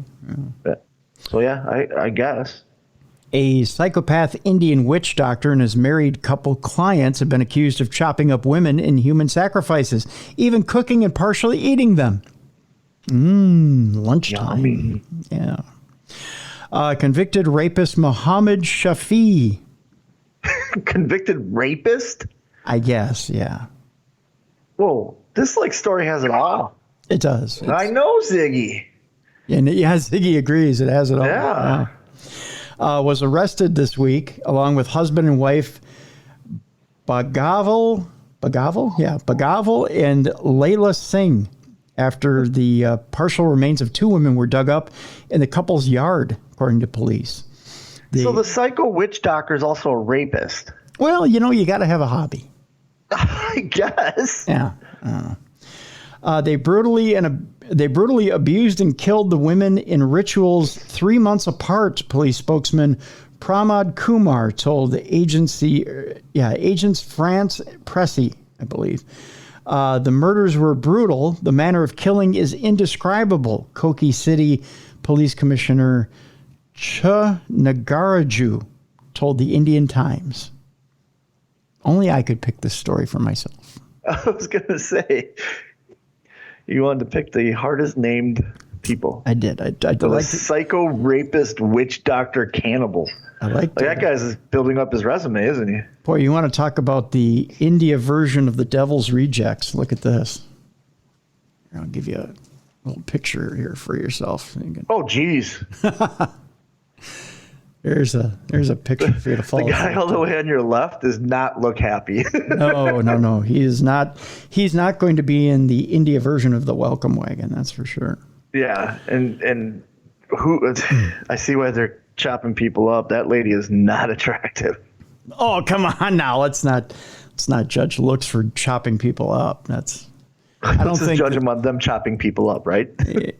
Speaker 1: Yeah.
Speaker 2: So yeah, I guess.
Speaker 1: A psychopath Indian witch doctor and his married couple clients have been accused of chopping up women in human sacrifices, even cooking and partially eating them. Lunchtime.
Speaker 2: Yummy.
Speaker 1: Yeah. Convicted rapist Mohammed Shafi.
Speaker 2: Convicted rapist?
Speaker 1: I guess, yeah.
Speaker 2: Whoa, this story has it all.
Speaker 1: It does.
Speaker 2: I know Ziggy.
Speaker 1: And Ziggy agrees. It has it all.
Speaker 2: Yeah.
Speaker 1: Was arrested this week along with husband and wife Bagaval and Layla Singh after the partial remains of two women were dug up in the couple's yard, according to police.
Speaker 2: So the psycho witch doctor is also a rapist.
Speaker 1: Well, you got to have a hobby.
Speaker 2: I guess.
Speaker 1: Yeah. They brutally abused and killed the women in rituals 3 months apart, police spokesman Pramod Kumar told the Agence France Presse, I believe. The murders were brutal. The manner of killing is indescribable, Kochi City Police Commissioner Cha Nagaraju told the Indian Times. Only I could pick this story for myself.
Speaker 2: I was going to say, you wanted to pick the hardest named people.
Speaker 1: I did. I
Speaker 2: The psycho rapist witch doctor cannibal.
Speaker 1: I like
Speaker 2: that guy's building up his resume, isn't he?
Speaker 1: Boy, you want to talk about the India version of the Devil's Rejects? Look at this. I'll give you a little picture here for yourself.
Speaker 2: Oh, geez.
Speaker 1: There's a picture for you to follow.
Speaker 2: The guy all the way on your left does not look happy.
Speaker 1: No. He is not. He's not going to be in the India version of the Welcome Wagon. That's for sure.
Speaker 2: Yeah, and who? I see why they're chopping people up. That lady is not attractive.
Speaker 1: Oh, come on now. Let's not judge looks for chopping people up. I don't think
Speaker 2: judge them on them chopping people up, right?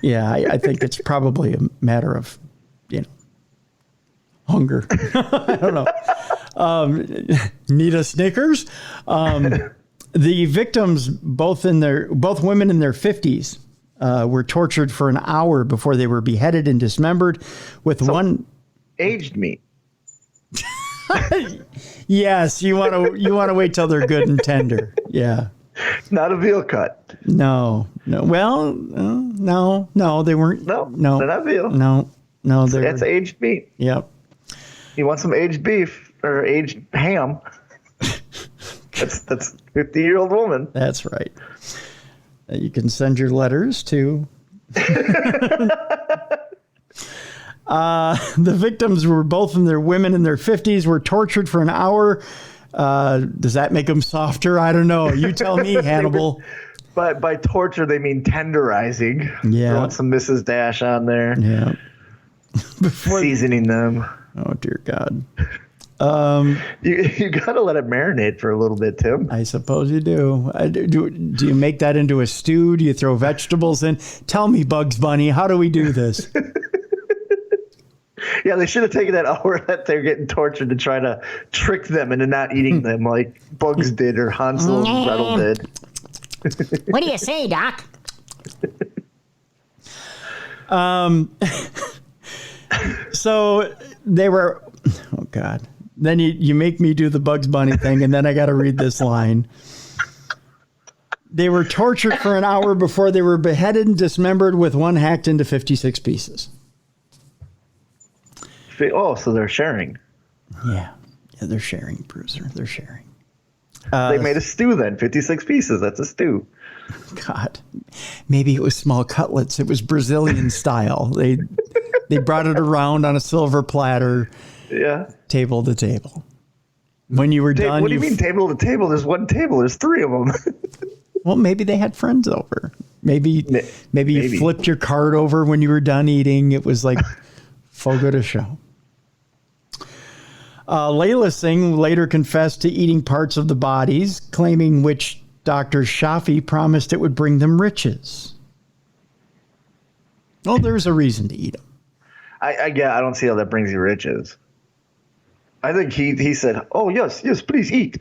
Speaker 1: Yeah, I think it's probably a matter of, hunger. I don't know. Need a Snickers? The victims, both women in their 50s, were tortured for an hour before they were beheaded and dismembered with one
Speaker 2: aged meat.
Speaker 1: Yes, you want to wait till they're good and tender. Yeah.
Speaker 2: Not a veal cut.
Speaker 1: No. Well, no, they weren't.
Speaker 2: No, they're not veal.
Speaker 1: No,
Speaker 2: it's aged meat.
Speaker 1: Yep.
Speaker 2: You want some aged beef or aged ham? That's 50-year-old woman.
Speaker 1: That's right. You can send your letters to. The victims were both women in their 50s, were tortured for an hour. Does that make them softer? I don't know. You tell me, Hannibal.
Speaker 2: By torture, they mean tenderizing.
Speaker 1: Yeah.
Speaker 2: Throwing some Mrs. Dash on there.
Speaker 1: Yeah.
Speaker 2: Seasoning them.
Speaker 1: Oh, dear God.
Speaker 2: You got to let it marinate for a little bit, Tim.
Speaker 1: I suppose you do. Do you make that into a stew? Do you throw vegetables in? Tell me, Bugs Bunny, how do we do this?
Speaker 2: Yeah, they should have taken that hour that they're getting tortured to try to trick them into not eating them like Bugs did or Hansel and Gretel did.
Speaker 3: What do you say, Doc?
Speaker 1: So they were, oh God. Then you make me do the Bugs Bunny thing, and then I got to read this line. They were tortured for an hour before they were beheaded and dismembered with one hacked into 56 pieces.
Speaker 2: Oh, so they're sharing.
Speaker 1: Yeah, they're sharing, Bruiser. They're sharing.
Speaker 2: They made a stew then, 56 pieces. That's a stew.
Speaker 1: God, maybe it was small cutlets. It was Brazilian style. They brought it around on a silver platter.
Speaker 2: Yeah.
Speaker 1: Table to table. When you were done.
Speaker 2: What do you mean table to table? There's one table. There's three of them.
Speaker 1: Well, maybe they had friends over. Maybe you flipped your card over when you were done eating. It was like fogo de show. Layla Singh later confessed to eating parts of the bodies, claiming witch Dr. Shafi promised it would bring them riches. Oh, there's a reason to eat them.
Speaker 2: I don't see how that brings you riches. I think he said, "Oh yes, please eat. It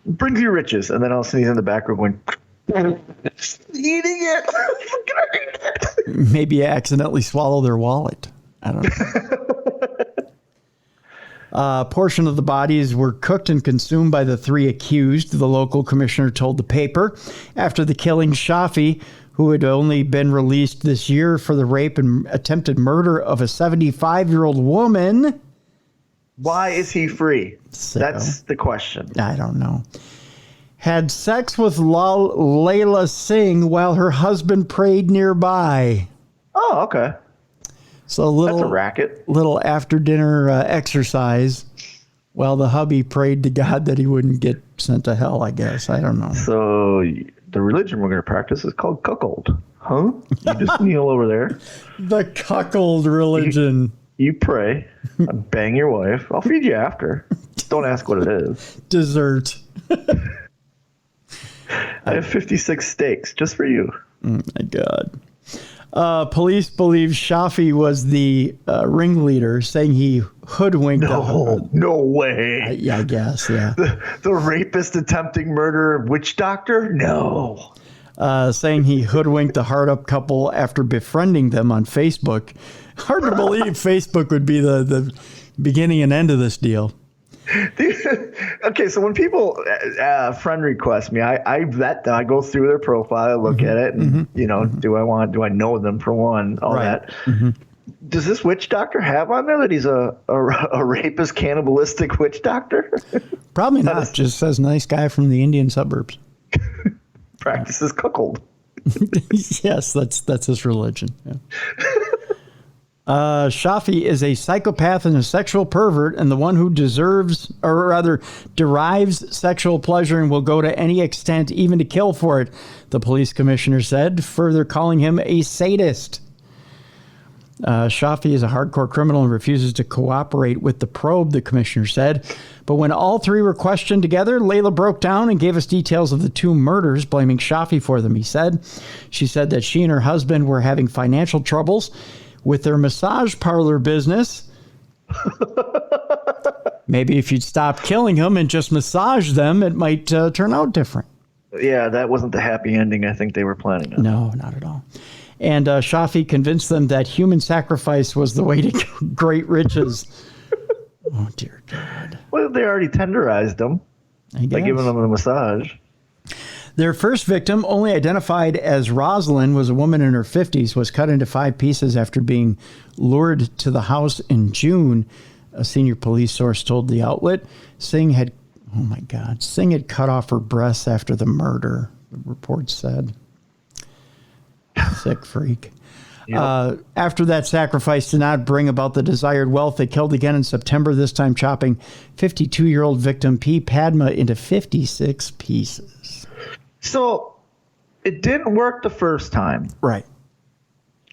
Speaker 2: brings you riches." And then all of a sudden he's in the back room going, eating it.
Speaker 1: Maybe you accidentally swallow their wallet. I don't know. A portion of the bodies were cooked and consumed by the three accused, the local commissioner told the paper. After the killing, Shafi, who had only been released this year for the rape and attempted murder of a 75-year-old woman.
Speaker 2: Why is he free?
Speaker 1: So,
Speaker 2: that's the question.
Speaker 1: I don't know. Had sex with Layla Singh while her husband prayed nearby.
Speaker 2: Oh, okay.
Speaker 1: So
Speaker 2: that's a racket.
Speaker 1: Little after dinner exercise while the hubby prayed to God that he wouldn't get sent to hell, I guess. I don't know.
Speaker 2: So the religion we're going to practice is called cuckold. Huh? You just kneel over there.
Speaker 1: The cuckold religion.
Speaker 2: You pray. Bang your wife. I'll feed you after. Don't ask what it is.
Speaker 1: Dessert.
Speaker 2: I have 56 steaks just for you.
Speaker 1: Oh, my God. Police believe Shafi was the ringleader, saying he hoodwinked.
Speaker 2: No way.
Speaker 1: I guess, yeah.
Speaker 2: The rapist attempting murder of witch doctor? No.
Speaker 1: Saying he hoodwinked the hard-up couple after befriending them on Facebook. Hard to believe Facebook would be the beginning and end of this deal.
Speaker 2: Okay, so when people friend request me, I vet them. I go through their profile, look at it, and do I know them for one? All that. Does this witch doctor have on there that he's a rapist, cannibalistic witch doctor?
Speaker 1: Probably not. Just says nice guy from the Indian suburbs.
Speaker 2: Practices cuckold.
Speaker 1: Yes, that's his religion. Yeah. Shafi is a psychopath and a sexual pervert, and the one who derives sexual pleasure and will go to any extent, even to kill for it, the police commissioner said, further calling him a sadist. Shafi is a hardcore criminal and refuses to cooperate with the probe, the commissioner said. But when all three were questioned together, Layla broke down and gave us details of the two murders, blaming Shafi for them, he said. She said that she and her husband were having financial troubles with their massage parlor business. Maybe if you'd stop killing them and just massage them, it might turn out different.
Speaker 2: Yeah, that wasn't the happy ending I think they were planning on.
Speaker 1: No, not at all. And Shafi convinced them that human sacrifice was the way to great riches. Oh, dear God.
Speaker 2: Well, they already tenderized them by giving them a massage.
Speaker 1: Their first victim, only identified as Rosalind, was a woman in her 50s, was cut into 5 pieces after being lured to the house in June. A senior police source told the outlet. Singh had cut off her breasts after the murder, the report said. Sick freak. Yep. After that sacrifice did not bring about the desired wealth, they killed again in September, this time chopping 52-year-old victim P. Padma into 56 pieces.
Speaker 2: So it didn't work the first time.
Speaker 1: Right.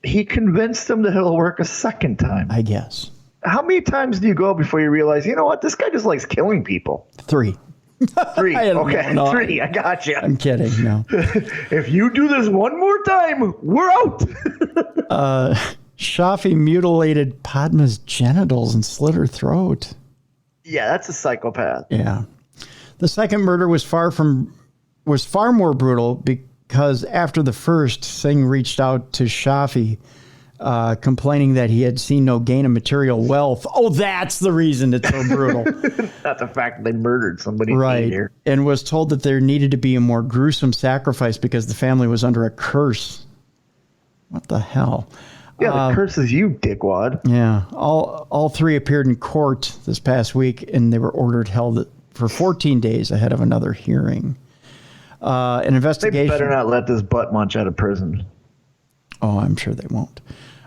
Speaker 2: He convinced them that it'll work a second time.
Speaker 1: I guess.
Speaker 2: How many times do you go before you realize, you know what, this guy just likes killing people?
Speaker 1: 3.
Speaker 2: 3. Okay, no, 3. I got you.
Speaker 1: I'm kidding. No.
Speaker 2: If you do this one more time, we're out.
Speaker 1: Shafi mutilated Padma's genitals and slit her throat.
Speaker 2: Yeah, that's a psychopath.
Speaker 1: Yeah. The second murder was far more brutal because after the first, Singh reached out to Shafi, complaining that he had seen no gain of material wealth. Oh, that's the reason it's so brutal.
Speaker 2: Not the fact that they murdered somebody.
Speaker 1: Right.
Speaker 2: Here.
Speaker 1: And was told that there needed to be a more gruesome sacrifice because the family was under a curse. What the hell?
Speaker 2: Yeah, the curse is you, dickwad.
Speaker 1: Yeah. All 3 appeared in court this past week, and they were ordered held for 14 days ahead of another hearing. An investigation.
Speaker 2: They better not let this butt munch out of prison.
Speaker 1: Oh, I'm sure they won't.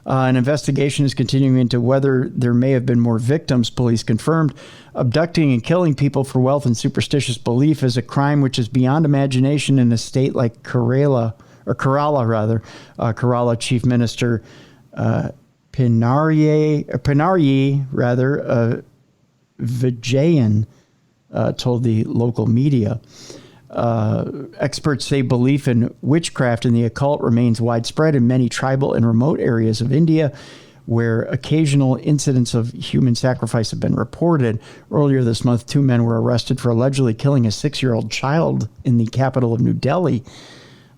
Speaker 1: An investigation is continuing into whether there may have been more victims, police confirmed. Abducting and killing people for wealth and superstitious belief is a crime which is beyond imagination in a state like Kerala Chief Minister Pinarayi Vijayan told the local media. Experts say belief in witchcraft and the occult remains widespread in many tribal and remote areas of India, where occasional incidents of human sacrifice have been reported. Earlier this month, 2 men were arrested for allegedly killing a 6-year-old child in the capital of New Delhi.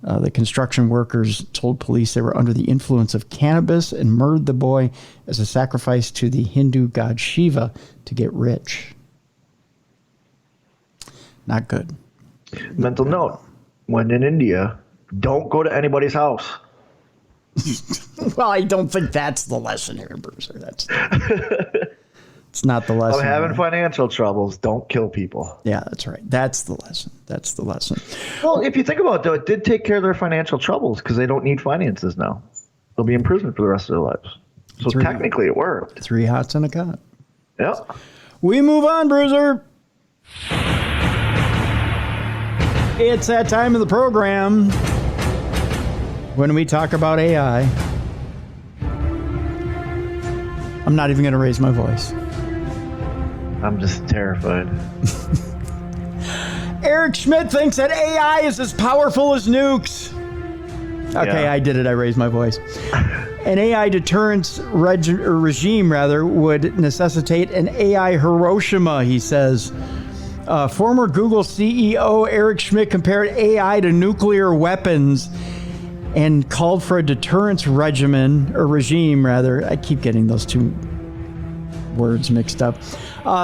Speaker 1: The construction workers told police they were under the influence of cannabis and murdered the boy as a sacrifice to the Hindu god Shiva to get rich. Not good.
Speaker 2: Mental note, when in India, don't go to anybody's house.
Speaker 1: Well, I don't think that's the lesson here, Bruiser. It's not the lesson.
Speaker 2: I'm having financial troubles. Don't kill people.
Speaker 1: Yeah, that's right. That's the lesson.
Speaker 2: Well, if you think about it, though, it did take care of their financial troubles because they don't need finances now. They'll be in prison for the rest of their lives. So technically it worked.
Speaker 1: 3 hots and a cot.
Speaker 2: Yep.
Speaker 1: We move on, Bruiser. It's that time of the program when we talk about AI. I'm not even going to raise my voice.
Speaker 2: I'm just terrified.
Speaker 1: Eric Schmidt thinks that AI is as powerful as nukes. Okay, yeah. I did it. I raised my voice. An AI deterrence regime would necessitate an AI Hiroshima, he says. Former Google CEO Eric Schmidt compared AI to nuclear weapons and called for a deterrence regime. I keep getting those two words mixed up.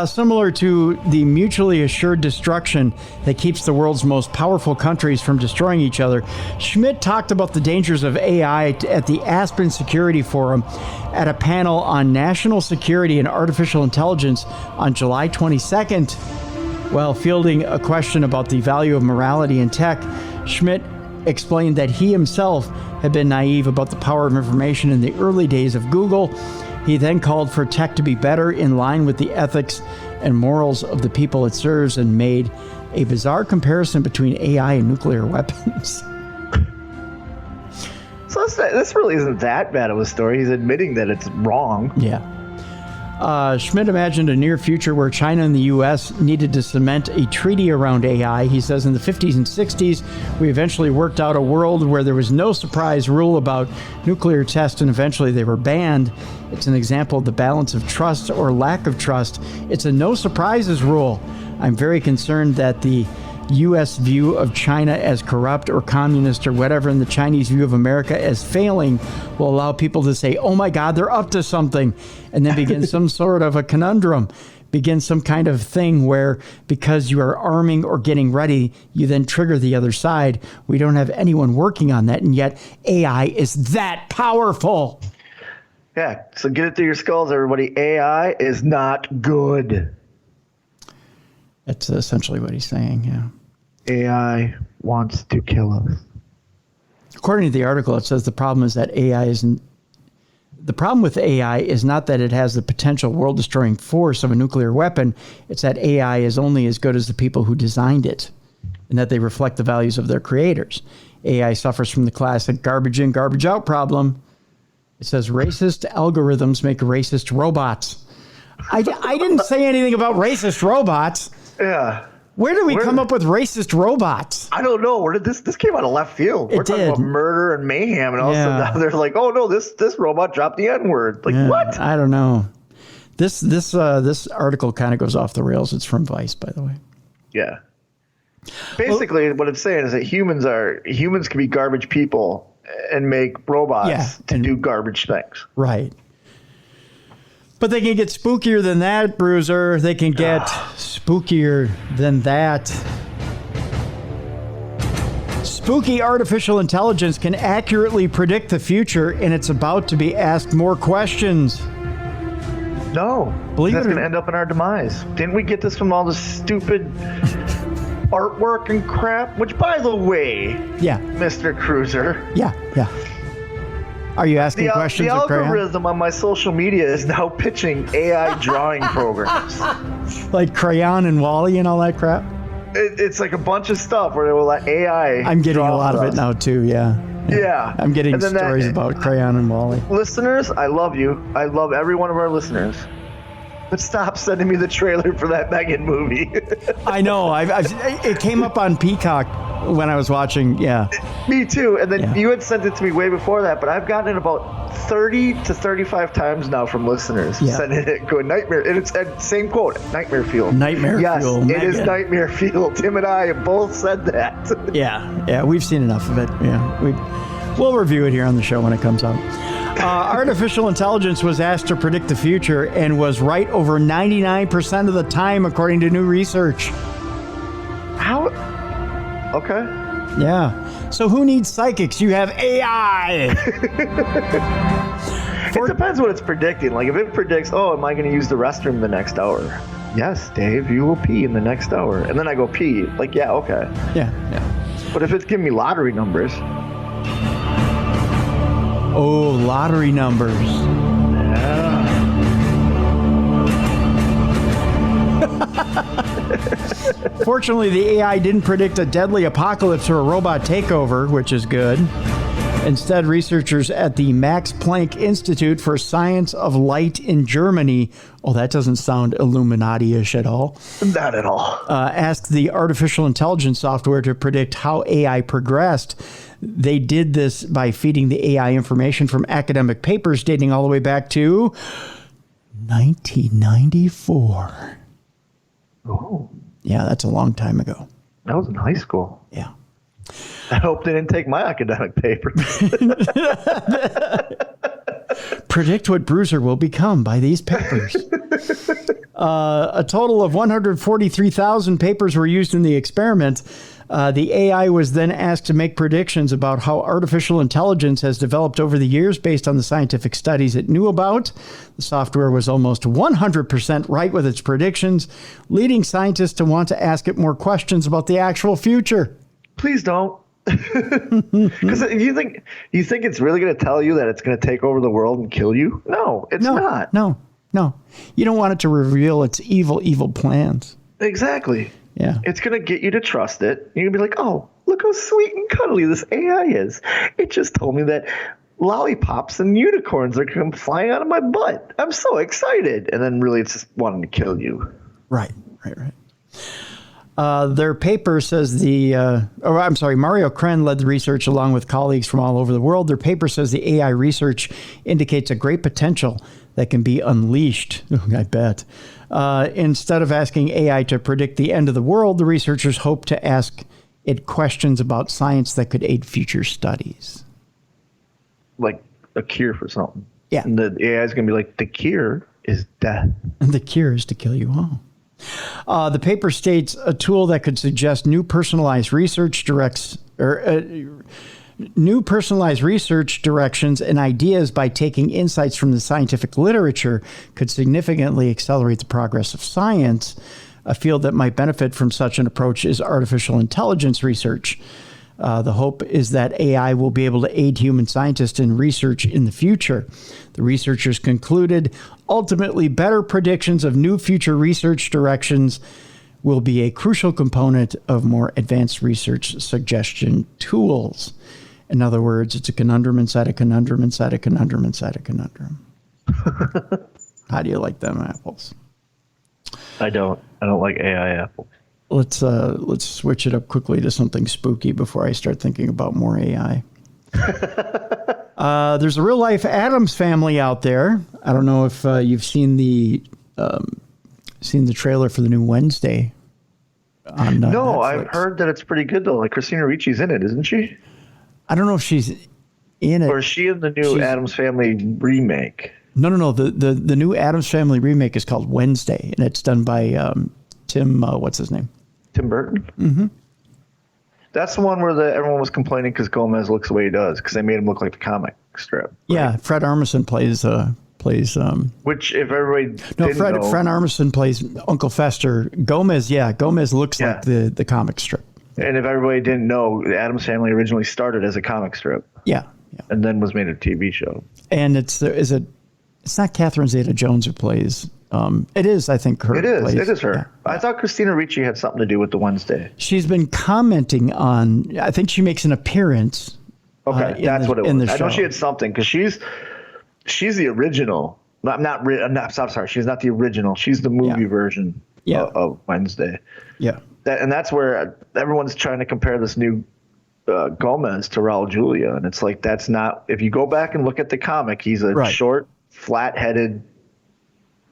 Speaker 1: Similar to the mutually assured destruction that keeps the world's most powerful countries from destroying each other, Schmidt talked about the dangers of AI at the Aspen Security Forum at a panel on national security and artificial intelligence on July 22nd. While fielding a question about the value of morality in tech, Schmidt explained that he himself had been naive about the power of information in the early days of Google. He then called for tech to be better in line with the ethics and morals of the people it serves and made a bizarre comparison between AI and nuclear weapons.
Speaker 2: So this really isn't that bad of a story. He's admitting that it's wrong.
Speaker 1: Yeah. Schmidt imagined a near future where China and the U.S. needed to cement a treaty around AI. He says in the 50s and 60s, we eventually worked out a world where there was no surprise rule about nuclear tests, and eventually they were banned. It's an example of the balance of trust or lack of trust. It's a no surprises rule. I'm very concerned that the U.S. view of China as corrupt or communist or whatever, and the Chinese view of America as failing will allow people to say, oh my God, they're up to something, and then begin some sort of a conundrum, begin some kind of thing where because you are arming or getting ready, you then trigger the other side. We don't have anyone working on that, and yet AI is that powerful.
Speaker 2: Yeah, so get it through your skulls, everybody. AI is not good.
Speaker 1: That's essentially what he's saying, yeah.
Speaker 2: AI wants to kill us.
Speaker 1: According to the article, it says the problem is that the problem with AI is not that it has the potential world-destroying force of a nuclear weapon. It's that AI is only as good as the people who designed it, and that they reflect the values of their creators. AI suffers from the classic garbage in, garbage out problem. It says racist algorithms make racist robots. I didn't say anything about racist robots.
Speaker 2: Yeah.
Speaker 1: Where did we come up with racist robots?
Speaker 2: I don't know. Where did this came out of left field? We're talking about murder and mayhem, and all of a sudden they're like, "Oh no, this robot dropped the N-word." Like what?
Speaker 1: I don't know. This article kind of goes off the rails. It's from Vice, by the way.
Speaker 2: Yeah. Basically, what it's saying is that humans can be garbage people and make robots to do garbage things.
Speaker 1: Right. But they can get spookier than that, Bruiser. They can get spookier than that. Spooky artificial intelligence can accurately predict the future, and it's about to be asked more questions.
Speaker 2: No. That's going to end up in our demise. Didn't we get this from all this stupid artwork and crap? Which, by the way, Mr. Cruiser.
Speaker 1: Yeah. Are you asking questions?
Speaker 2: The algorithm on my social media is now pitching AI drawing programs.
Speaker 1: Like Crayon and Wall-E and all that crap?
Speaker 2: It's like a bunch of stuff where they will let AI
Speaker 1: I'm getting a lot of it now, too, yeah. I'm getting stories about Crayon and Wall-E.
Speaker 2: Listeners, I love you. I love every one of our listeners. But stop sending me the trailer for that Megan movie.
Speaker 1: I know. It came up on Peacock when I was watching. Yeah.
Speaker 2: Me too. And then you had sent it to me way before that, but I've gotten it about 30 to 35 times now from listeners sending it going nightmare. And it's same quote, nightmare fuel.
Speaker 1: Nightmare fuel.
Speaker 2: Yes, it is nightmare fuel. Tim and I have both said that.
Speaker 1: Yeah. We've seen enough of it. Yeah. We'll review it here on the show when it comes out. Artificial intelligence was asked to predict the future and was right over 99% of the time, according to new research.
Speaker 2: How? Okay.
Speaker 1: Yeah. So who needs psychics? You have AI.
Speaker 2: It depends what it's predicting. Like if it predicts, am I going to use the restroom the next hour? Yes, Dave, you will pee in the next hour. And then I go pee. Like, yeah, okay.
Speaker 1: Yeah.
Speaker 2: But if it's giving me lottery numbers.
Speaker 1: Oh, lottery numbers.
Speaker 2: Yeah.
Speaker 1: Fortunately, the AI didn't predict a deadly apocalypse or a robot takeover, which is good. Instead, researchers at the Max Planck Institute for Science of Light in Germany, that doesn't sound Illuminati-ish at all.
Speaker 2: Not at all.
Speaker 1: Asked the artificial intelligence software to predict how AI progressed. They did this by feeding the AI information from academic papers dating all the way back to 1994.
Speaker 2: Oh.
Speaker 1: Yeah, that's a long time ago.
Speaker 2: That was in high school.
Speaker 1: Yeah.
Speaker 2: I hope they didn't take my academic paper.
Speaker 1: Predict what Bruiser will become by these papers. A total of 143,000 papers were used in the experiment. The AI was then asked to make predictions about how artificial intelligence has developed over the years based on the scientific studies it knew about. The software was almost 100% right with its predictions, leading scientists to want to ask it more questions about the actual future.
Speaker 2: Please don't. Because you think it's really going to tell you that it's going to take over the world and kill you? No, it's not.
Speaker 1: No. You don't want it to reveal its evil plans.
Speaker 2: Exactly.
Speaker 1: Yeah.
Speaker 2: It's going to get you to trust it. You're going to be like, oh, look how sweet and cuddly this AI is. It just told me that lollipops and unicorns are going to come flying out of my butt. I'm so excited. And then really it's just wanting to kill you.
Speaker 1: Right. Their paper says Mario Kren led the research along with colleagues from all over the world. Their paper says the AI research indicates a great potential that can be unleashed. I bet. Instead of asking AI to predict the end of the world, the researchers hope to ask it questions about science that could aid future studies.
Speaker 2: Like a cure for something.
Speaker 1: Yeah.
Speaker 2: And the AI is going to be like, the cure is death.
Speaker 1: And the cure is to kill you all. The paper states a tool that could suggest new personalized research directions and ideas by taking insights from the scientific literature could significantly accelerate the progress of science. A field that might benefit from such an approach is artificial intelligence research. The hope is that AI will be able to aid human scientists in research in the future. The researchers concluded, ultimately, better predictions of new future research directions will be a crucial component of more advanced research suggestion tools. In other words, it's a conundrum inside a conundrum inside a conundrum inside a conundrum. How do you like them apples?
Speaker 2: I don't like AI apples.
Speaker 1: Let's switch it up quickly to something spooky before I start thinking about more AI. There's a real life Addams Family out there. I don't know if you've seen the trailer for the new Wednesday. On
Speaker 2: no,
Speaker 1: Netflix.
Speaker 2: I've heard that it's pretty good though. Like Christina Ricci's in it, isn't she?
Speaker 1: I don't know if she's in it.
Speaker 2: Or is she in the new Addams Family remake?
Speaker 1: No. The new Addams Family remake is called Wednesday, and it's done by Tim. What's his name?
Speaker 2: Tim Burton.
Speaker 1: Mm-hmm.
Speaker 2: That's the one where everyone was complaining because Gomez looks the way he does because they made him look like the comic strip. Right?
Speaker 1: Yeah, Fred Armisen plays.
Speaker 2: Which, if everybody
Speaker 1: Fred Armisen plays Uncle Fester. Gomez looks like the comic strip.
Speaker 2: And if everybody didn't know, the Addams Family originally started as a comic strip.
Speaker 1: Yeah.
Speaker 2: And then was made a TV show.
Speaker 1: And it's not Catherine Zeta-Jones who plays. It is, I think, her.
Speaker 2: It is her.
Speaker 1: Yeah.
Speaker 2: I thought Christina Ricci had something to do with the Wednesday.
Speaker 1: She's been commenting on. I think she makes an appearance.
Speaker 2: Okay, that's what it was. I know she had something because she's the original. I'm sorry. She's not the original. She's the movie version of Wednesday.
Speaker 1: Yeah.
Speaker 2: That's where everyone's trying to compare this new Gomez to Raul Julia, and it's like that's not. If you go back and look at the comic, he's a short, flat-headed.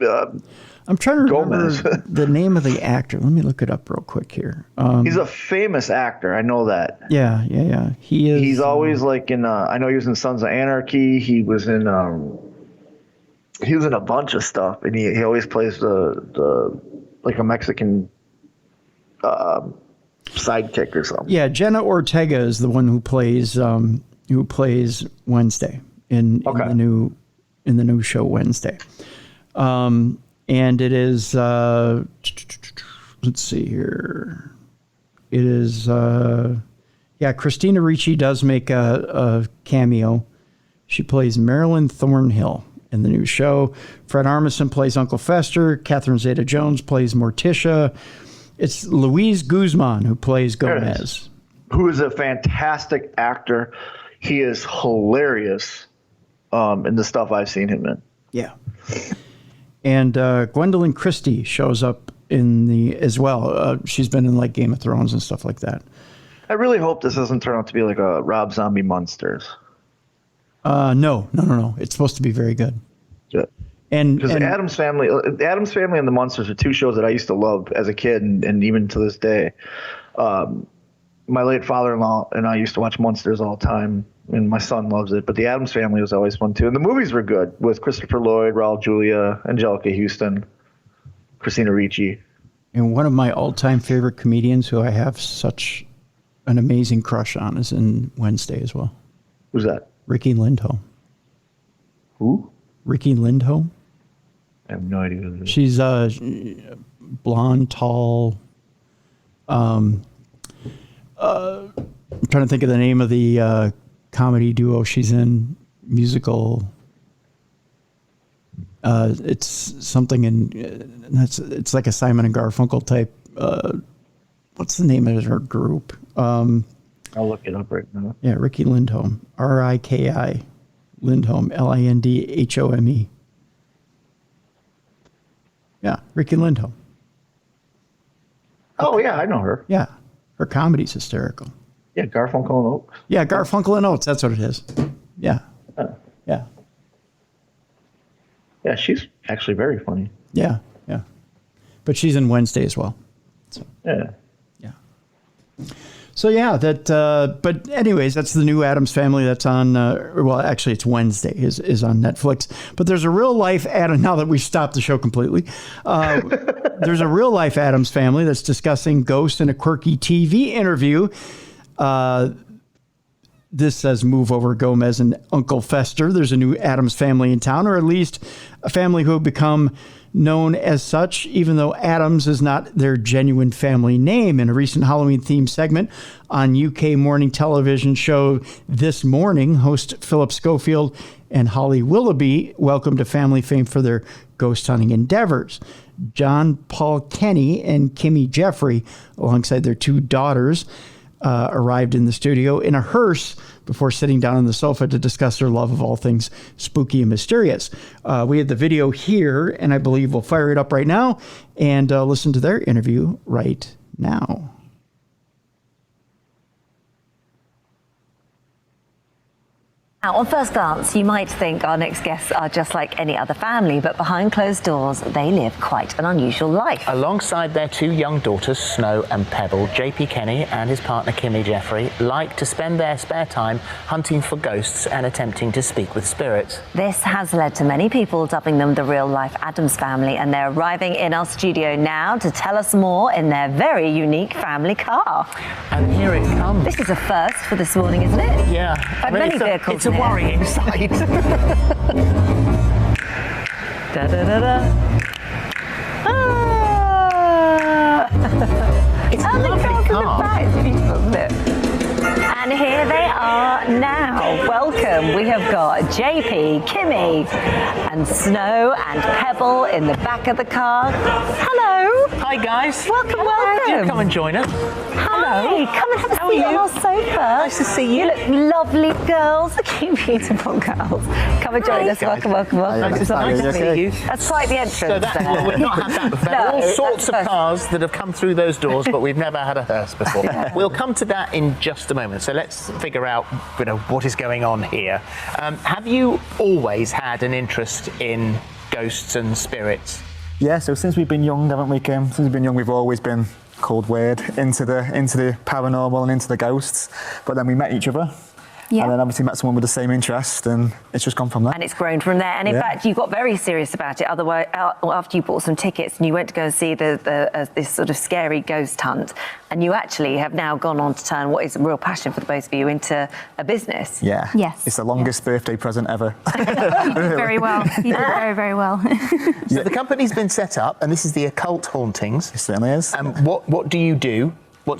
Speaker 1: I'm trying to remember the name of the actor. Let me look it up real quick here.
Speaker 2: He's a famous actor. I know that.
Speaker 1: Yeah. He is.
Speaker 2: He's always like in. I know he was in Sons of Anarchy. He was in. He was in a bunch of stuff, and he always plays the like a Mexican sidekick or something.
Speaker 1: Yeah, Jenna Ortega is the one who plays Wednesday in the new show Wednesday. And it is, let's see here. It is, Christina Ricci does make a cameo. She plays Marilyn Thornhill in the new show. Fred Armisen plays Uncle Fester. Catherine Zeta-Jones plays Morticia. It's Luis Guzman who plays Gomez.
Speaker 2: Who is a fantastic actor. He is hilarious in the stuff I've seen him in.
Speaker 1: Yeah. And Gwendolyn Christie shows up as well. She's been in like Game of Thrones and stuff like that.
Speaker 2: I really hope this doesn't turn out to be like a Rob Zombie Monsters.
Speaker 1: No. It's supposed to be very good.
Speaker 2: Good. Because Addams Family and the Munsters are two shows that I used to love as a kid and even to this day. My late father-in-law and I used to watch Munsters all the time, and my son loves it. But the Addams Family was always fun too, and the movies were good with Christopher Lloyd, Raul Julia, Angelica Houston. Christina Ricci.
Speaker 1: And one of my all-time favorite comedians who I have such an amazing crush on is in Wednesday as well.
Speaker 2: Who's that?
Speaker 1: Ricky Lindholm.
Speaker 2: Who?
Speaker 1: Ricky Lindholm.
Speaker 2: I have no idea who that is.
Speaker 1: She's blonde, tall. I'm trying to think of the name of the comedy duo she's in, musical. It's something it's like a Simon and Garfunkel type. What's the name of her group?
Speaker 2: I'll look it up right now.
Speaker 1: Yeah, Ricky Lindholm. Riki Lindholm. Lindhome. Yeah, Ricky Lindholm.
Speaker 2: Oh, yeah, I know her.
Speaker 1: Yeah, her comedy's hysterical.
Speaker 2: Yeah, Garfunkel and Oates.
Speaker 1: Yeah, Garfunkel and Oates. That's what it is. Yeah. Yeah.
Speaker 2: Yeah, she's actually very funny.
Speaker 1: Yeah. Yeah. But she's in Wednesday as well. So,
Speaker 2: Yeah.
Speaker 1: yeah. So, yeah, but anyways, that's the new Addams Family that's on, well, actually, it's Wednesday is on Netflix. But there's a real life Addams, now that we've stopped the show completely, there's a real life Addams Family that's discussing ghosts in a quirky TV interview. This says move over Gomez and Uncle Fester. There's a new Addams Family in town, or at least a family who have become known as such, even though Addams is not their genuine family name. In a recent Halloween-themed segment on UK morning television show This Morning, host Philip Schofield and Holly Willoughby welcomed to family fame for their ghost hunting endeavors. John Paul Kenny and Kimmy Jeffrey, alongside their two daughters, arrived in the studio in a hearse before sitting down on the sofa to discuss their love of all things spooky and mysterious. We had the video here, and I believe we'll fire it up right now and listen to their interview right now.
Speaker 3: Now, on first glance, you might think our next guests are just like any other family, but behind closed doors, they live quite an unusual life.
Speaker 4: Alongside their two young daughters, Snow and Pebble, JP Kenny and his partner Kimmy Jeffrey like to spend their spare time hunting for ghosts and attempting to speak with spirits.
Speaker 3: This has led to many people dubbing them the real-life Addams Family, and they're arriving in our studio now to tell us more in their very unique family car.
Speaker 4: And here it comes.
Speaker 3: This is a first for this morning, isn't it?
Speaker 4: Yeah.
Speaker 3: Had many vehicles.
Speaker 4: It's a worrying sight.
Speaker 3: Da, da, da, da. Ah!
Speaker 4: It's a
Speaker 3: And the
Speaker 4: lovely
Speaker 3: girls in the
Speaker 4: car.
Speaker 3: back, it's beautiful, isn't it? And here they are now. Welcome. We have got JP, Kimmy, and Snow and Pebble in the back of the car. Hello.
Speaker 4: Hi guys.
Speaker 3: Welcome,
Speaker 4: Do
Speaker 3: welcome.
Speaker 4: come and join us.
Speaker 3: Hi. Come and have a
Speaker 4: How are
Speaker 3: seat on
Speaker 4: you?
Speaker 3: our sofa.
Speaker 4: Nice to see you.
Speaker 3: You look lovely, girls. Look at you beautiful girls. Come and join us.
Speaker 4: guys.
Speaker 3: Welcome.
Speaker 4: Nice to meet you.
Speaker 3: That's quite the entrance.
Speaker 4: So that,
Speaker 3: there.
Speaker 4: well, we've not had that before.
Speaker 3: No,
Speaker 4: All sorts of
Speaker 3: that's
Speaker 4: cars that have come through those doors, but we've never had a hearse before. We'll come to that in just a moment. So let's figure out, what is going on here. Have you always had an interest in ghosts and spirits?
Speaker 5: Yeah, so since we've been young, haven't we, Kim? Since we've been young, we've always been cold word into the paranormal and into the ghosts. But then we met each other.
Speaker 6: Yeah.
Speaker 5: And then obviously met someone with the same interest, and it's just gone from there.
Speaker 3: And it's grown from there. And in
Speaker 5: Yeah.
Speaker 3: fact, you got very serious about it. Otherwise, after you bought some tickets and you went to go and see this sort of scary ghost hunt, and you actually have now gone on to turn what is a real passion for the both of you into a business.
Speaker 5: Yeah.
Speaker 6: Yes.
Speaker 5: It's the longest birthday present ever.
Speaker 6: You did very well. You did very, very well.
Speaker 4: So the company's been set up, and this is the Occult Hauntings.
Speaker 5: It certainly is.
Speaker 4: What do you do? What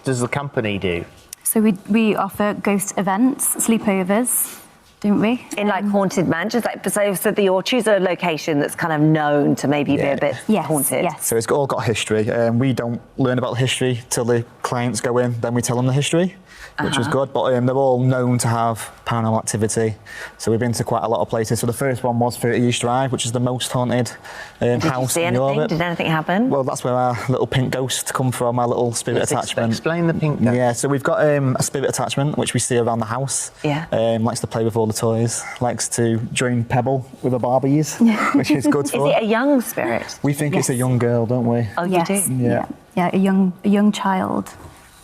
Speaker 4: does the company do?
Speaker 6: So we offer ghost events, sleepovers, don't we?
Speaker 3: In like haunted mansions, like so you'll choose a location that's kind of known to maybe be a bit
Speaker 6: Yes,
Speaker 3: haunted.
Speaker 6: yes.
Speaker 5: So it's all got history. We don't learn about the history till the clients go in, then we tell them the history, which was good. But they're all known to have paranormal activity. So we've been to quite a lot of places. So the first one was 30 East Drive, which is the most haunted
Speaker 3: Did you
Speaker 5: house
Speaker 3: see
Speaker 5: in
Speaker 3: anything?
Speaker 5: Europe.
Speaker 3: Did anything happen?
Speaker 5: Well, that's where our little pink ghost come from, our little spirit attachment.
Speaker 4: Explain the pink ghost.
Speaker 5: Yeah, so we've got a spirit attachment, which we see around the house.
Speaker 3: Yeah.
Speaker 5: Likes to play with all the toys, likes to join Pebble with the Barbies, which is good
Speaker 3: Is
Speaker 5: for.
Speaker 3: it a young spirit?
Speaker 5: We think it's a young girl, don't we?
Speaker 3: Oh,
Speaker 6: Yes.
Speaker 3: you do?
Speaker 5: Yeah.
Speaker 6: Yeah, a young child.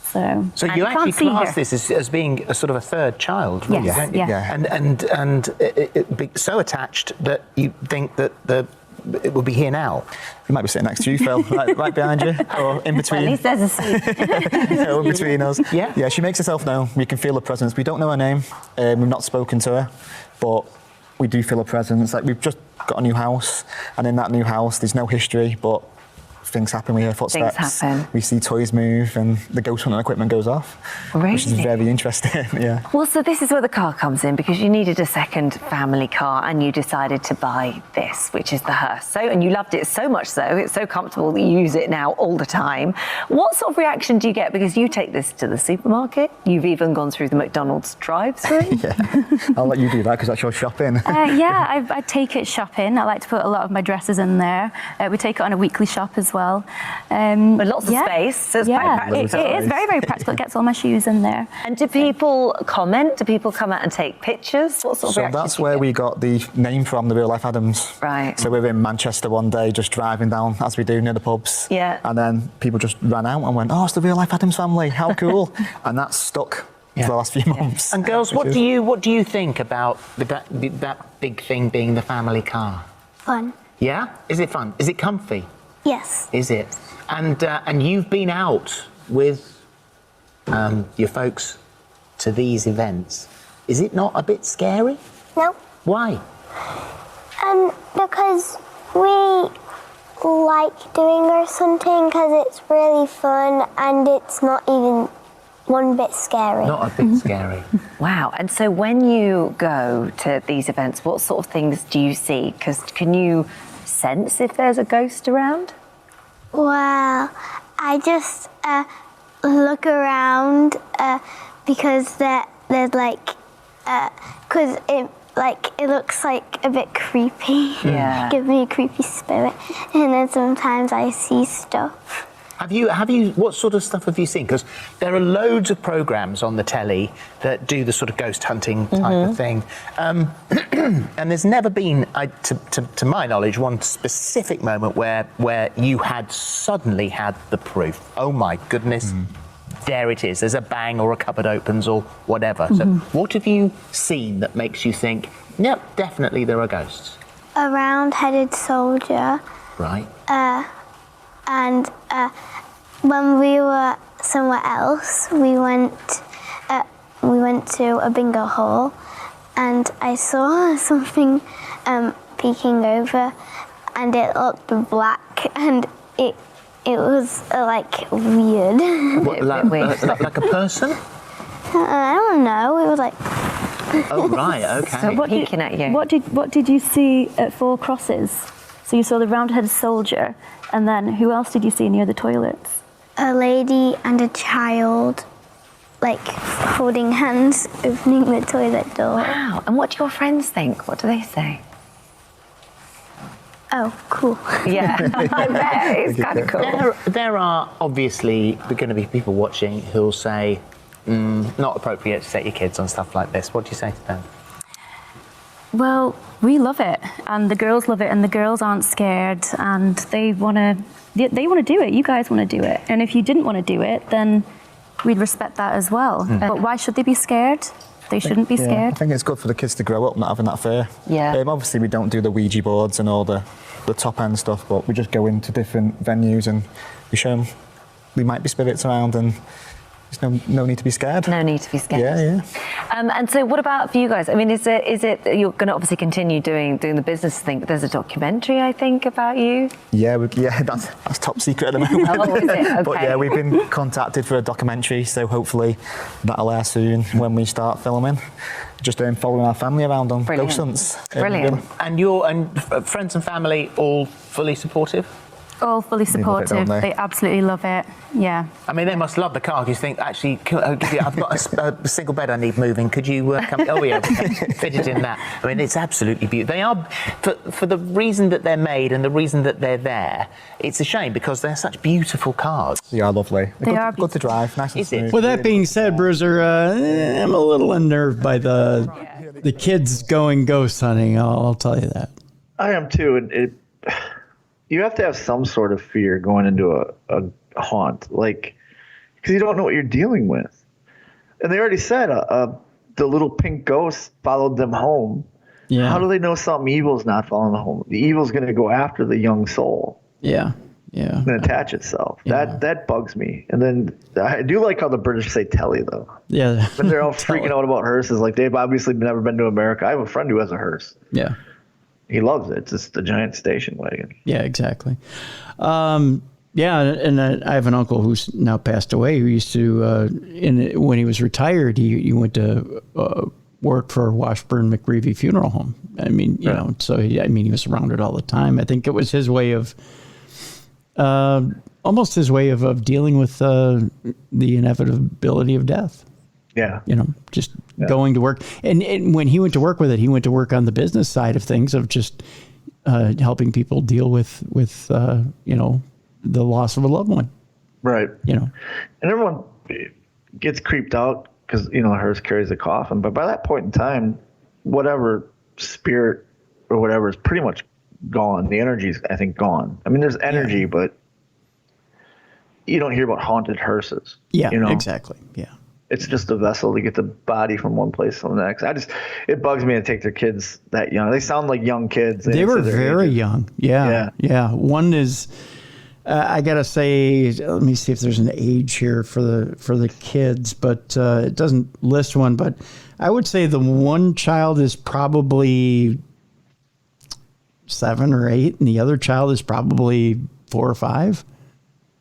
Speaker 6: So
Speaker 4: So
Speaker 3: And
Speaker 4: you
Speaker 3: you
Speaker 4: actually
Speaker 6: can't see
Speaker 4: class
Speaker 6: her.
Speaker 4: this as being a sort of a third child, really,
Speaker 6: Yes,
Speaker 4: don't you?
Speaker 6: yeah.
Speaker 4: And it be so attached that you think that it would be here now.
Speaker 5: We might be sitting next to you, Phil, right behind you, or in between.
Speaker 3: At least there's a seat.
Speaker 5: In between us.
Speaker 4: Yeah.
Speaker 5: Yeah, she makes herself known. We can feel her presence. We don't know her name. We've not spoken to her, but we do feel her presence. Like, we've just got a new house, and in that new house, there's no history, but things happen. We hear footsteps.
Speaker 3: Things happen.
Speaker 5: We see toys move, and the ghost hunting equipment goes off, which is
Speaker 3: Really?
Speaker 5: very interesting. Yeah.
Speaker 3: Well, so this is where the car comes in, because you needed a second family car and you decided to buy this, which is the hearse. So, and you loved it so much so, it's so comfortable that you use it now all the time. What sort of reaction do you get? Because you take this to the supermarket, you've even gone through the McDonald's drive-through.
Speaker 5: Yeah. I'll let you do that because that's your shopping.
Speaker 6: Yeah, I take it shopping. I like to put a lot of my dresses in there. We take it on a weekly shop as well.
Speaker 3: With lots of space, so it's quite practical.
Speaker 6: It is very, very practical. It gets all my shoes in there.
Speaker 3: And do people comment? Do people come out and take pictures? What sort of
Speaker 5: So
Speaker 3: reaction
Speaker 5: that's
Speaker 3: do you
Speaker 5: where
Speaker 3: get?
Speaker 5: we got the name from, the Real Life Adams.
Speaker 3: Right.
Speaker 5: So we were in Manchester one day, just driving down, as we do, near the pubs.
Speaker 3: Yeah.
Speaker 5: And then people just ran out and went, oh, it's the Real Life Adams family, how cool. And that's stuck for the last few months.
Speaker 4: And girls, what do you think about that big thing being the family car?
Speaker 7: Fun.
Speaker 4: Yeah? Is it fun? Is it comfy?
Speaker 7: Yes.
Speaker 4: Is it? And you've been out with your folks to these events. Is it not a bit scary?
Speaker 7: No.
Speaker 4: Why?
Speaker 7: Because we like doing ghost hunting because it's really fun and it's not even one bit scary.
Speaker 4: Not a bit scary.
Speaker 3: Wow. And so when you go to these events, what sort of things do you see? Because can you sense if there's a ghost around?
Speaker 7: Well, I just look around because there's like, because it looks like a bit creepy.
Speaker 3: Yeah.
Speaker 7: Gives me a creepy spirit. And then sometimes I see stuff.
Speaker 4: Have you? What sort of stuff have you seen? Because there are loads of programs on the telly that do the sort of ghost hunting type of thing, and there's never been, to my knowledge, one specific moment where you had suddenly had the proof. Oh my goodness, there it is. There's a bang or a cupboard opens or whatever. So, what have you seen that makes you think, yep, definitely there are ghosts?
Speaker 7: A round-headed soldier.
Speaker 4: Right.
Speaker 7: And when we were somewhere else, we went to a bingo hall, and I saw something peeking over, and it looked black, and it was like weird.
Speaker 4: What, like a person?
Speaker 7: I don't know. It was like.
Speaker 4: Oh right, okay.
Speaker 3: So peeking at you.
Speaker 6: What did you see at Four Crosses? So you saw the round-headed soldier, and then who else did you see near the toilets?
Speaker 7: A lady and a child, like holding hands, opening the toilet door.
Speaker 3: Wow. And what do your friends think? What do they say?
Speaker 7: Oh, cool.
Speaker 3: Yeah, I bet. It's kind of cool.
Speaker 4: There are obviously going to be people watching who'll say, not appropriate to take your kids on stuff like this. What do you say to them?
Speaker 6: Well, we love it, and the girls love it, and the girls aren't scared, and they want to do it. You guys want to do it, and if you didn't want to do it, then we'd respect that as well. But why should they be scared? They shouldn't be
Speaker 5: Yeah,
Speaker 6: scared.
Speaker 5: I think it's good for the kids to grow up not having that fear.
Speaker 3: Yeah.
Speaker 5: Obviously, we don't do the Ouija boards and all the top end stuff, but we just go into different venues and we show them there might be spirits around, and there's no need to be scared.
Speaker 3: No need to be scared.
Speaker 5: Yeah.
Speaker 3: And so what about for you guys? I mean, is it you're going to obviously continue doing the business thing, but there's a documentary, I think, about you?
Speaker 5: Yeah, that's top secret at the moment.
Speaker 3: Oh, is it? Okay.
Speaker 5: But yeah, we've been contacted for a documentary, so hopefully that'll air soon when we start filming. Just following our family around on
Speaker 3: Brilliant.
Speaker 5: ghost hunts.
Speaker 3: Brilliant.
Speaker 4: And friends and family all fully supportive?
Speaker 6: All fully
Speaker 5: They love it,
Speaker 6: supportive.
Speaker 5: don't they?
Speaker 6: They absolutely love it. Yeah.
Speaker 4: I mean, they must love the car because you think, actually, I've got a single bed I need moving. Could you come? Oh, yeah, fit it in that. I mean, it's absolutely beautiful. They are, for the reason that they're made and the reason that they're there, it's a shame because they're such beautiful cars.
Speaker 5: They are lovely.
Speaker 6: They are
Speaker 5: good to drive, nice and
Speaker 4: Is it?
Speaker 5: smooth.
Speaker 1: With that being said, Bruiser, I'm a little unnerved by the kids going ghost hunting. I'll tell you that.
Speaker 2: I am too, and you have to have some sort of fear going into a haunt, like, because you don't know what you're dealing with. And they already said the little pink ghost followed them home,
Speaker 1: Yeah.
Speaker 2: How do they know something evil's not following the home? The evil's going to go after the young soul.
Speaker 1: Yeah. Yeah.
Speaker 2: And attach itself.
Speaker 1: Yeah.
Speaker 2: That bugs me. And then I do like how the British say telly, though.
Speaker 1: Yeah.
Speaker 2: When they're all freaking out about hearses, like they've obviously never been to America. I have a friend who has a hearse.
Speaker 1: Yeah.
Speaker 2: He loves it. It's just a giant station wagon.
Speaker 1: Yeah, exactly. Yeah, and I have an uncle who's now passed away who used to, when he was retired, he went to work for Washburn McReevy Funeral Home. I mean, you know, so he was around it all the time. I think it was his way of, almost his way of dealing with the inevitability of death.
Speaker 2: Yeah.
Speaker 1: You know, just going to work. And when he went to work with it, he went to work on the business side of things, of just helping people deal with you know, the loss of a loved one.
Speaker 2: Right.
Speaker 1: You know.
Speaker 2: And everyone gets creeped out because, you know, hers carries a coffin. But by that point in time, whatever spirit or whatever is pretty much gone. The energy's, I think, gone. I mean, there's energy, but you don't hear about haunted hearses.
Speaker 1: Yeah,
Speaker 2: you know?
Speaker 1: Exactly. Yeah.
Speaker 2: It's just a vessel to get the body from one place to the next. It bugs me to take their kids that young. They sound like young kids.
Speaker 1: They were very young. Yeah. One is, I gotta say, let me see if there's an age here for the kids, but it doesn't list one. But I would say the one child is probably 7 or 8, and the other child is probably 4 or 5.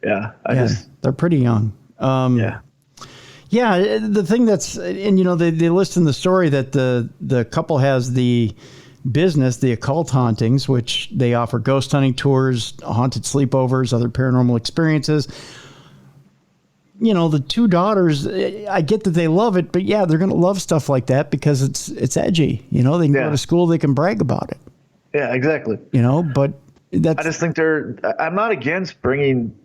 Speaker 2: Yeah,
Speaker 1: they're pretty young. Yeah, the thing that's, and you know, they list in the story that the couple has the business, the occult hauntings, which they offer ghost hunting tours, haunted sleepovers, other paranormal experiences. You know, the 2 daughters, I get that they love it, but yeah, they're going to love stuff like that because it's edgy. You know, they can go to school, they can brag about it.
Speaker 2: Yeah, exactly.
Speaker 1: You know, but that's... I
Speaker 2: just think I'm not against bringing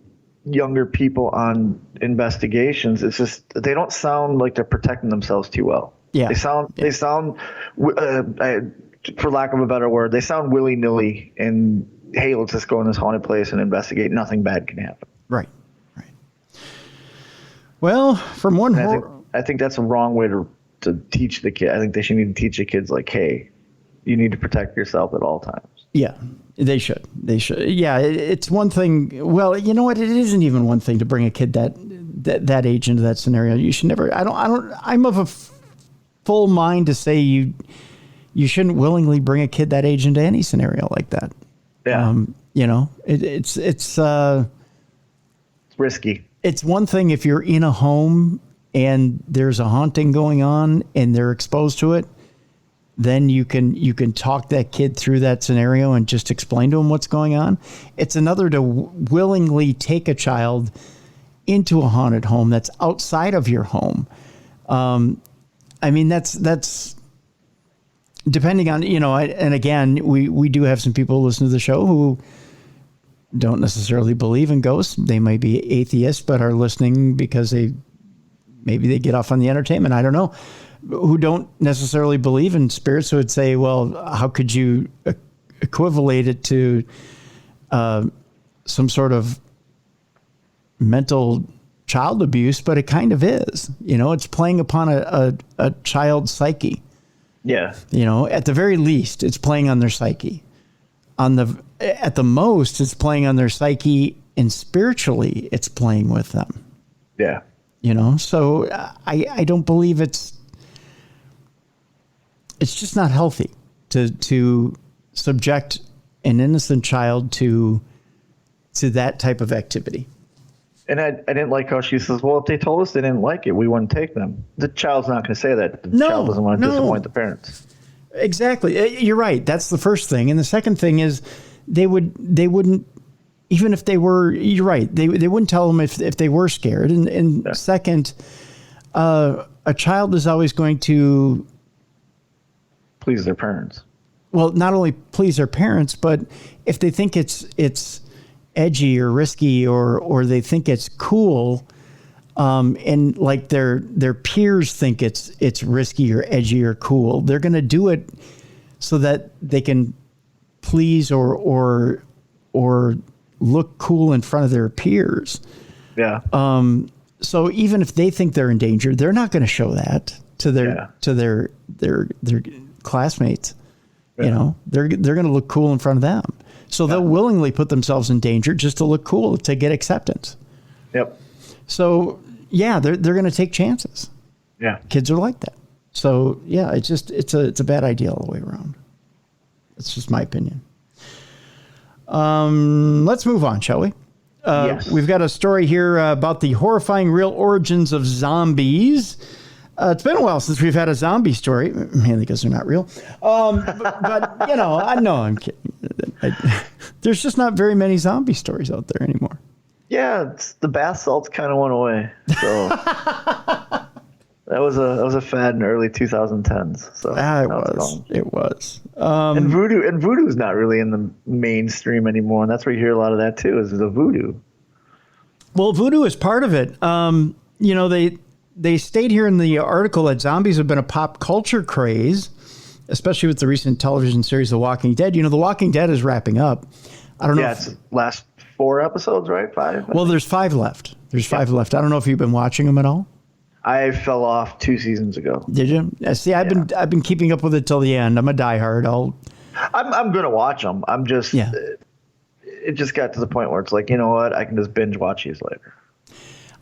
Speaker 2: younger people on investigations. It's just they don't sound like they're protecting themselves too well.
Speaker 1: Yeah.
Speaker 2: They sound for lack of a better word, they sound willy-nilly and, hey, let's just go in this haunted place and investigate. Nothing bad can happen.
Speaker 1: Right. Well, from one
Speaker 2: I think that's a wrong way to teach the kid. I think they should need to teach the kids, like, hey, you need to protect yourself at all times. Yeah.
Speaker 1: They should. Yeah, it's one thing. Well, you know what? It isn't even one thing to bring a kid that age into that scenario. You should never. I'm of a full mind to say you shouldn't willingly bring a kid that age into any scenario like that.
Speaker 2: Yeah.
Speaker 1: You know, it's
Speaker 2: risky.
Speaker 1: It's one thing if you're in a home and there's a haunting going on and they're exposed to it. Then you can talk that kid through that scenario and just explain to him what's going on. It's another to willingly take a child into a haunted home that's outside of your home. I mean, that's depending on, you know, and again, we do have some people who listen to the show who don't necessarily believe in ghosts. They might be atheists, but are listening because maybe they get off on the entertainment. I don't know. Who don't necessarily believe in spirits, who would say, well, how could you equivalate it to some sort of mental child abuse? But it kind of is. You know, it's playing upon a child's psyche.
Speaker 2: Yeah.
Speaker 1: You know, at the very least, it's playing on their psyche. At the most, it's playing on their psyche, and spiritually, it's playing with them.
Speaker 2: Yeah.
Speaker 1: You know, so I don't believe it's just not healthy to subject an innocent child to that type of activity.
Speaker 2: And I didn't like how she says, well, if they told us they didn't like it, we wouldn't take them. The child's not going to say that. The child doesn't want to disappoint the parents.
Speaker 1: Exactly. You're right. That's the first thing. And the second thing is they wouldn't, even if they were, you're right, they wouldn't tell them if they were scared. And second, a child is always going to
Speaker 2: please their parents.
Speaker 1: Well, not only please their parents, but if they think it's edgy or risky or they think it's cool, and like their peers think it's risky or edgy or cool, they're going to do it so that they can please or look cool in front of their peers.
Speaker 2: Yeah.
Speaker 1: So even if they think they're in danger, they're not going to show that to their classmates. You know, they're going to look cool in front of them. So they'll willingly put themselves in danger just to look cool, to get acceptance.
Speaker 2: Yep.
Speaker 1: So, yeah, they're going to take chances.
Speaker 2: Yeah.
Speaker 1: Kids are like that. So, yeah, it's a bad idea all the way around. It's just my opinion. Let's move on, shall we?
Speaker 2: Yes.
Speaker 1: We've got a story here about the horrifying real origins of zombies. It's been a while since we've had a zombie story, mainly because they're not real. But you know, I'm kidding. There's just not very many zombie stories out there anymore.
Speaker 2: Yeah, the bath salts kind of went away. So that was a fad in the early 2010s. So
Speaker 1: it was.
Speaker 2: And voodoo's not really in the mainstream anymore, and that's where you hear a lot of that too. Is the voodoo.
Speaker 1: Well, voodoo is part of it. You know, they state here in the article that zombies have been a pop culture craze, especially with the recent television series The Walking Dead. You know, The Walking Dead is wrapping up. I don't know.
Speaker 2: Yeah, it's last 4 episodes, right? 5?
Speaker 1: Well, there's 5 left. There's 5 left. I don't know if you've been watching them at all.
Speaker 2: I fell off 2 seasons ago.
Speaker 1: Did you? See, I've been keeping up with it till the end. I'm a diehard.
Speaker 2: I'm gonna watch them. I'm just it just got to the point where it's like, you know what? I can just binge watch these later.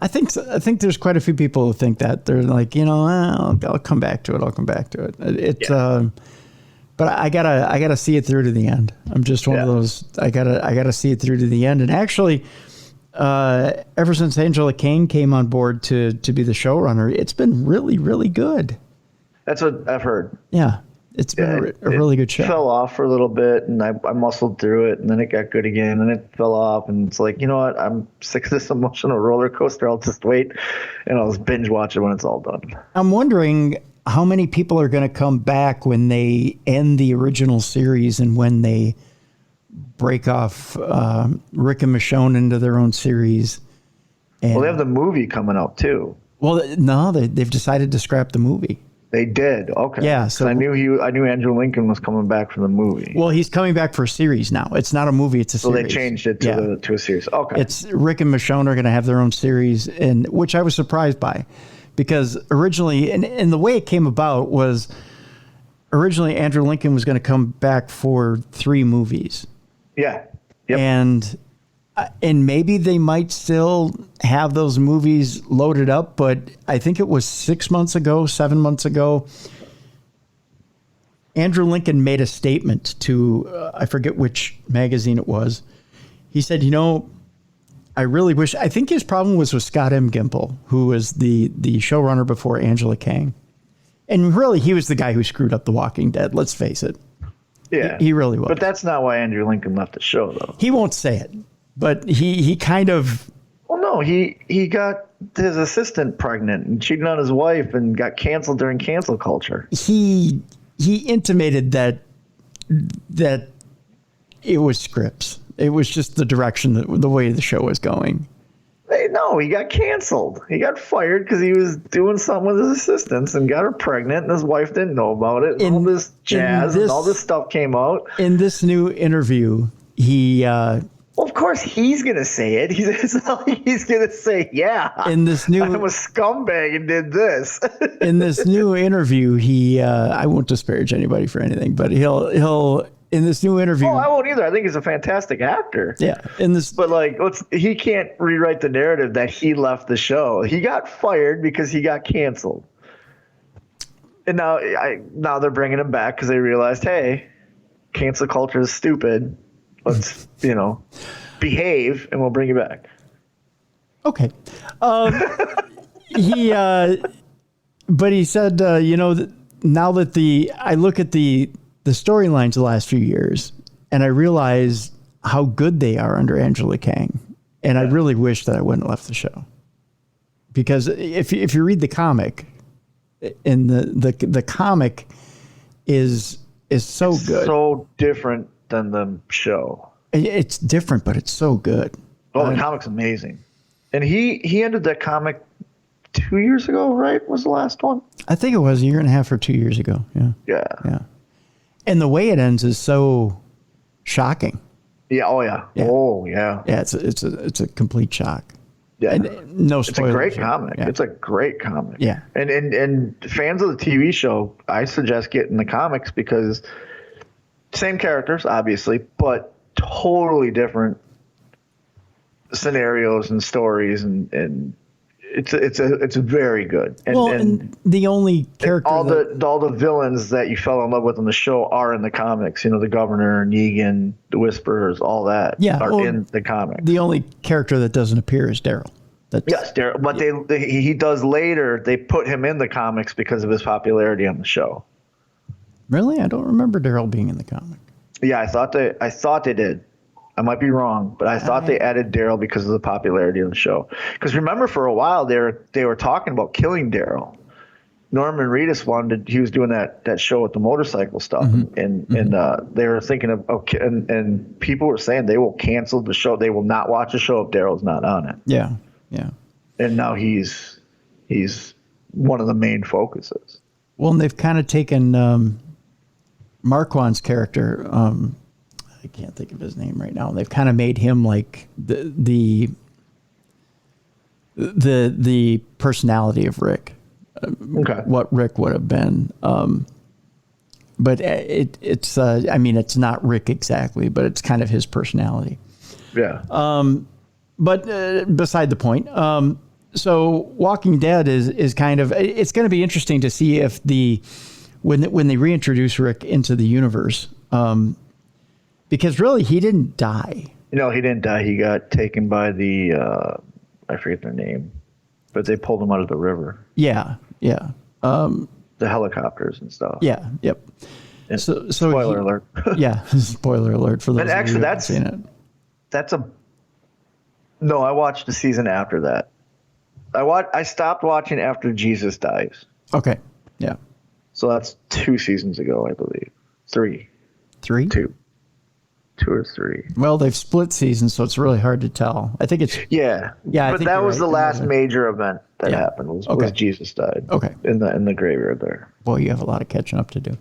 Speaker 1: I think there's quite a few people who think that. They're like, you know, I'll come back to it. But I gotta see it through to the end. I'm just one of those. I gotta see it through to the end. And actually, ever since Angela Kang came on board to be the showrunner, it's been really, really good.
Speaker 2: That's what I've heard.
Speaker 1: Yeah. It's been a really good show.
Speaker 2: It fell off for a little bit, and I muscled through it, and then it got good again, and it fell off. And it's like, you know what? I'm sick of this emotional roller coaster. I'll just wait, and I'll just binge watch it when it's all done. I'm
Speaker 1: wondering how many people are going to come back when they end the original series and when they break off Rick and Michonne into their own series. And,
Speaker 2: well, they have the movie coming out, too.
Speaker 1: Well, no, they've decided to scrap the movie.
Speaker 2: They did. Okay.
Speaker 1: Yeah. So
Speaker 2: I knew Andrew Lincoln was coming back from the movie.
Speaker 1: Well, he's coming back for a series now. It's not a movie. It's a series.
Speaker 2: So they changed it to a series. Okay.
Speaker 1: It's Rick and Michonne are going to have their own series, and which I was surprised by, because originally, and the way it came about was originally Andrew Lincoln was going to come back for 3 movies.
Speaker 2: Yeah. Yep.
Speaker 1: And maybe they might still have those movies loaded up, but I think it was 7 months ago, Andrew Lincoln made a statement to, I forget which magazine it was. He said, you know, I really wish, I think his problem was with Scott M. Gimple, who was the showrunner before Angela Kang. And really, he was the guy who screwed up The Walking Dead, let's face it.
Speaker 2: Yeah.
Speaker 1: He really was.
Speaker 2: But that's not why Andrew Lincoln left the show, though.
Speaker 1: He won't say it. But he kind of...
Speaker 2: Well, no, he got his assistant pregnant and cheated on his wife and got canceled during cancel culture.
Speaker 1: He intimated that it was scripts. It was just the direction, the way the show was going.
Speaker 2: No, he got canceled. He got fired because he was doing something with his assistants and got her pregnant, and his wife didn't know about it. And all this jazz and all this stuff came out.
Speaker 1: In this new interview, he...
Speaker 2: Well, of course he's gonna say it. He's gonna say, "Yeah,
Speaker 1: in this new,
Speaker 2: I'm a scumbag and did this."
Speaker 1: In this new interview, he I won't disparage anybody for anything, but he'll in this new interview.
Speaker 2: Oh, I won't either. I think he's a fantastic actor.
Speaker 1: Yeah,
Speaker 2: but like, he can't rewrite the narrative that he left the show. He got fired because he got canceled, and now they're bringing him back because they realized, hey, cancel culture is stupid. Let's, behave, and we'll bring you back.
Speaker 1: Okay. But he said, now that I look at the storylines the last few years, and I realize how good they are under Angela Kang, and I really wish that I wouldn't have left the show. Because if you read the comic, and the comic is so good.
Speaker 2: So different than the show.
Speaker 1: It's different, but it's so good.
Speaker 2: Oh, the comic's amazing. And he ended that comic 2 years ago, right? Was the last one?
Speaker 1: I think it was 1.5 years or 2 years ago. Yeah.
Speaker 2: Yeah.
Speaker 1: And the way it ends is so shocking.
Speaker 2: Yeah. Oh yeah. Oh yeah.
Speaker 1: Yeah. It's a complete shock.
Speaker 2: Yeah.
Speaker 1: And no spoilers.
Speaker 2: It's a great comic.
Speaker 1: Yeah.
Speaker 2: It's a great comic.
Speaker 1: Yeah.
Speaker 2: And fans of the TV show, I suggest getting the comics because same characters, obviously, but totally different scenarios and stories, and it's very good.
Speaker 1: And the only character,
Speaker 2: all the villains that you fell in love with on the show are in the comics. You know, the Governor, Negan, the Whisperers, all that are in the comics.
Speaker 1: The only character that doesn't appear is Daryl.
Speaker 2: Yes, Daryl. But he does later. They put him in the comics because of his popularity on the show.
Speaker 1: Really, I don't remember Daryl being in the comic.
Speaker 2: Yeah, I thought they did. I might be wrong, but I thought they added Daryl because of the popularity of the show. Because remember, for a while they were talking about killing Daryl. Norman Reedus he was doing that show with the motorcycle stuff, and they were thinking of and people were saying they will cancel the show. They will not watch a show if Daryl's not on it.
Speaker 1: Yeah.
Speaker 2: And now he's one of the main focuses.
Speaker 1: Well, and they've kind of taken Marquand's character. I can't think of his name right now. They've kind of made him like the personality of Rick. What Rick would have been. But it's it's not Rick exactly, but it's kind of his personality.
Speaker 2: Yeah.
Speaker 1: But beside the point. So Walking Dead is kind of, it's going to be interesting to see if when they reintroduce Rick into the universe, because really he didn't die.
Speaker 2: No, he didn't die. He got taken by the, I forget their name, but they pulled him out of the river.
Speaker 1: Yeah.
Speaker 2: The helicopters and stuff.
Speaker 1: Yeah. Yep.
Speaker 2: So spoiler alert.
Speaker 1: Yeah. Spoiler alert for those
Speaker 2: and actually,
Speaker 1: who haven't seen it. No, I watched the season after that. I stopped watching after Jesus dies. Okay. Yeah.
Speaker 2: So that's 2 seasons ago, I believe. 3.
Speaker 1: 3?
Speaker 2: 2. 2 or 3.
Speaker 1: Well, they've split seasons, so it's really hard to tell. I think it's...
Speaker 2: Yeah. But that was the last major event that happened was Jesus died.
Speaker 1: Okay.
Speaker 2: In the graveyard there.
Speaker 1: Boy, you have a lot of catching up to do.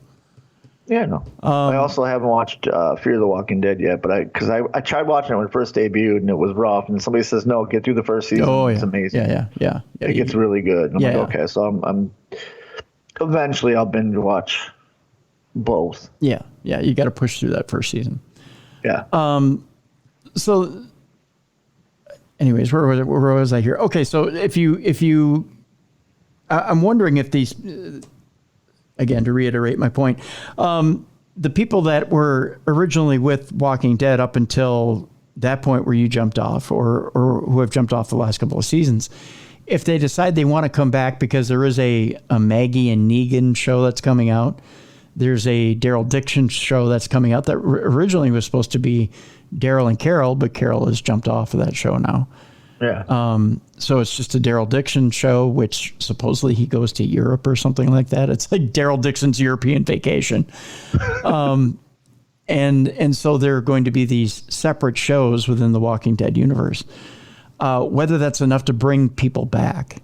Speaker 2: Yeah, no. I also haven't watched Fear the Walking Dead yet, but I tried watching it when it first debuted, and it was rough. And somebody says, "No, get through the first season.
Speaker 1: Oh, yeah.
Speaker 2: It's amazing.
Speaker 1: Yeah.
Speaker 2: It gets really good." And I'm like, okay, so I'm eventually I'll binge watch both.
Speaker 1: Yeah. You got to push through that first season.
Speaker 2: Yeah.
Speaker 1: So, anyways, where was I here? Okay, so if you, I'm wondering if these. Again, to reiterate my point, the people that were originally with Walking Dead up until that point where you jumped off, or who have jumped off the last couple of seasons, if they decide they want to come back because there is a Maggie and Negan show that's coming out, there's a Daryl Dixon show that's coming out that originally was supposed to be Daryl and Carol, but Carol has jumped off of that show now.
Speaker 2: Yeah.
Speaker 1: So it's just a Daryl Dixon show, which supposedly he goes to Europe or something like that. It's like Daryl Dixon's European vacation. And so there are going to be these separate shows within the Walking Dead universe. Whether that's enough to bring people back.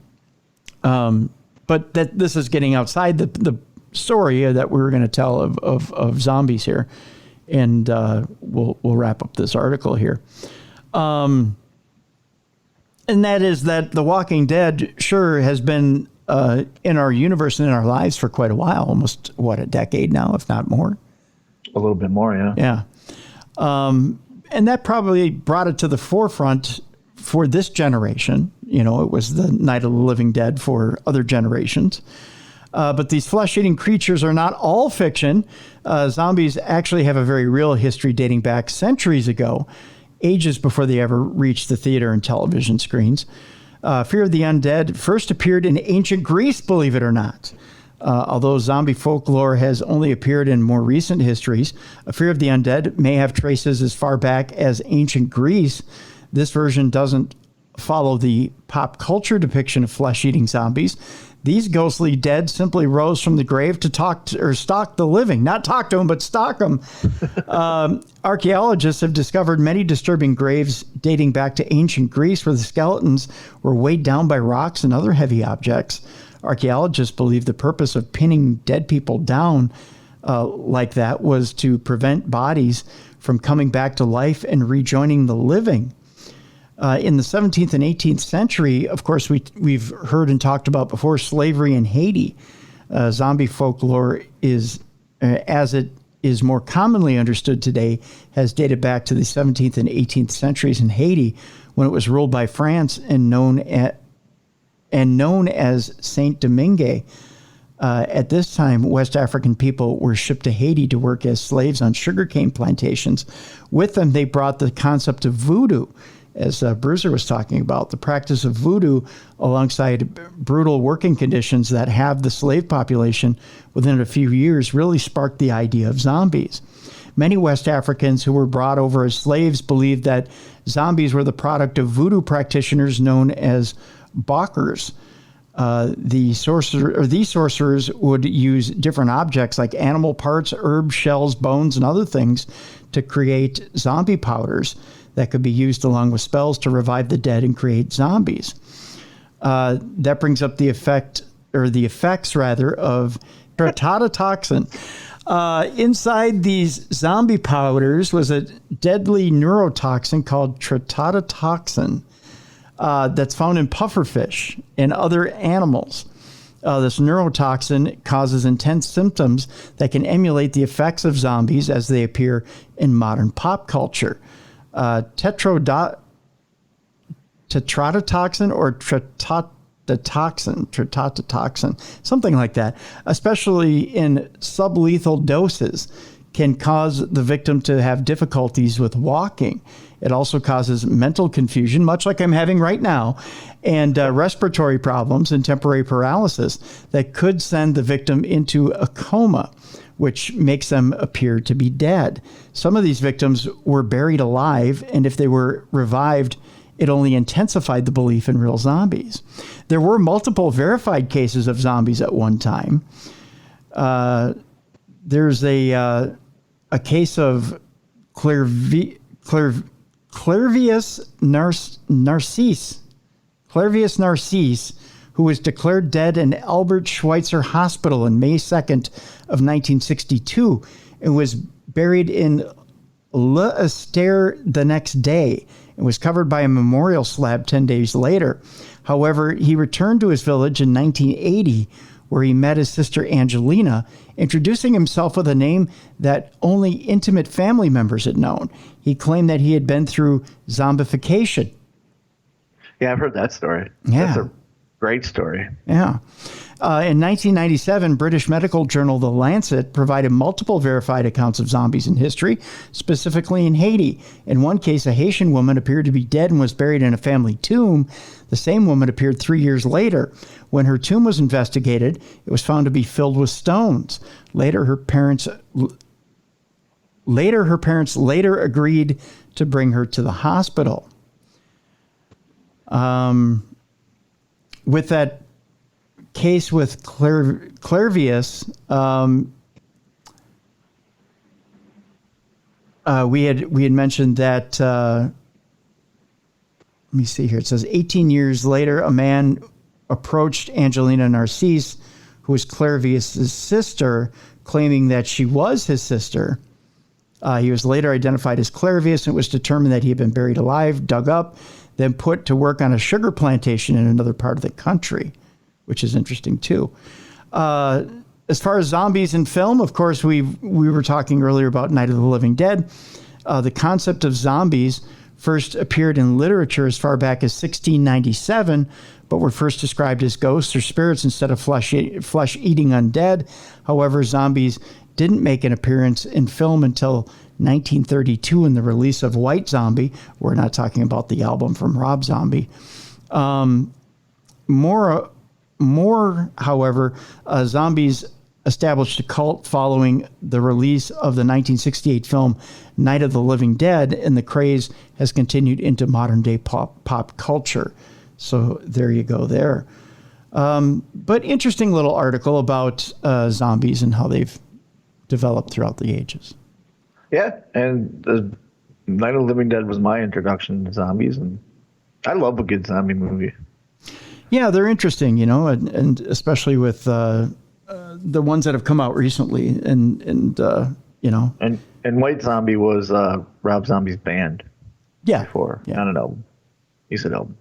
Speaker 1: But that this is getting outside the story that we were going to tell of zombies here. And we'll wrap up this article here. And that is that The Walking Dead sure has been in our universe and in our lives for quite a while, almost, a decade now, if not more?
Speaker 2: A little bit more, yeah.
Speaker 1: Yeah. And that probably brought it to the forefront for this generation. You know, it was the Night of the Living Dead for other generations. But these flesh-eating creatures are not all fiction. Zombies actually have a very real history dating back centuries ago, ages before they ever reached the theater and television screens. Fear of the Undead first appeared in ancient Greece, believe it or not. Although zombie folklore has only appeared in more recent histories, Fear of the Undead may have traces as far back as ancient Greece. This version doesn't follow the pop culture depiction of flesh-eating zombies. These ghostly dead simply rose from the grave to stalk the living. Not talk to them, but stalk them. Archaeologists have discovered many disturbing graves dating back to ancient Greece where the skeletons were weighed down by rocks and other heavy objects. Archaeologists believe the purpose of pinning dead people down like that was to prevent bodies from coming back to life and rejoining the living. In the 17th and 18th century, of course, we've heard and talked about before slavery in Haiti. Zombie folklore is, as it is more commonly understood today has dated back to the 17th and 18th centuries in Haiti, when it was ruled by France and known as Saint Domingue. At this time, West African people were shipped to Haiti to work as slaves on sugarcane plantations. With them, they brought the concept of voodoo, as Bruiser was talking about. The practice of voodoo, alongside brutal working conditions that have the slave population within a few years, really sparked the idea of zombies. Many West Africans who were brought over as slaves believed that zombies were the product of voodoo practitioners known as Bokers. These sorcerers would use different objects like animal parts, herbs, shells, bones, and other things to create zombie powders that could be used along with spells to revive the dead and create zombies. That brings up the effects of tratatotoxin. Inside these zombie powders was a deadly neurotoxin called tratatotoxin. That's found in pufferfish and other animals. This neurotoxin causes intense symptoms that can emulate the effects of zombies as they appear in modern pop culture. Tetrodotoxin or tratatotoxin, something like that, especially in sublethal doses, can cause the victim to have difficulties with walking. It also causes mental confusion, much like I'm having right now, and respiratory problems and temporary paralysis that could send the victim into a coma, which makes them appear to be dead. Some of these victims were buried alive, and if they were revived, it only intensified the belief in real zombies. There were multiple verified cases of zombies at one time. There's a case of Clervius Narcisse, who was declared dead in Albert Schweitzer Hospital on May 2nd of 1962 and was buried in L'Estère the next day and was covered by a memorial slab 10 days later. However, he returned to his village in 1980, where he met his sister Angelina, introducing himself with a name that only intimate family members had known. He claimed that he had been through zombification.
Speaker 2: Yeah, I've heard that story.
Speaker 1: Yeah.
Speaker 2: That's a great story.
Speaker 1: Yeah. In 1997, British medical journal The Lancet provided multiple verified accounts of zombies in history, specifically in Haiti. In one case, a Haitian woman appeared to be dead and was buried in a family tomb. The same woman appeared 3 years later. When her tomb was investigated, it was found to be filled with stones. Later, her parents agreed to bring her to the hospital. With that case with Clervius, we had mentioned that. Let me see here. It says 18 years later, a man approached Angelina Narcisse, who was Clervius's sister, claiming that she was his sister. He was later identified as Clervius, and it was determined that he had been buried alive, dug up, then put to work on a sugar plantation in another part of the country, which is interesting too. As far as zombies in film, of course, we were talking earlier about Night of the Living Dead. The concept of zombies first appeared in literature as far back as 1697, but were first described as ghosts or spirits instead of flesh-eating undead. However, zombies didn't make an appearance in film until 1932 in the release of White Zombie. We're not talking about the album from Rob Zombie. More, however, zombies established a cult following the release of the 1968 film Night of the Living Dead, and the craze has continued into modern-day pop culture. So there you go there. But interesting little article about zombies and how they've developed throughout the ages.
Speaker 2: Yeah, and the Night of the Living Dead was my introduction to zombies, and I love a good zombie movie.
Speaker 1: Yeah, they're interesting, and especially with the ones that have come out recently, and
Speaker 2: White Zombie was Rob Zombie's band.
Speaker 1: Yeah,
Speaker 2: before not an album. He said album.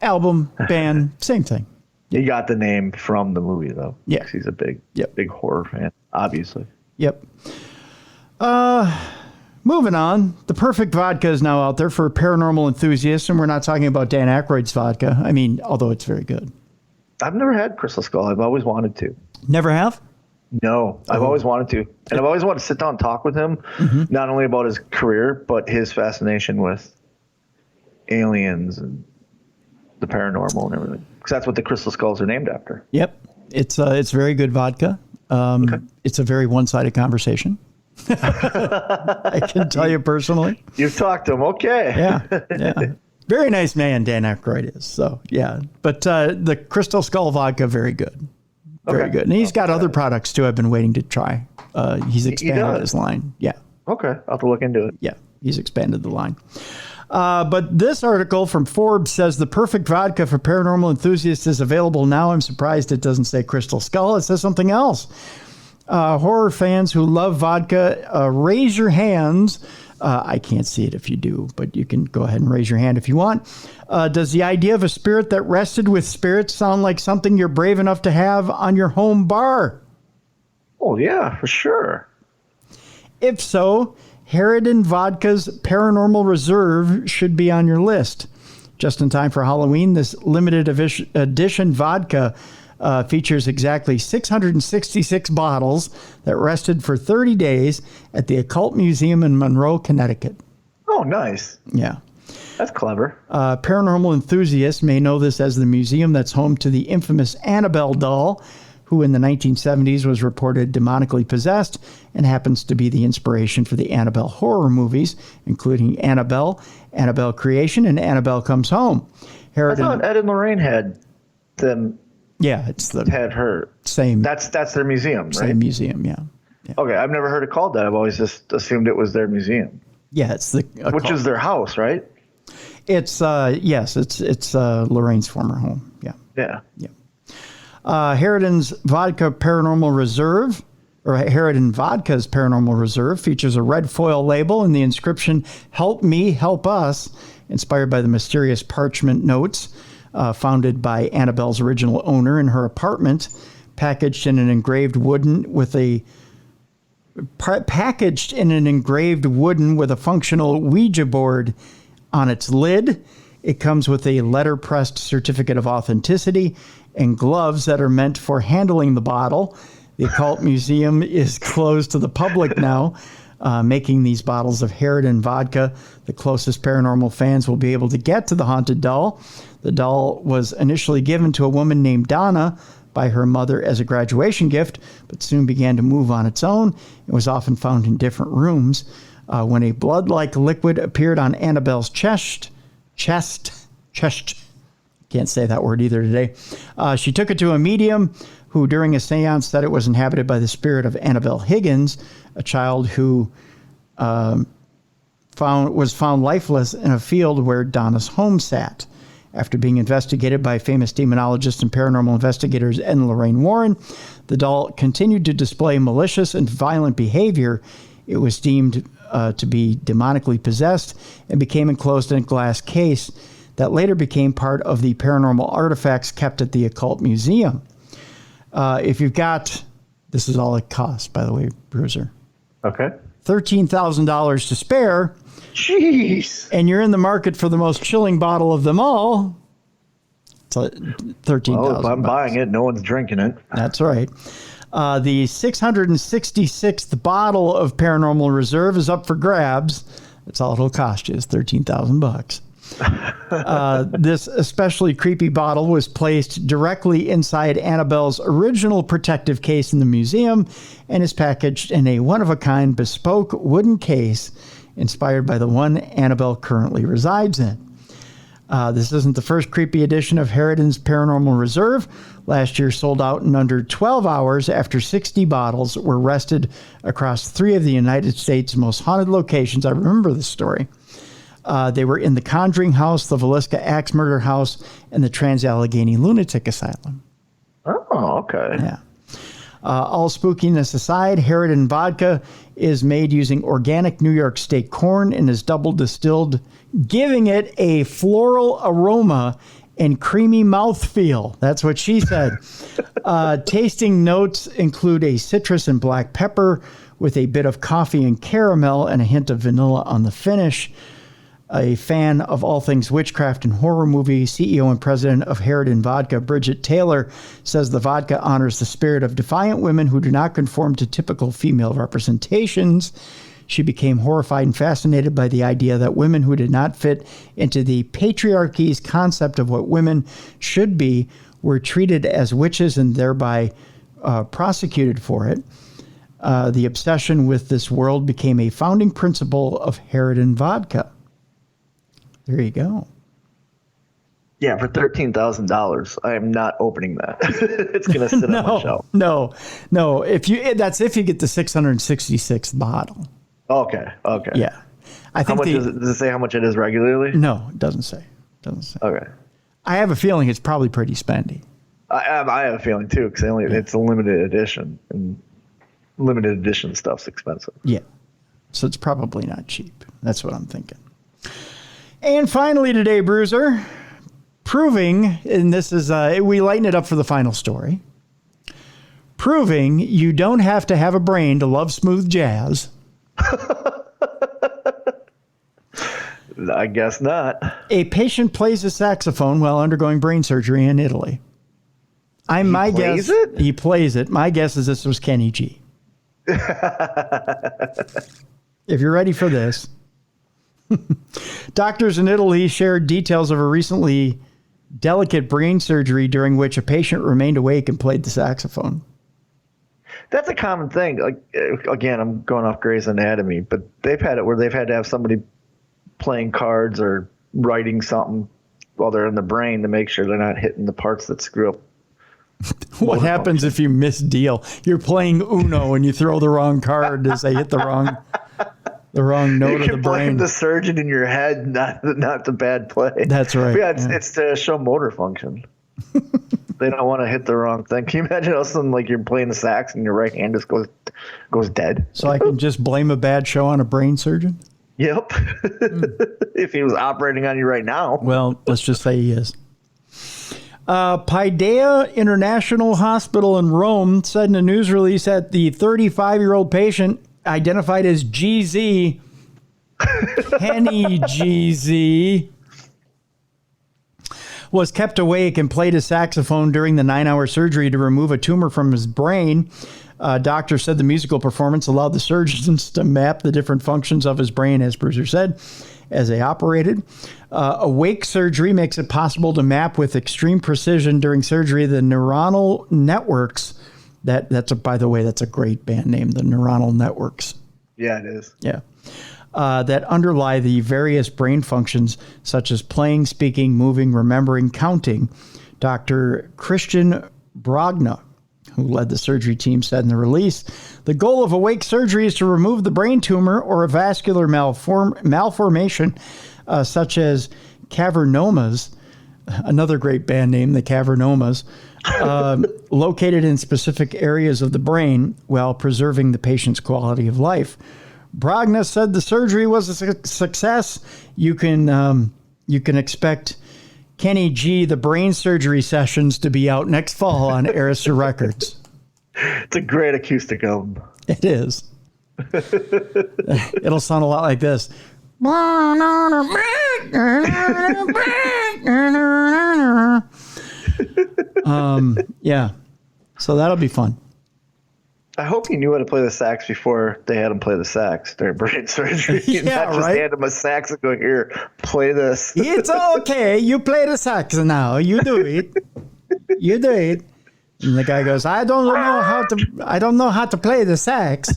Speaker 1: Album, band, same thing.
Speaker 2: He got the name from the movie though.
Speaker 1: Yeah,
Speaker 2: he's a big horror fan, obviously.
Speaker 1: Yep. Moving on, the perfect vodka is now out there for paranormal enthusiasts, and we're not talking about Dan Aykroyd's vodka. I mean, although it's very good.
Speaker 2: I've never had Crystal Skull. I've always wanted to.
Speaker 1: Never have?
Speaker 2: No, I've always wanted to. And I've always wanted to sit down and talk with him, not only about his career, but his fascination with aliens and the paranormal and everything. Because that's what the Crystal Skulls are named after.
Speaker 1: Yep. It's very good vodka. It's a very one-sided conversation. I can tell you personally.
Speaker 2: You've talked to him. Okay.
Speaker 1: Yeah. Very nice man, Dan Aykroyd is. So, yeah. But the Crystal Skull vodka, very good. Very good. And he's got other products, too, I've been waiting to try. He's expanded his line. Yeah.
Speaker 2: Okay. I'll have to look into it.
Speaker 1: Yeah. He's expanded the line. But this article from Forbes says the perfect vodka for paranormal enthusiasts is available now. I'm surprised it doesn't say Crystal Skull. It says something else. Horror fans who love vodka, raise your hands. I can't see it if you do, but you can go ahead and raise your hand if you want. Does the idea of a spirit that rested with spirits sound like something you're brave enough to have on your home bar?
Speaker 2: Oh, yeah, for sure. If
Speaker 1: so, Harridan Vodka's Paranormal Reserve should be on your list. Just in time for Halloween, this limited edition vodka features exactly 666 bottles that rested for 30 days at the Occult Museum in Monroe, Connecticut.
Speaker 2: Oh, nice.
Speaker 1: Yeah.
Speaker 2: That's clever.
Speaker 1: Paranormal enthusiasts may know this as the museum that's home to the infamous Annabelle doll, who in the 1970s was reported demonically possessed and happens to be the inspiration for the Annabelle horror movies, including Annabelle, Annabelle Creation, and Annabelle Comes Home.
Speaker 2: I thought Ed and Lorraine had them.
Speaker 1: Yeah, it's the
Speaker 2: had her
Speaker 1: same.
Speaker 2: That's their museum, right?
Speaker 1: Same museum, yeah.
Speaker 2: Okay, I've never heard it called that. I've always just assumed it was their museum.
Speaker 1: Yeah, it's the
Speaker 2: which is their house, right?
Speaker 1: It's yes, it's Lorraine's former home. Yeah. Harridan's Vodka Paranormal Reserve, or Harridan Vodka's Paranormal Reserve, features a red foil label and the inscription "Help Me, Help Us," inspired by the mysterious parchment notes founded by Annabelle's original owner in her apartment, packaged in an engraved wooden with a functional Ouija board on its lid. It comes with a letter-pressed certificate of authenticity and gloves that are meant for handling the bottle. The Occult Museum is closed to the public now, making these bottles of Harridan vodka the closest paranormal fans will be able to get to the haunted doll. The doll was initially given to a woman named Donna by her mother as a graduation gift, but soon began to move on its own. It was often found in different rooms. When a blood-like liquid appeared on Annabelle's chest, can't say that word either today. She took it to a medium who, during a seance, said it was inhabited by the spirit of Annabelle Higgins, a child who was found lifeless in a field where Donna's home sat. After being investigated by famous demonologists and paranormal investigators Ed and Lorraine Warren, the doll continued to display malicious and violent behavior. It was deemed to be demonically possessed and became enclosed in a glass case that later became part of the paranormal artifacts kept at the Occult Museum. If you've got, this is all it costs, by the way, Bruiser.
Speaker 2: Okay.
Speaker 1: $13,000 to spare.
Speaker 2: Jeez.
Speaker 1: And you're in the market for the most chilling bottle of them all. It's $13,000.
Speaker 2: Oh, if I'm buying it, no one's drinking it.
Speaker 1: That's right. The 666th bottle of Paranormal Reserve is up for grabs. That's all it'll cost you is $13,000. This especially creepy bottle was placed directly inside Annabelle's original protective case in the museum and is packaged in a one-of-a-kind bespoke wooden case inspired by the one Annabelle currently resides in. This isn't the first creepy edition of Harridan's Paranormal Reserve. Last year sold out in under 12 hours after 60 bottles were rested across 3 of the United States' most haunted locations. I remember this story. They were in the Conjuring House, the Villisca Axe Murder House, and the Trans-Allegheny Lunatic Asylum.
Speaker 2: Oh, okay.
Speaker 1: Yeah. All spookiness aside, Harridan vodka is made using organic New York State corn and is double distilled, giving it a floral aroma and creamy mouthfeel. That's what she said. Tasting notes include a citrus and black pepper with a bit of coffee and caramel and a hint of vanilla on the finish. A fan of all things witchcraft and horror movie, CEO and president of Harridan Vodka, Bridget Taylor, says the vodka honors the spirit of defiant women who do not conform to typical female representations. She became horrified and fascinated by the idea that women who did not fit into the patriarchy's concept of what women should be were treated as witches and thereby prosecuted for it. The obsession with this world became a founding principle of Harridan Vodka. There you go.
Speaker 2: Yeah, for $13,000, I am not opening that. It's going to sit on my shelf.
Speaker 1: No. That's if you get the 666th bottle.
Speaker 2: Okay.
Speaker 1: Yeah. I think
Speaker 2: does it say how much it is regularly?
Speaker 1: No, it doesn't say.
Speaker 2: Okay.
Speaker 1: I have a feeling it's probably pretty spendy.
Speaker 2: I have a feeling too, because it's a limited edition, and limited edition stuff's expensive.
Speaker 1: Yeah. So it's probably not cheap. That's what I'm thinking. And finally today, Bruiser, proving, and this is, we lighten it up for the final story, proving you don't have to have a brain to love smooth jazz.
Speaker 2: I guess not.
Speaker 1: A patient plays a saxophone while undergoing brain surgery in Italy. He plays it. My guess is this was Kenny G. If you're ready for this. Doctors in Italy shared details of a recently delicate brain surgery during which a patient remained awake and played the saxophone.
Speaker 2: That's a common thing. Like, again, I'm going off Grey's Anatomy, but they've had it where they've had to have somebody playing cards or writing something while they're in the brain to make sure they're not hitting the parts that screw up.
Speaker 1: What happens if you misdeal? You're playing Uno and you throw the wrong card as they hit the wrong note of the brain.
Speaker 2: Blame the surgeon in your head, not the bad play.
Speaker 1: That's right.
Speaker 2: But it's to show motor function. They don't want to hit the wrong thing. Can you imagine all of a sudden, like, you're playing the sax and your right hand just goes dead?
Speaker 1: So I can just blame a bad show on a brain surgeon?
Speaker 2: Yep. If he was operating on you right now.
Speaker 1: Well, let's just say he is. Paideia International Hospital in Rome said in a news release that the 35-year-old patient identified as GZ, Kenny GZ, was kept awake and played a saxophone during the 9-hour surgery to remove a tumor from his brain. Doctor said the musical performance allowed the surgeons to map the different functions of his brain, as Bruiser said, as they operated. Awake surgery makes it possible to map with extreme precision during surgery the neuronal networks. By the way, that's a great band name, the Neuronal Networks.
Speaker 2: Yeah, it is.
Speaker 1: Yeah. That underlie the various brain functions such as playing, speaking, moving, remembering, counting. Dr. Christian Brogna, who led the surgery team, said in the release, the goal of awake surgery is to remove the brain tumor or a vascular malformation such as cavernomas, another great band name, the Cavernomas, located in specific areas of the brain while preserving the patient's quality of life. Brogna said the surgery was a success. You can expect Kenny G, the brain surgery sessions, to be out next fall on Arista Records.
Speaker 2: It's a great acoustic album.
Speaker 1: It is. It'll sound a lot like this. Yeah. So that'll be fun.
Speaker 2: I hope he knew how to play the sax before they had him play the sax during brain surgery.
Speaker 1: Yeah,
Speaker 2: not just hand him a sax and go, here, play this.
Speaker 1: It's okay. You play the sax now. You do it. You do it. And the guy goes, I don't know how to play the sax.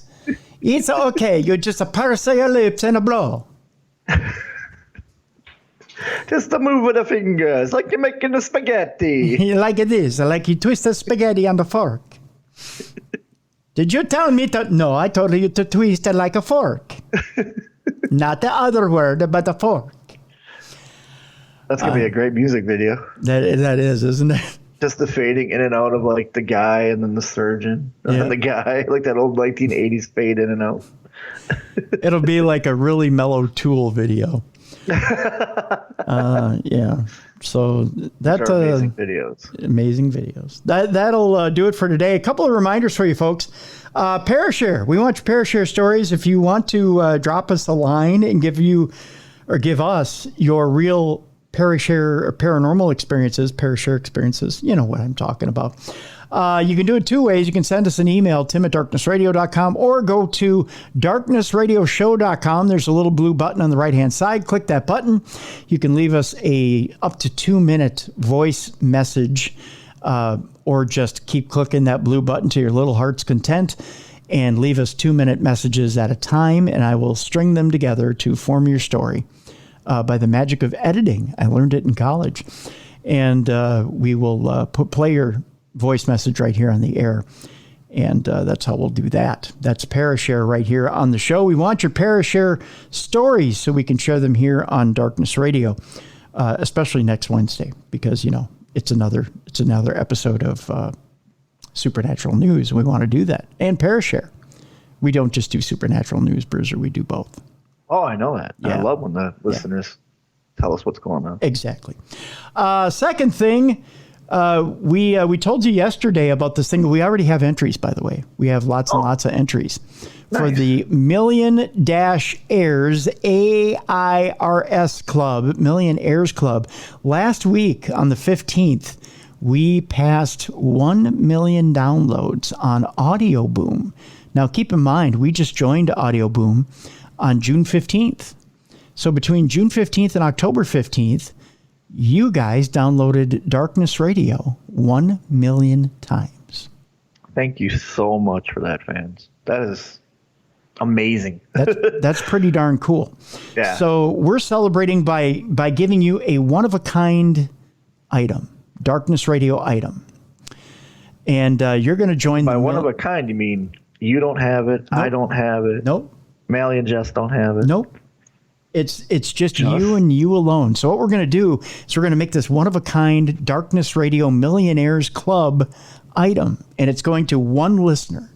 Speaker 1: It's okay. You just purse your lips and a blow.
Speaker 2: Just a move with the fingers, like you're making a spaghetti.
Speaker 1: Like it is. Like you twist the spaghetti on the fork. Did you tell me to? No, I told you to twist it like a fork. Not the other word, but a fork.
Speaker 2: That's going to be a great music video.
Speaker 1: That is, isn't it?
Speaker 2: Just the fading in and out of, like, the guy and then the surgeon. And then the guy, like that old 1980s fade in and out.
Speaker 1: It'll be like a really mellow Tool video. Yeah. So that's
Speaker 2: amazing videos.
Speaker 1: Amazing videos. That'll do it for today. A couple of reminders for you folks. Parashare. We want your Parashare stories. If you want to drop us a line and give us your real Parashare or paranormal experiences, Parashare experiences, you know what I'm talking about. You can do it two ways. You can send us an email, tim@darknessradio.com, or go to darknessradioshow.com. There's a little blue button on the right-hand side. Click that button. You can leave us a up to 2-minute voice message, or just keep clicking that blue button to your little heart's content and leave us 2-minute messages at a time, and I will string them together to form your story by the magic of editing. I learned it in college. And we will play your voice message right here on the air. And that's how we'll do that. That's Parashare right here on the show. We want your Parashare stories so we can share them here on Darkness Radio, especially next Wednesday, because, you know, it's another episode of Supernatural News. We want to do that. And Parashare. We don't just do Supernatural News, Bruiser. We do both.
Speaker 2: Oh, I know that.
Speaker 1: Yeah.
Speaker 2: I love when the listeners tell us what's going on.
Speaker 1: Exactly. Second thing, we told you yesterday about this thing. We already have entries, by the way. We have lots and lots of entries for the Million Airs AIRS Club, Million Airs Club. Last week on the 15th, we passed 1 million downloads on Audio Boom. Now, keep in mind, we just joined Audio Boom on June 15th. So between June 15th and October 15th, you guys downloaded Darkness Radio 1 million times.
Speaker 2: Thank you so much for that, fans. That is amazing.
Speaker 1: That's pretty darn cool.
Speaker 2: Yeah.
Speaker 1: So we're celebrating by giving you a one-of-a-kind item, Darkness Radio item. And you're going to join
Speaker 2: by one of a kind, you mean you don't have it, nope. I don't have it.
Speaker 1: Nope.
Speaker 2: Mally and Jess don't have it.
Speaker 1: Nope. It's just you and you alone. So what we're going to do is we're going to make this one-of-a-kind Darkness Radio Millionaires Club item, and it's going to one listener.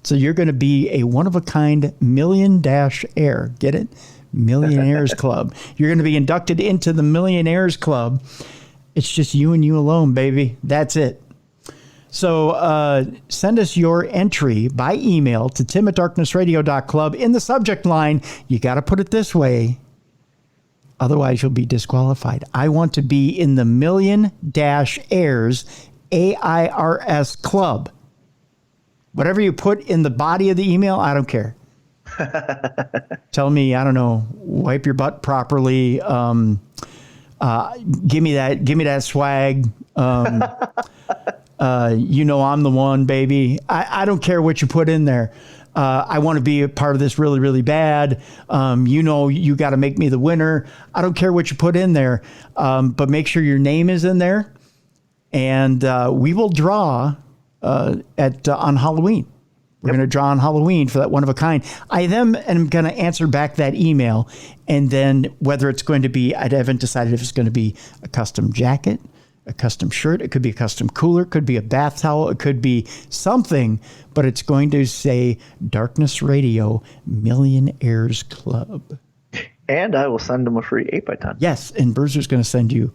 Speaker 1: So you're going to be a one-of-a-kind million-air. Get it? Millionaires Club. You're going to be inducted into the Millionaires Club. It's just you and you alone, baby. That's it. So send us your entry by email to tim@darknessradio.club. In the subject line, you got to put it this way. Otherwise, you'll be disqualified. I want to be in the Million-Airs AIRS Club. Whatever you put in the body of the email, I don't care. Tell me, I don't know, wipe your butt properly. Give me that swag. You know I'm the one, baby. I don't care what you put in there. I want to be a part of this really, really bad. You know you got to make me the winner. I don't care what you put in there, but make sure your name is in there. And we will draw on Halloween. We're going to draw on Halloween for that one of a kind. I then am going to answer back that email, and then whether it's going to be, I haven't decided if it's going to be a custom jacket, a custom shirt, it could be a custom cooler, it could be a bath towel, it could be something, but it's going to say Darkness Radio Millionaires Club.
Speaker 2: And I will send them a free 8x10.
Speaker 1: Yes, and Bruiser's going to send you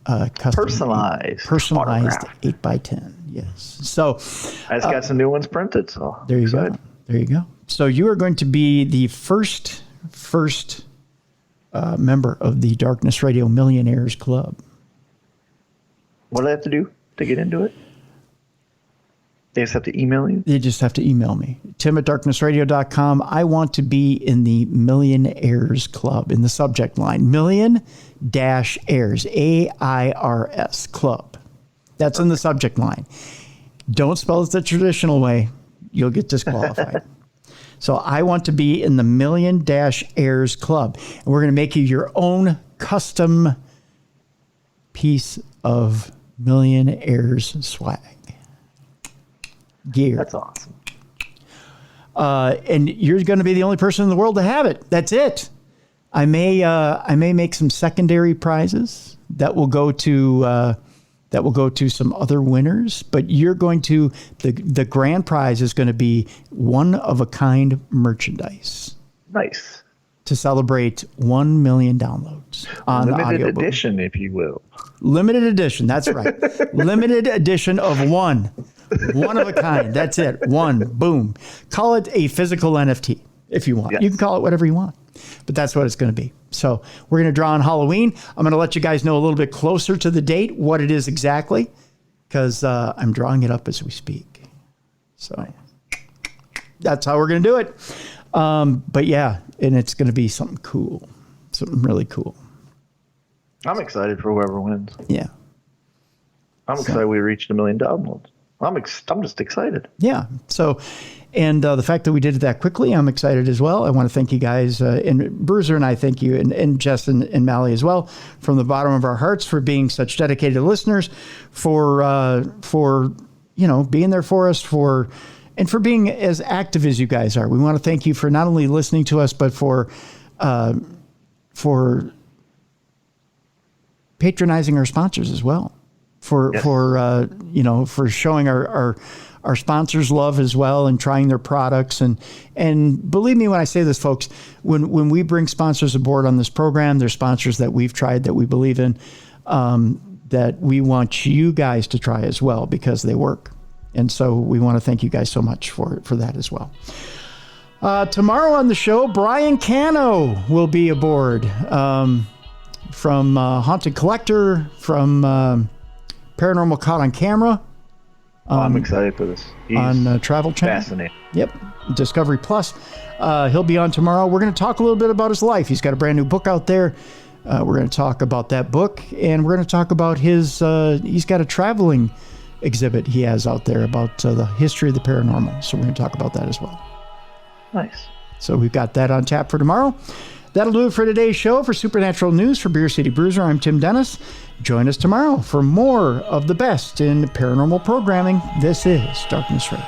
Speaker 1: a custom
Speaker 2: personalized
Speaker 1: 8x10. Yes. So
Speaker 2: I just got some new ones printed. So
Speaker 1: there you go. There you go. So you are going to be the first member of the Darkness Radio Millionaires Club.
Speaker 2: What do I have to do to get into it? They just have to email you?
Speaker 1: They just have to email me. tim@darknessradio.com. I want to be in the Millionaires Club in the subject line. Million-Airs, AIRS Club. That's in the subject line. Don't spell it the traditional way. You'll get disqualified. So I want to be in the Million-Airs Club. And we're going to make you your own custom piece of Millionaires swag. Gear.
Speaker 2: That's awesome.
Speaker 1: And you're going to be the only person in the world to have it. That's it. I may make some secondary prizes that will go to some other winners, but you're going to the grand prize is going to be one of a kind merchandise.
Speaker 2: Nice.
Speaker 1: to celebrate 1 million downloads on the
Speaker 2: limited
Speaker 1: audiobook.
Speaker 2: edition, if you will.
Speaker 1: Limited edition, that's right. Limited edition of one. One of a kind. That's it. One. Boom. Call it a physical NFT if you want.
Speaker 2: Yes.
Speaker 1: You can call it whatever you want. But that's what it's going to be. So we're going to draw on Halloween. I'm going to let you guys know a little bit closer to the date what it is exactly, because I'm drawing it up as we speak. So that's how we're going to do it. But yeah, and it's going to be something cool. Something really cool.
Speaker 2: I'm excited for whoever wins.
Speaker 1: Yeah.
Speaker 2: I'm excited we reached 1 million downloads. I'm just excited.
Speaker 1: Yeah. So, and the fact that we did it that quickly, I'm excited as well. I want to thank you guys, and Bruiser and I thank you, and Jess and Mally as well, from the bottom of our hearts for being such dedicated listeners, for being there for us, for being as active as you guys are. We want to thank you for not only listening to us, but for patronizing our sponsors as well. For showing our sponsors love as well, and trying their products, and believe me when I say this, folks, when we bring sponsors aboard on this program, they're sponsors that we've tried, that we believe in, that we want you guys to try as well, because they work. And so we want to thank you guys so much for that as well. Tomorrow on the show, Brian Cano will be aboard, from Haunted Collector, from Paranormal Caught on Camera.
Speaker 2: I'm excited for this. He's
Speaker 1: on Travel Channel.
Speaker 2: Fascinating.
Speaker 1: Yep. Discovery Plus. He'll be on tomorrow. We're going to talk a little bit about his life. He's got a brand new book out there. We're going to talk about that book, and we're going to talk about his, he's got a traveling exhibit he has out there about the history of the paranormal. So we're going to talk about that as well.
Speaker 2: Nice.
Speaker 1: So we've got that on tap for tomorrow. That'll do it for today's show. For Supernatural News for Beer City Bruiser, I'm Tim Dennis. Join us tomorrow for more of the best in paranormal programming. This is Darkness Radio.